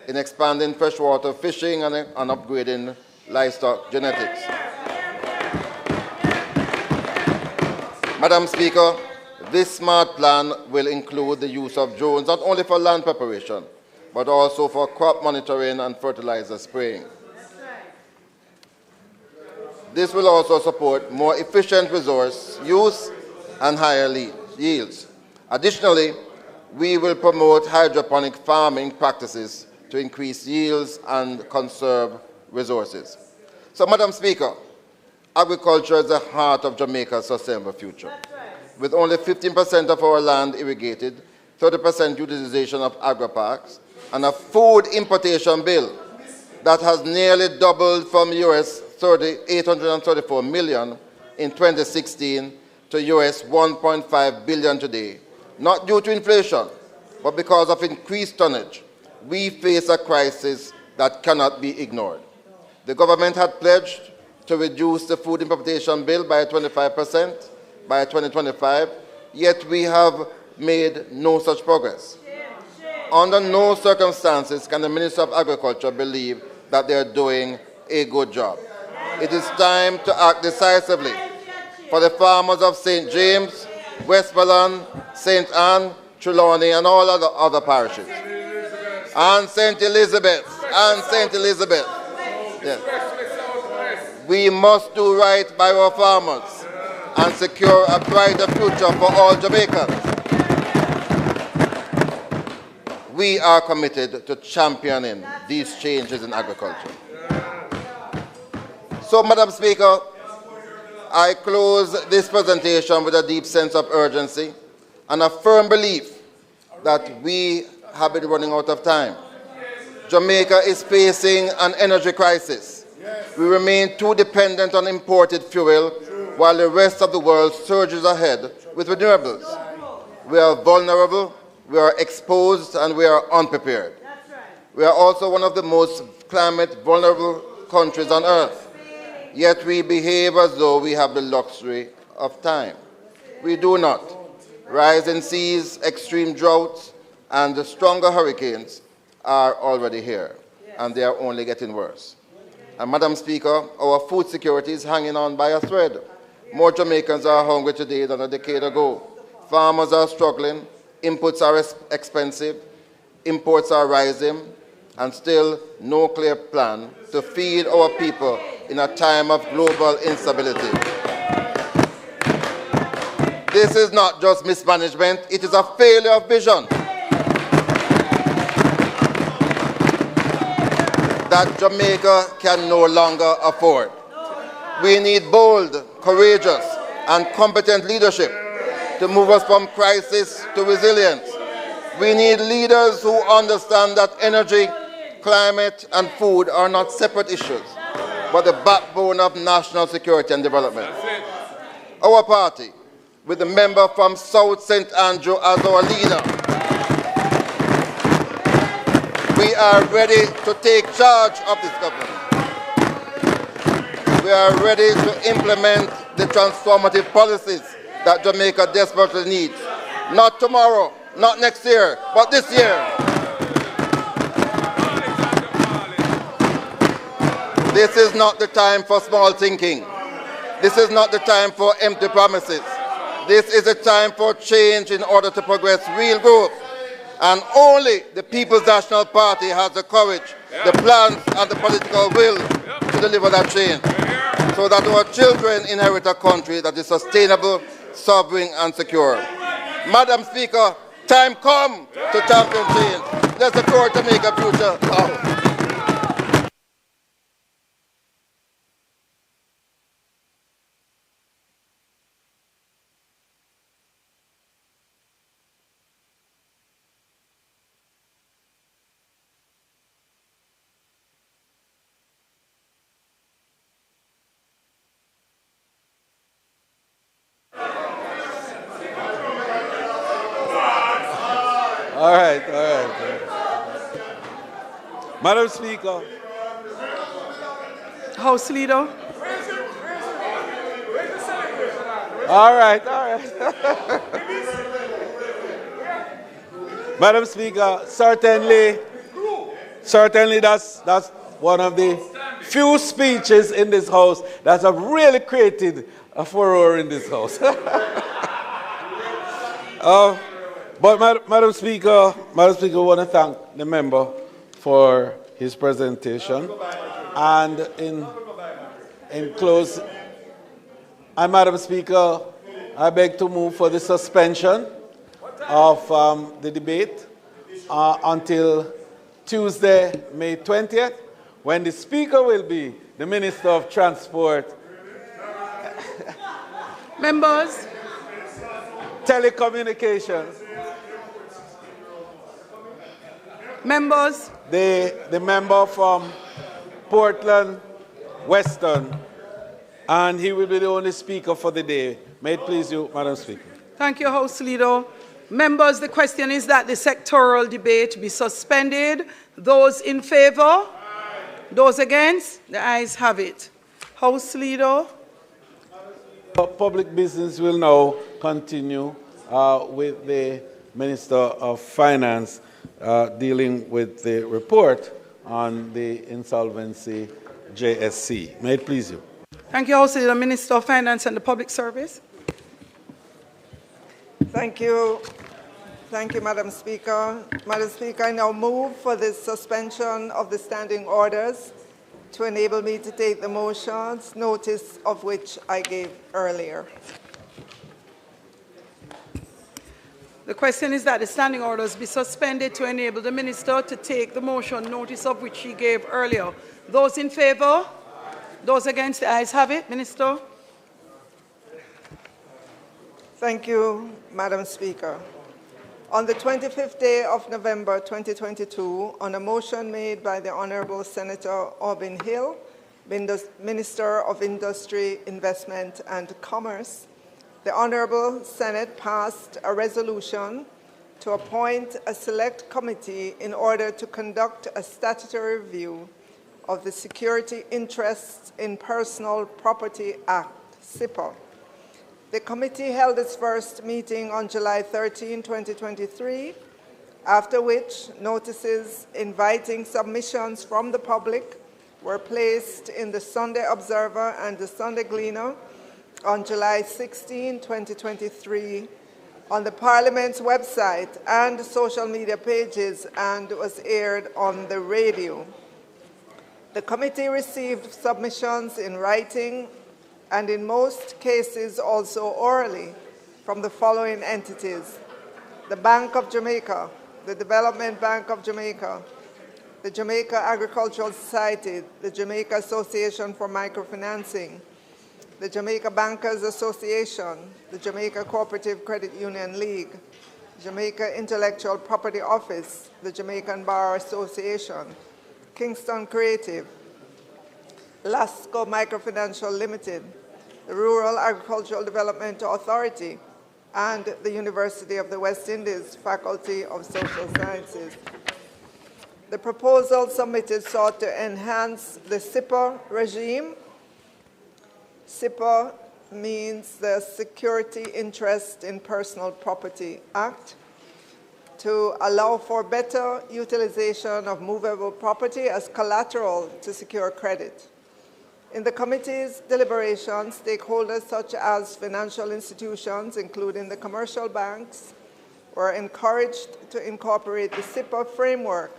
in expanding freshwater fishing and upgrading livestock genetics. Madam Speaker, this SMART plan will include the use of drones not only for land preparation, but also for crop monitoring and fertilizer spraying. This will also support more efficient resource use and higher yields. Additionally, we will promote hydroponic farming practices to increase yields and conserve resources. So, Madam Speaker, agriculture is the heart of Jamaica's sustainable future. With only 15% of our land irrigated, 30% utilization of agri-parks, and a food importation bill that has nearly doubled from US $834 million in 2016 to US $1.5 billion today, not due to inflation, but because of increased tonnage. We face a crisis that cannot be ignored. The government had pledged to reduce the food importation bill by 25% by 2025, yet we have made no such progress. Under no circumstances can the Minister of Agriculture believe that they are doing a good job. It is time to act decisively for the farmers of St. James, Westmoreland, St. Anne, Trelawney, and all other parishes. And St. Elizabeth, Yes. We must do right by our farmers. and secure a brighter future for all Jamaicans. We are committed to championing these changes in agriculture. So, Madam Speaker, I close this presentation with a deep sense of urgency and a firm belief that we have been running out of time. Jamaica is facing an energy crisis. We remain too dependent on imported fuel while the rest of the world surges ahead with renewables. We are vulnerable, we are exposed, and we are unprepared. We are also one of the most climate vulnerable countries on earth. Yet we behave as though we have the luxury of time. We do not. Rising seas, extreme droughts, and the stronger hurricanes are already here, and they are only getting worse. And Madam Speaker, our food security is hanging on by a thread. More Jamaicans are hungry today than a decade ago. Farmers are struggling, inputs are expensive, imports are rising, and still no clear plan to feed our people in a time of global instability. This is not just mismanagement, it is a failure of vision that Jamaica can no longer afford. We need bold, courageous, and competent leadership to move us from crisis to resilience. We need leaders who understand that energy, climate, and food are not separate issues, but the backbone of national security and development. Our party, with the member from South St. Andrew as our leader, we are ready to take charge of this government. We are ready to implement the transformative policies that Jamaica desperately needs. Not tomorrow, not next year, but this year. This is not the time for small thinking. This is not the time for empty promises. This is a time for change in order to progress real growth. And only the People's National Party has the courage, the plans, and the political will to deliver that change, so that our children inherit a country that is sustainable, sovereign, and secure. Madam Speaker, time come to champion change. Let's secure to make a future now. All right. Madam Speaker. House Leader. All right. Madam Speaker, certainly that's one of the few speeches in this House that have really created a furor in this House. But Madam Speaker, I want to thank the member for his presentation. And in close, and Madam Speaker, I beg to move for the suspension of the debate until Tuesday, May 20th, when the Speaker will be the Minister of Transport. Members. Telecommunications. Members. The member from Portland Western, and he will be the only speaker for the day. May it please you, Madam Speaker. Thank you, House Leader. Members, the question is that the sectoral debate be suspended. Those in favor? Those against? The ayes have it. House Leader. Public business will now continue with the Minister of Finance dealing with the report on the insolvency JSC. May it please you. Thank you, House Leader. Minister of Finance and the Public Service. Thank you. Thank you, Madam Speaker. Madam Speaker, I now move for the suspension of the standing orders to enable me to take the motions, notice of which I gave earlier. The question is that the standing orders be suspended to enable the minister to take the motion, notice of which he gave earlier. Those in favour? Those against? The ayes have it. Minister. Thank you, Madam Speaker. On the 25th day of November 2022, on a motion made by the Honourable Senator Aubin Hill, Minister of Industry, Investment and Commerce, the Honourable Senate passed a resolution to appoint a select committee in order to conduct a statutory review of the Security Interests in Personal Property Act, SIPA. The committee held its first meeting on July 13, 2023, after which notices inviting submissions from the public were placed in the Sunday Observer and the Sunday Gleaner on July 16, 2023, on the Parliament's website and social media pages, and was aired on the radio. The committee received submissions in writing and in most cases also orally from the following entities: the Bank of Jamaica, the Development Bank of Jamaica, the Jamaica Agricultural Society, the Jamaica Association for Microfinancing, the Jamaica Bankers Association, the Jamaica Cooperative Credit Union League, Jamaica Intellectual Property Office, the Jamaican Bar Association, Kingston Creative, Lasco Microfinancial Limited, the Rural Agricultural Development Authority, and the University of the West Indies Faculty of Social Sciences. The proposal submitted sought to enhance the SIPA regime. SIPA means the Security Interest in Personal Property Act, to allow for better utilization of movable property as collateral to secure credit. In the committee's deliberations, stakeholders such as financial institutions, including the commercial banks, were encouraged to incorporate the SIPA framework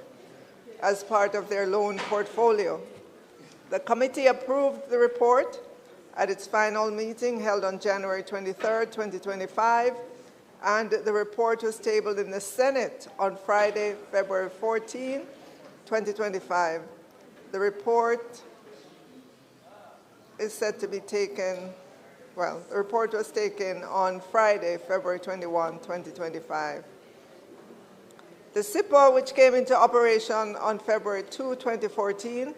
as part of their loan portfolio. The committee approved the report at its final meeting held on January 23, 2025, and the report was tabled in the Senate on Friday, February 14, 2025. The report is set to be taken, the report was taken on Friday, February 21, 2025. The SIPA, which came into operation on February 2, 2014,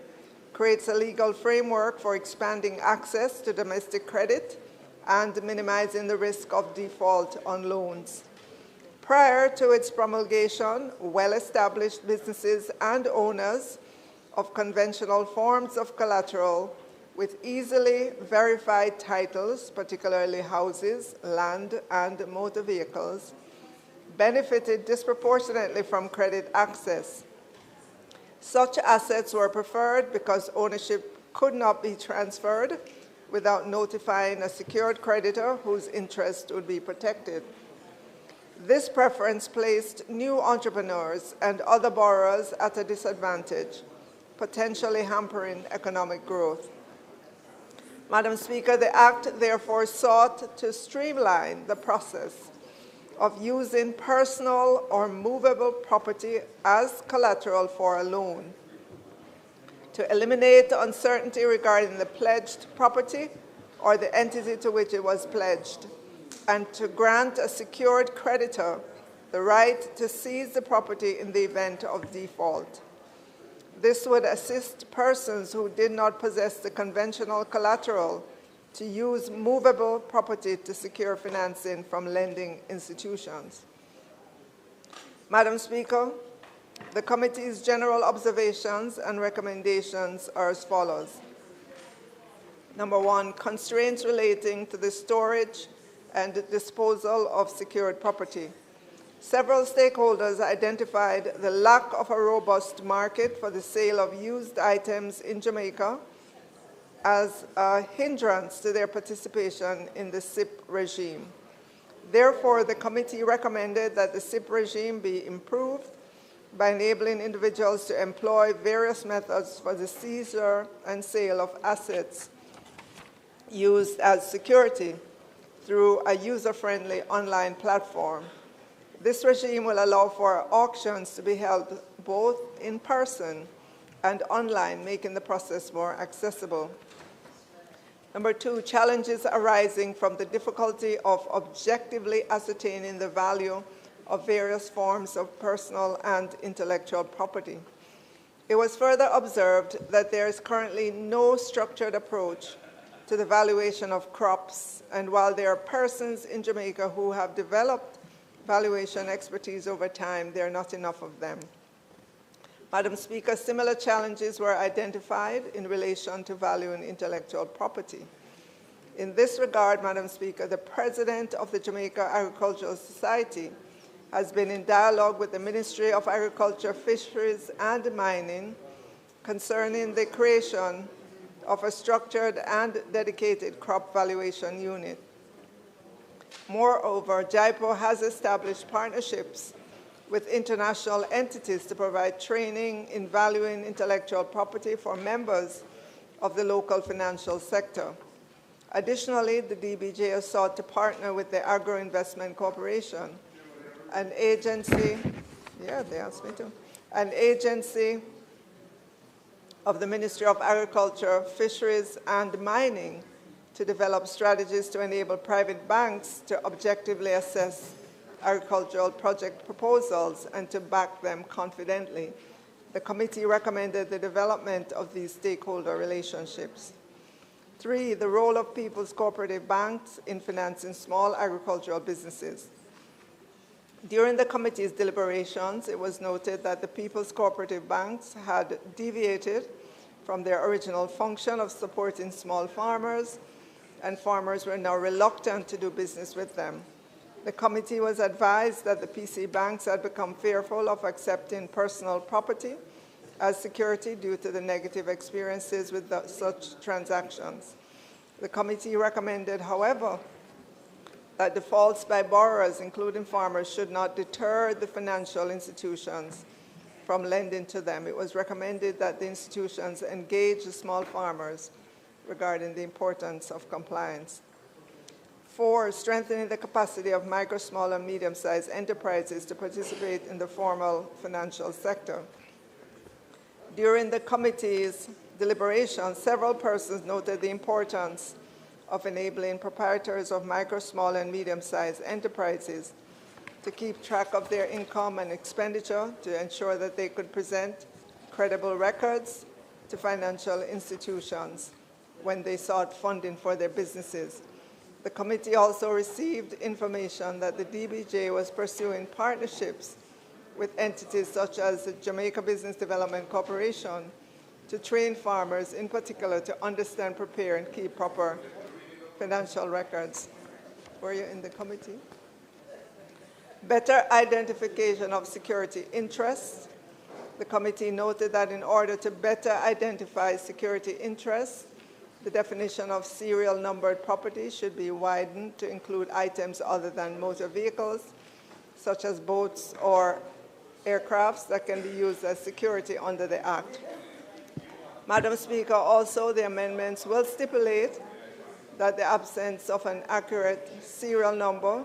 creates a legal framework for expanding access to domestic credit and minimizing the risk of default on loans. Prior to its promulgation, well-established businesses and owners of conventional forms of collateral with easily verified titles, particularly houses, land, and motor vehicles, benefited disproportionately from credit access. Such assets were preferred because ownership could not be transferred without notifying a secured creditor whose interest would be protected. This preference placed new entrepreneurs and other borrowers at a disadvantage, potentially hampering economic growth. Madam Speaker, the Act therefore sought to streamline the process of using personal or movable property as collateral for a loan, to eliminate uncertainty regarding the pledged property or the entity to which it was pledged, and to grant a secured creditor the right to seize the property in the event of default. This would assist persons who did not possess the conventional collateral to use movable property to secure financing from lending institutions. Madam Speaker, the committee's general observations and recommendations are as follows. Number one, constraints relating to the storage and disposal of secured property. Several stakeholders identified the lack of a robust market for the sale of used items in Jamaica as a hindrance to their participation in the SIP regime. Therefore, the committee recommended that the SIP regime be improved by enabling individuals to employ various methods for the seizure and sale of assets used as security through a user-friendly online platform. This regime will allow for auctions to be held both in person and online, making the process more accessible. Number two, challenges arising from the difficulty of objectively ascertaining the value of various forms of personal and intellectual property. It was further observed that there is currently no structured approach to the valuation of crops, and while there are persons in Jamaica who have developed valuation expertise over time, there are not enough of them. Madam Speaker, similar challenges were identified in relation to valuing intellectual property. In this regard, Madam Speaker, the President of the Jamaica Agricultural Society has been in dialogue with the Ministry of Agriculture, Fisheries and Mining concerning the creation of a structured and dedicated crop valuation unit. Moreover, JIPO has established partnerships with international entities to provide training in valuing intellectual property for members of the local financial sector. Additionally, the DBJ has sought to partner with the Agro Investment Corporation, an agency, they asked me to, an agency of the Ministry of Agriculture, Fisheries and Mining to develop strategies to enable private banks to objectively assess agricultural project proposals and to back them confidently. The committee recommended the development of these stakeholder relationships. 3, the role of people's cooperative banks in financing small agricultural businesses. During the committee's deliberations, it was noted that the people's cooperative banks had deviated from their original function of supporting small farmers, and farmers were now reluctant to do business with them. The committee was advised that the PC banks had become fearful of accepting personal property as security due to the negative experiences with such transactions. The committee recommended, however, that defaults by borrowers, including farmers, should not deter the financial institutions from lending to them. It was recommended that the institutions engage the small farmers regarding the importance of compliance. 4, strengthening the capacity of micro, small, and medium-sized enterprises to participate in the formal financial sector. During the committee's deliberations, several persons noted the importance of enabling proprietors of micro, small, and medium-sized enterprises to keep track of their income and expenditure to ensure that they could present credible records to financial institutions when they sought funding for their businesses. The committee also received information that the DBJ was pursuing partnerships with entities such as the Jamaica Business Development Corporation to train farmers, in particular, to understand, prepare, and keep proper financial records. Were you in the committee? Better identification of security interests. The committee noted that in order to better identify security interests, the definition of serial numbered property should be widened to include items other than motor vehicles, such as boats or aircrafts that can be used as security under the Act. Madam Speaker, also the amendments will stipulate that the absence of an accurate serial number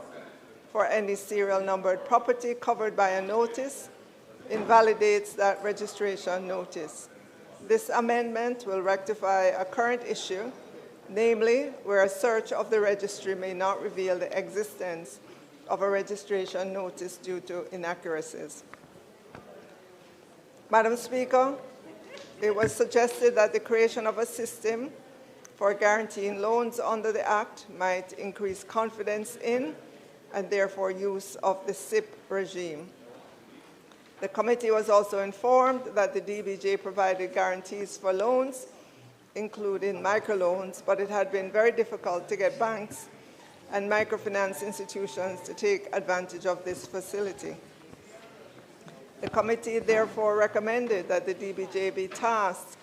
for any serial numbered property covered by a notice invalidates that registration notice. This amendment will rectify a current issue, namely where a search of the registry may not reveal the existence of a registration notice due to inaccuracies. Madam Speaker, it was suggested that the creation of a system for guaranteeing loans under the Act might increase confidence in and therefore use of the SIP regime. The committee was also informed that the DBJ provided guarantees for loans, including microloans, but it had been very difficult to get banks and microfinance institutions to take advantage of this facility. The committee therefore recommended that the DBJ be tasked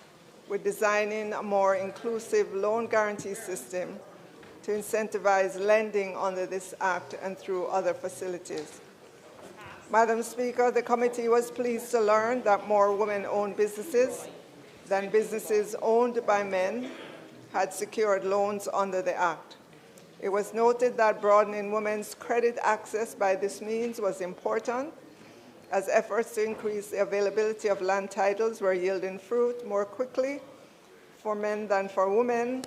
with designing a more inclusive loan guarantee system to incentivize lending under this Act and through other facilities. Madam Speaker, the committee was pleased to learn that more women-owned businesses than businesses owned by men had secured loans under the Act. It was noted that broadening women's credit access by this means was important, as efforts to increase the availability of land titles were yielding fruit more quickly for men than for women,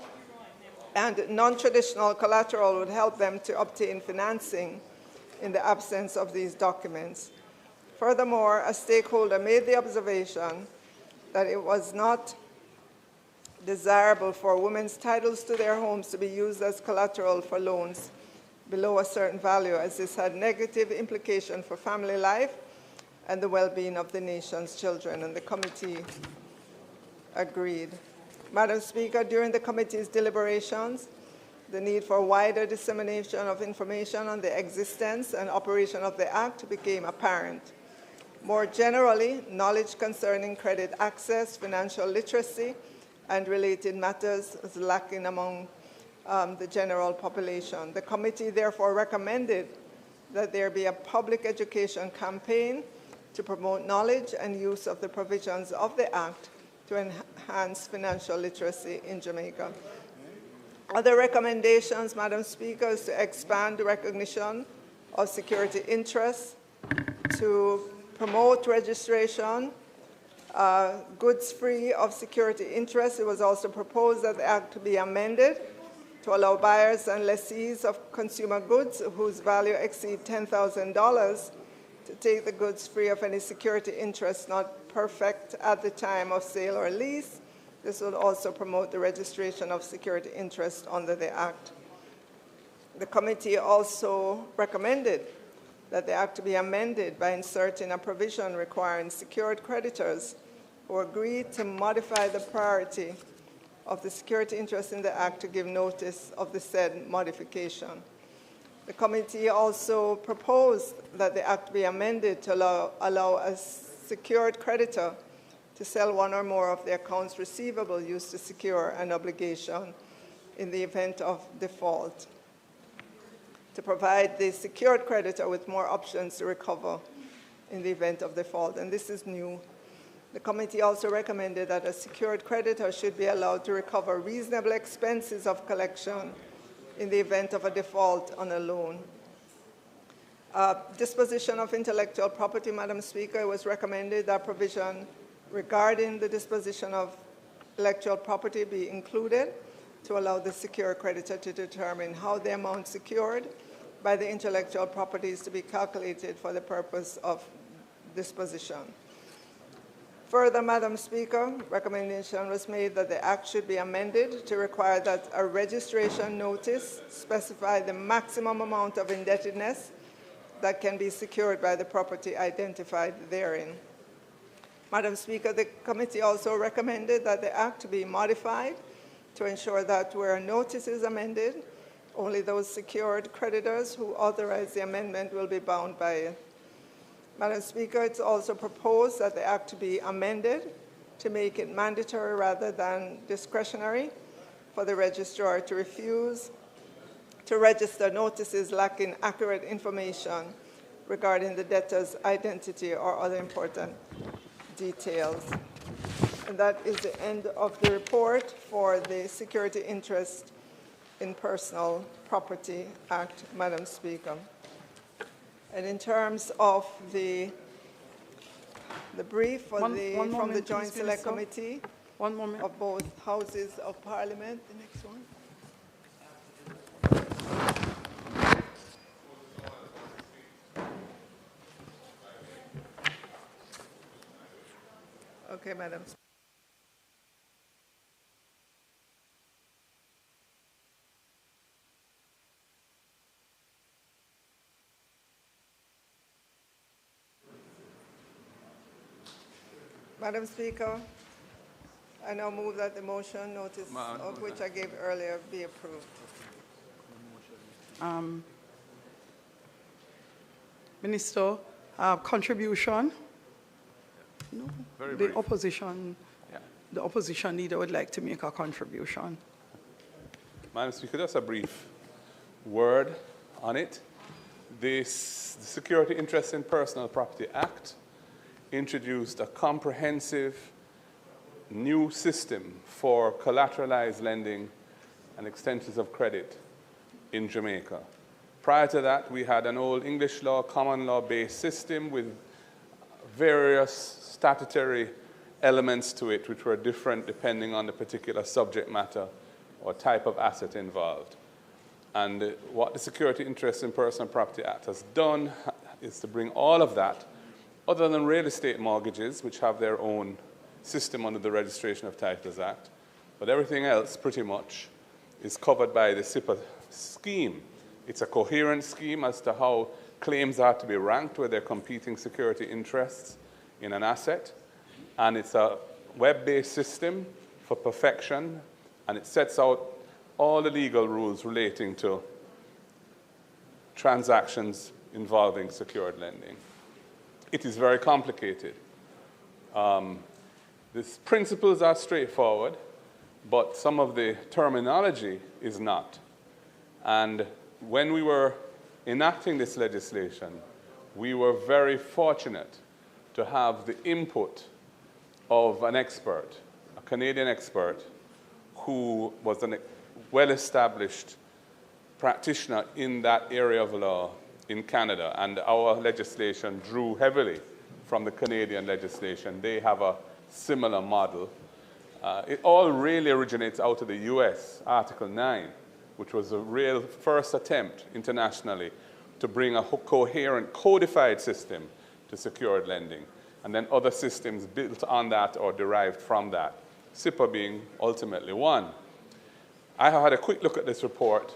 and non-traditional collateral would help them to obtain financing in the absence of these documents. Furthermore, a stakeholder made the observation that it was not desirable for women's titles to their homes to be used as collateral for loans below a certain value, as this had negative implications for family life and the well-being of the nation's children, and the committee agreed. Madam Speaker, during the committee's deliberations, the need for wider dissemination of information on the existence and operation of the Act became apparent. More generally, knowledge concerning credit access, financial literacy, and related matters is lacking among the general population. The committee therefore recommended that there be a public education campaign to promote knowledge and use of the provisions of the Act to enhance financial literacy in Jamaica. Other recommendations, Madam Speaker, is to expand the recognition of security interests, to promote registration, goods free of security interests. It was also proposed that the Act be amended to allow buyers and lessees of consumer goods whose value exceeds $10,000 to take the goods free of any security interest not perfect at the time of sale or lease. This will also promote the registration of security interest under the Act. The committee also recommended that the Act be amended by inserting a provision requiring secured creditors who agreed to modify the priority of the security interest in the Act to give notice of the said modification. The committee also proposed that the Act be amended to allow a secured creditor to sell one or more of the accounts receivable used to secure an obligation in the event of default, to provide the secured creditor with more options to recover in the event of default, and this is new. The committee also recommended that a secured creditor should be allowed to recover reasonable expenses of collection in the event of a default on a loan. Disposition of intellectual property, Madam Speaker, it was recommended that provision regarding the disposition of intellectual property be included to allow the secured creditor to determine how the amount secured by the intellectual property is to be calculated for the purpose of disposition. Further, Madam Speaker, recommendation was made that the Act should be amended to require that a registration notice specify the maximum amount of indebtedness that can be secured by the property identified therein. Madam Speaker, the committee also recommended that the Act be modified to ensure that where a notice is amended, only those secured creditors who authorize the amendment will be bound by it. Madam Speaker, it's also proposed that the Act be amended to make it mandatory rather than discretionary for the registrar to refuse to register notices lacking accurate information regarding the debtor's identity or other important details. And that is the end of the report for the Security Interest in Personal Property Act, Madam Speaker. And in terms of the brief for from the Joint Select Committee of both Houses of Parliament, the next one. Okay, Madam Speaker. Madam Speaker, I now move that the motion, notice of which I gave earlier, be approved. Minister, contribution? No. Very The brief. opposition, the opposition leader would like to make a contribution. Madam Speaker, just a brief word on it. The Security Interest in Personal Property Act introduced a comprehensive new system for collateralized lending and extensions of credit in Jamaica. Prior to that, we had an old English law, common law-based system with various statutory elements to it which were different depending on the particular subject matter or type of asset involved. And what the Security Interest in Personal Property Act has done is to bring all of that, other than real estate mortgages, which have their own system under the Registration of Titles Act, but everything else pretty much is covered by the SIPA scheme. It's a coherent scheme as to how claims are to be ranked where they're competing security interests in an asset. And it's a web-based system for perfection, and it sets out all the legal rules relating to transactions involving secured lending. It is very complicated. The principles are straightforward, but some of the terminology is not. And when we were enacting this legislation, we were very fortunate to have the input of an expert, a Canadian expert, who was a well-established practitioner in that area of law in Canada. And our legislation drew heavily from the Canadian legislation. They have a similar model. It all really originates out of the US, Article 9, which was a real first attempt internationally to bring a coherent, codified system to secured lending, and then other systems built on that or derived from that, SIPA being ultimately one. I have had a quick look at this report,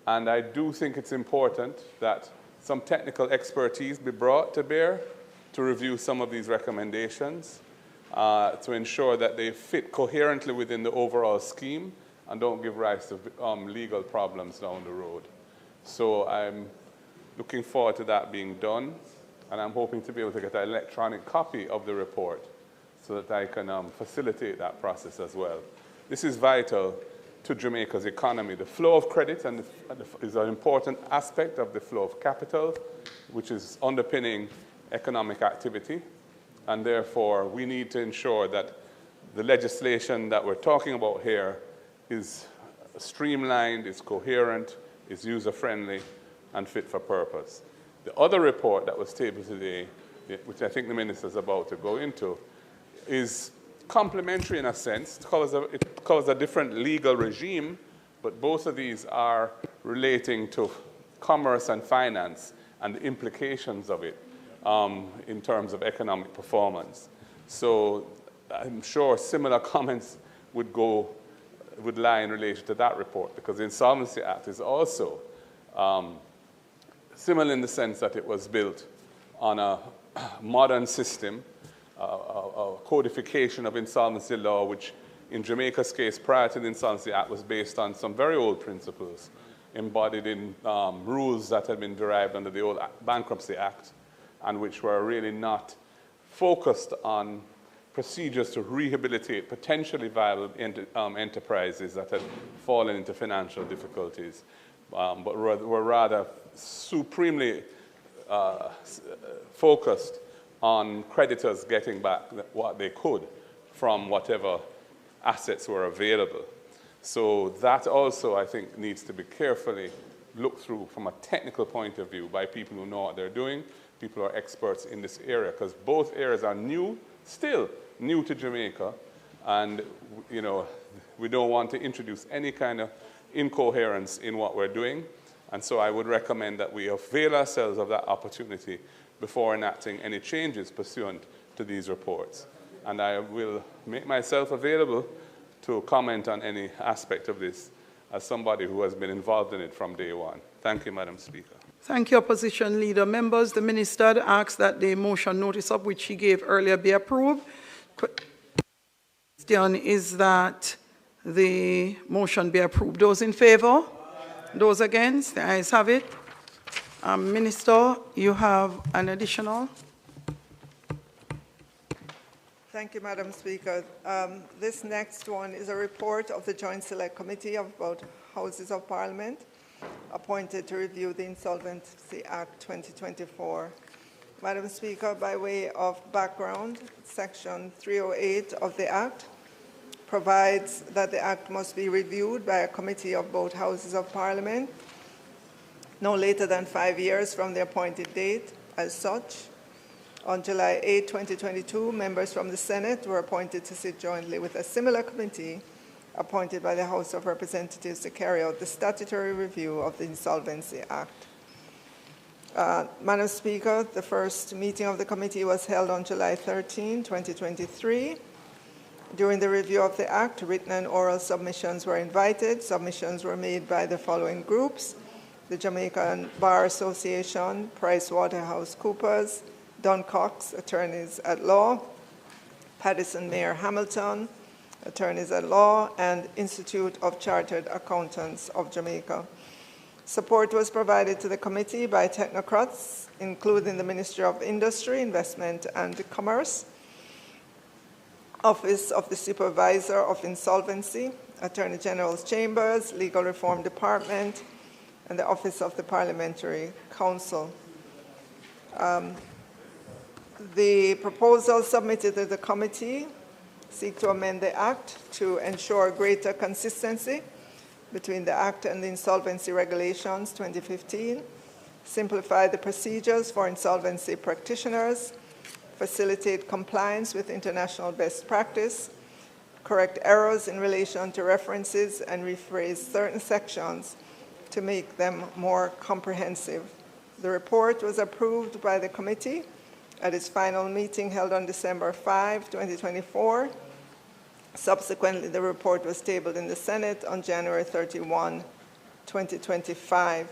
and I do think it's important that some technical expertise be brought to bear to review some of these recommendations to ensure that they fit coherently within the overall scheme and don't give rise to legal problems down the road. So I'm looking forward to that being done, and I'm hoping to be able to get an electronic copy of the report so that I can facilitate that process as well. This is vital to Jamaica's economy. The flow of credit is an important aspect of the flow of capital, which is underpinning economic activity, and therefore we need to ensure that the legislation that we're talking about here is streamlined, is coherent, is user-friendly, and fit for purpose. The other report that was tabled today, which I think the Minister is about to go into, is complementary in a sense. It covers a different legal regime, but both of these are relating to commerce and finance and the implications of it in terms of economic performance. So I'm sure similar comments would lie in relation to that report, because the Insolvency Act is also similar in the sense that it was built on a modern system, a codification of insolvency law, which in Jamaica's case, prior to the Insolvency Act, was based on some very old principles embodied in rules that had been derived under the old Bankruptcy Act, and which were really not focused on procedures to rehabilitate potentially viable enterprises that had fallen into financial difficulties, but were rather supremely focused on creditors getting back what they could from whatever assets were available. So that also, I think, needs to be carefully looked through from a technical point of view by people who know what they're doing, people who are experts in this area, because both areas are new, still new to Jamaica, and we don't want to introduce any kind of incoherence in what we're doing. And so I would recommend that we avail ourselves of that opportunity before enacting any changes pursuant to these reports. And I will make myself available to comment on any aspect of this as somebody who has been involved in it from day one. Thank you, Madam Speaker. Thank you, Opposition Leader. Members, the Minister asks that the motion notice of which he gave earlier be approved. Question is that the motion be approved. Those in favor? Those against? The ayes have it. Minister, you have an additional. Thank you, Madam Speaker. This next one is a report of the Joint Select Committee of both Houses of Parliament, appointed to review the Insolvency Act 2024. Madam Speaker, by way of background, Section 308 of the Act provides that the Act must be reviewed by a committee of both Houses of Parliament no later than 5 years from the appointed date as such. On July 8, 2022, members from the Senate were appointed to sit jointly with a similar committee appointed by the House of Representatives to carry out the statutory review of the Insolvency Act. Madam Speaker, the first meeting of the committee was held on July 13, 2023. During the review of the Act, written and oral submissions were invited. Submissions were made by the following groups: the Jamaican Bar Association, PricewaterhouseCoopers, Duncox, Attorneys at Law, Pattison Mayor Hamilton, Attorneys at Law, and Institute of Chartered Accountants of Jamaica. Support was provided to the committee by technocrats, including the Ministry of Industry, Investment and Commerce, Office of the Supervisor of Insolvency, Attorney General's Chambers, Legal Reform Department, and the Office of the Parliamentary Counsel. The proposal submitted to the committee seek to amend the Act to ensure greater consistency between the Act and the Insolvency Regulations 2015, simplify the procedures for insolvency practitioners, facilitate compliance with international best practice, correct errors in relation to references, and rephrase certain sections to make them more comprehensive. The report was approved by the committee at its final meeting held on December 5, 2024. Subsequently, the report was tabled in the Senate on January 31, 2025.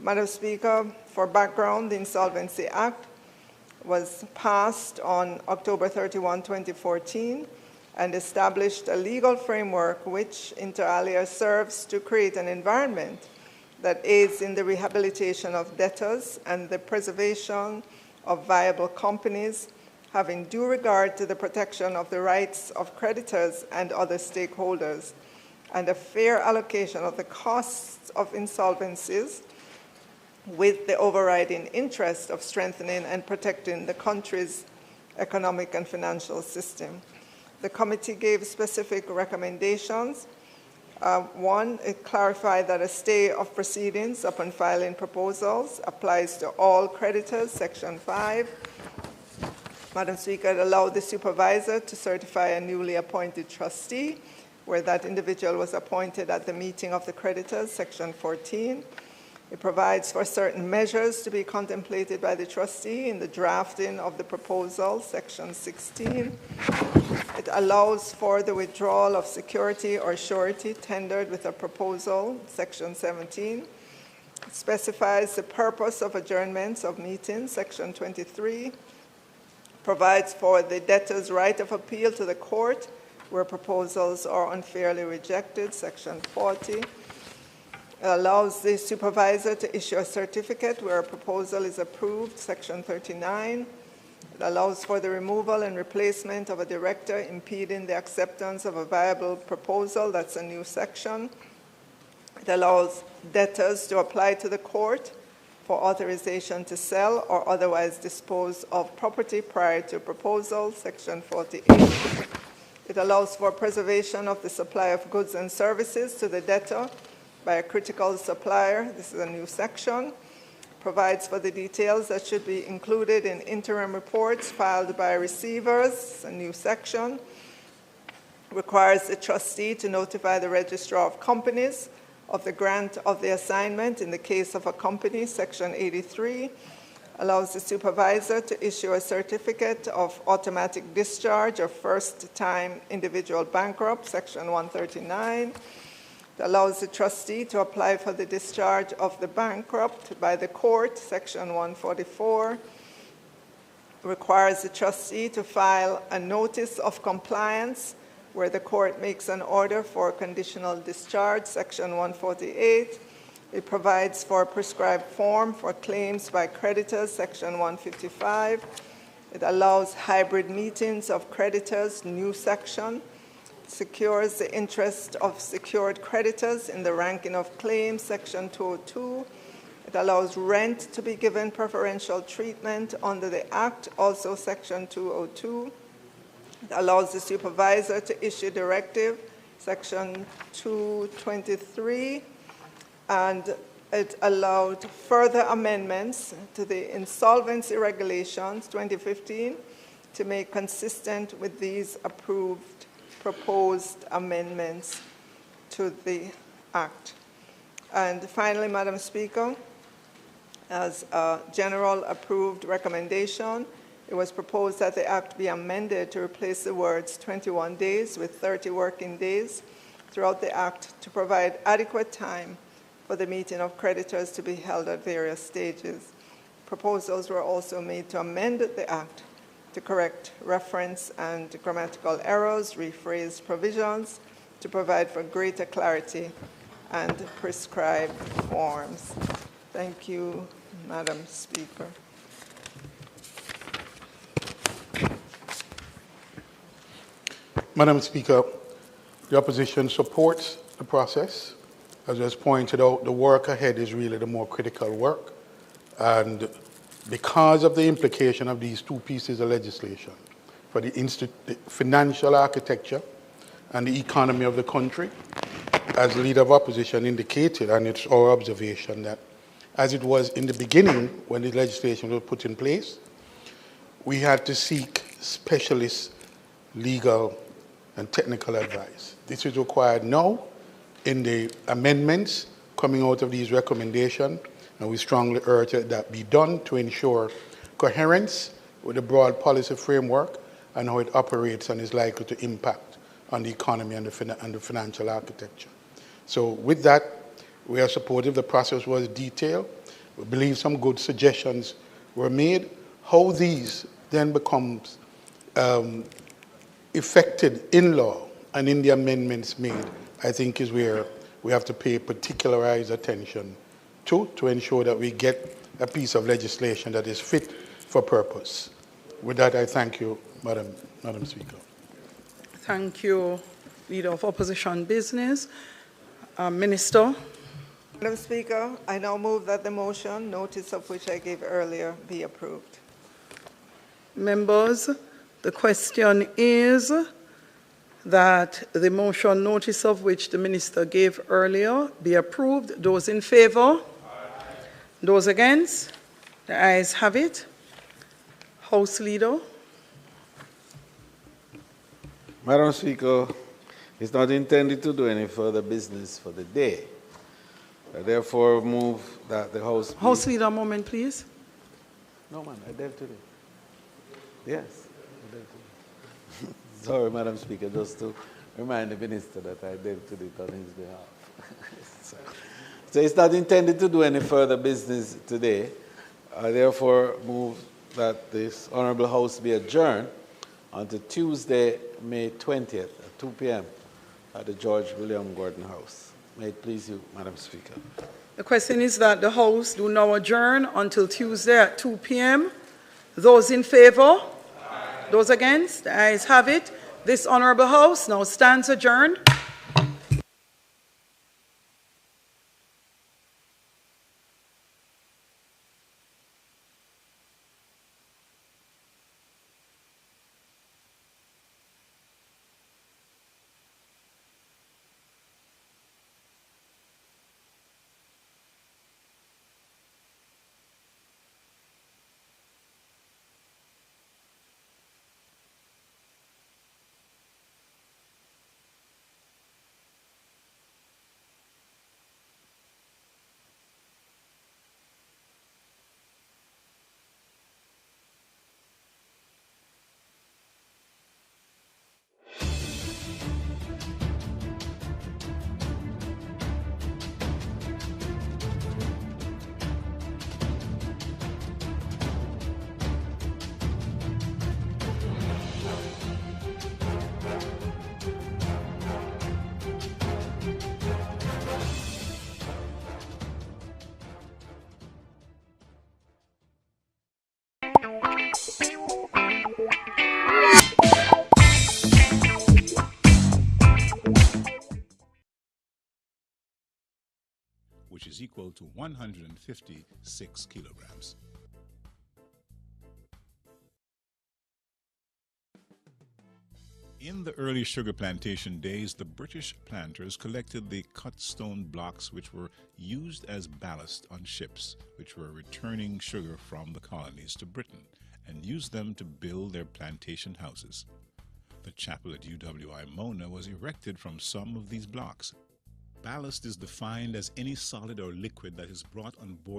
Madam Speaker, for background, the Insolvency Act was passed on October 31, 2014, and established a legal framework which, inter alia, serves to create an environment that aids in the rehabilitation of debtors and the preservation of viable companies, having due regard to the protection of the rights of creditors and other stakeholders, and a fair allocation of the costs of insolvencies with the overriding interest of strengthening and protecting the country's economic and financial system. The committee gave specific recommendations. One, it clarified that a stay of proceedings upon filing proposals applies to all creditors, Section 5. Madam Speaker, it allowed the supervisor to certify a newly appointed trustee where that individual was appointed at the meeting of the creditors, Section 14. It provides for certain measures to be contemplated by the trustee in the drafting of the proposal, Section 16. It allows for the withdrawal of security or surety tendered with a proposal, Section 17. It specifies the purpose of adjournments of meetings, Section 23. Provides for the debtor's right of appeal to the court where proposals are unfairly rejected, Section 40. It allows the supervisor to issue a certificate where a proposal is approved, Section 39. It allows for the removal and replacement of a director impeding the acceptance of a viable proposal. That's a new section. It allows debtors to apply to the court for authorization to sell or otherwise dispose of property prior to proposal, Section 48. It allows for preservation of the supply of goods and services to the debtor by a critical supplier. This is a new section. Provides for the details that should be included in interim reports filed by receivers, a new section. Requires the trustee to notify the registrar of companies of the grant of the assignment in the case of a company, Section 83. Allows the supervisor to issue a certificate of automatic discharge of first-time individual bankrupt, Section 139. It allows the trustee to apply for the discharge of the bankrupt by the court, Section 144. Requires the trustee to file a notice of compliance where the court makes an order for conditional discharge, Section 148. It provides for a prescribed form for claims by creditors, Section 155. It allows hybrid meetings of creditors, new section. Secures the interest of secured creditors in the ranking of claims, Section 202. It allows rent to be given preferential treatment under the Act, also Section 202. It allows the supervisor to issue directive, Section 223, and it allowed further amendments to the insolvency regulations 2015 to make consistent with these approved proposed amendments to the Act. And finally, Madam Speaker, as a general approved recommendation, it was proposed that the Act be amended to replace the words 21 days with 30 working days throughout the Act to provide adequate time for the meeting of creditors to be held at various stages. Proposals were also made to amend the Act to correct reference and grammatical errors, rephrase provisions, to provide for greater clarity and prescribed forms. Thank you, Madam Speaker. Madam Speaker, the opposition supports the process. As was pointed out, the work ahead is really the more critical work. And because of the implication of these two pieces of legislation for the financial architecture and the economy of the country, as the Leader of Opposition indicated, and it's our observation that as it was in the beginning when the legislation was put in place, we had to seek specialist legal and technical advice. This is required now in the amendments coming out of these recommendations, and we strongly urge that that be done to ensure coherence with the broad policy framework and how it operates and is likely to impact on the economy and the financial architecture. So with that, we are supportive. The process was detailed. We believe some good suggestions were made. How these then becomes effected in law and in the amendments made, I think is where we have to pay particularized attention to ensure that we get a piece of legislation that is fit for purpose. With that, I thank you, Madam Speaker. Thank you, Leader of Opposition Business. Minister. Madam Speaker, I now move that the motion, notice of which I gave earlier, be approved. Members, the question is that the motion, notice of which the Minister gave earlier, be approved. Those in favor? Aye. Those against? The ayes have it. House Leader. Madam Speaker, it's not intended to do any further business for the day. I therefore move that the House... House Leader, a moment, please. No, man, I did today. Yes, I did today. Sorry, Madam Speaker, just to remind the Minister that I did today on his behalf. So it's not intended to do any further business today. I therefore move that this Honourable House be adjourned until Tuesday, May 20th at 2 p.m. at the George William Gordon House. May it please you, Madam Speaker. The question is that the House do now adjourn until Tuesday at 2 p.m. Those in favor? Aye. Those against? The ayes have it. This Honourable House now stands adjourned. which is equal to 156 kilograms. In the early sugar plantation days, the British planters collected the cut stone blocks which were used as ballast on ships which were returning sugar from the colonies to Britain, and used them to build their plantation houses. The chapel at UWI Mona was erected from some of these blocks. Ballast is defined as any solid or liquid that is brought on board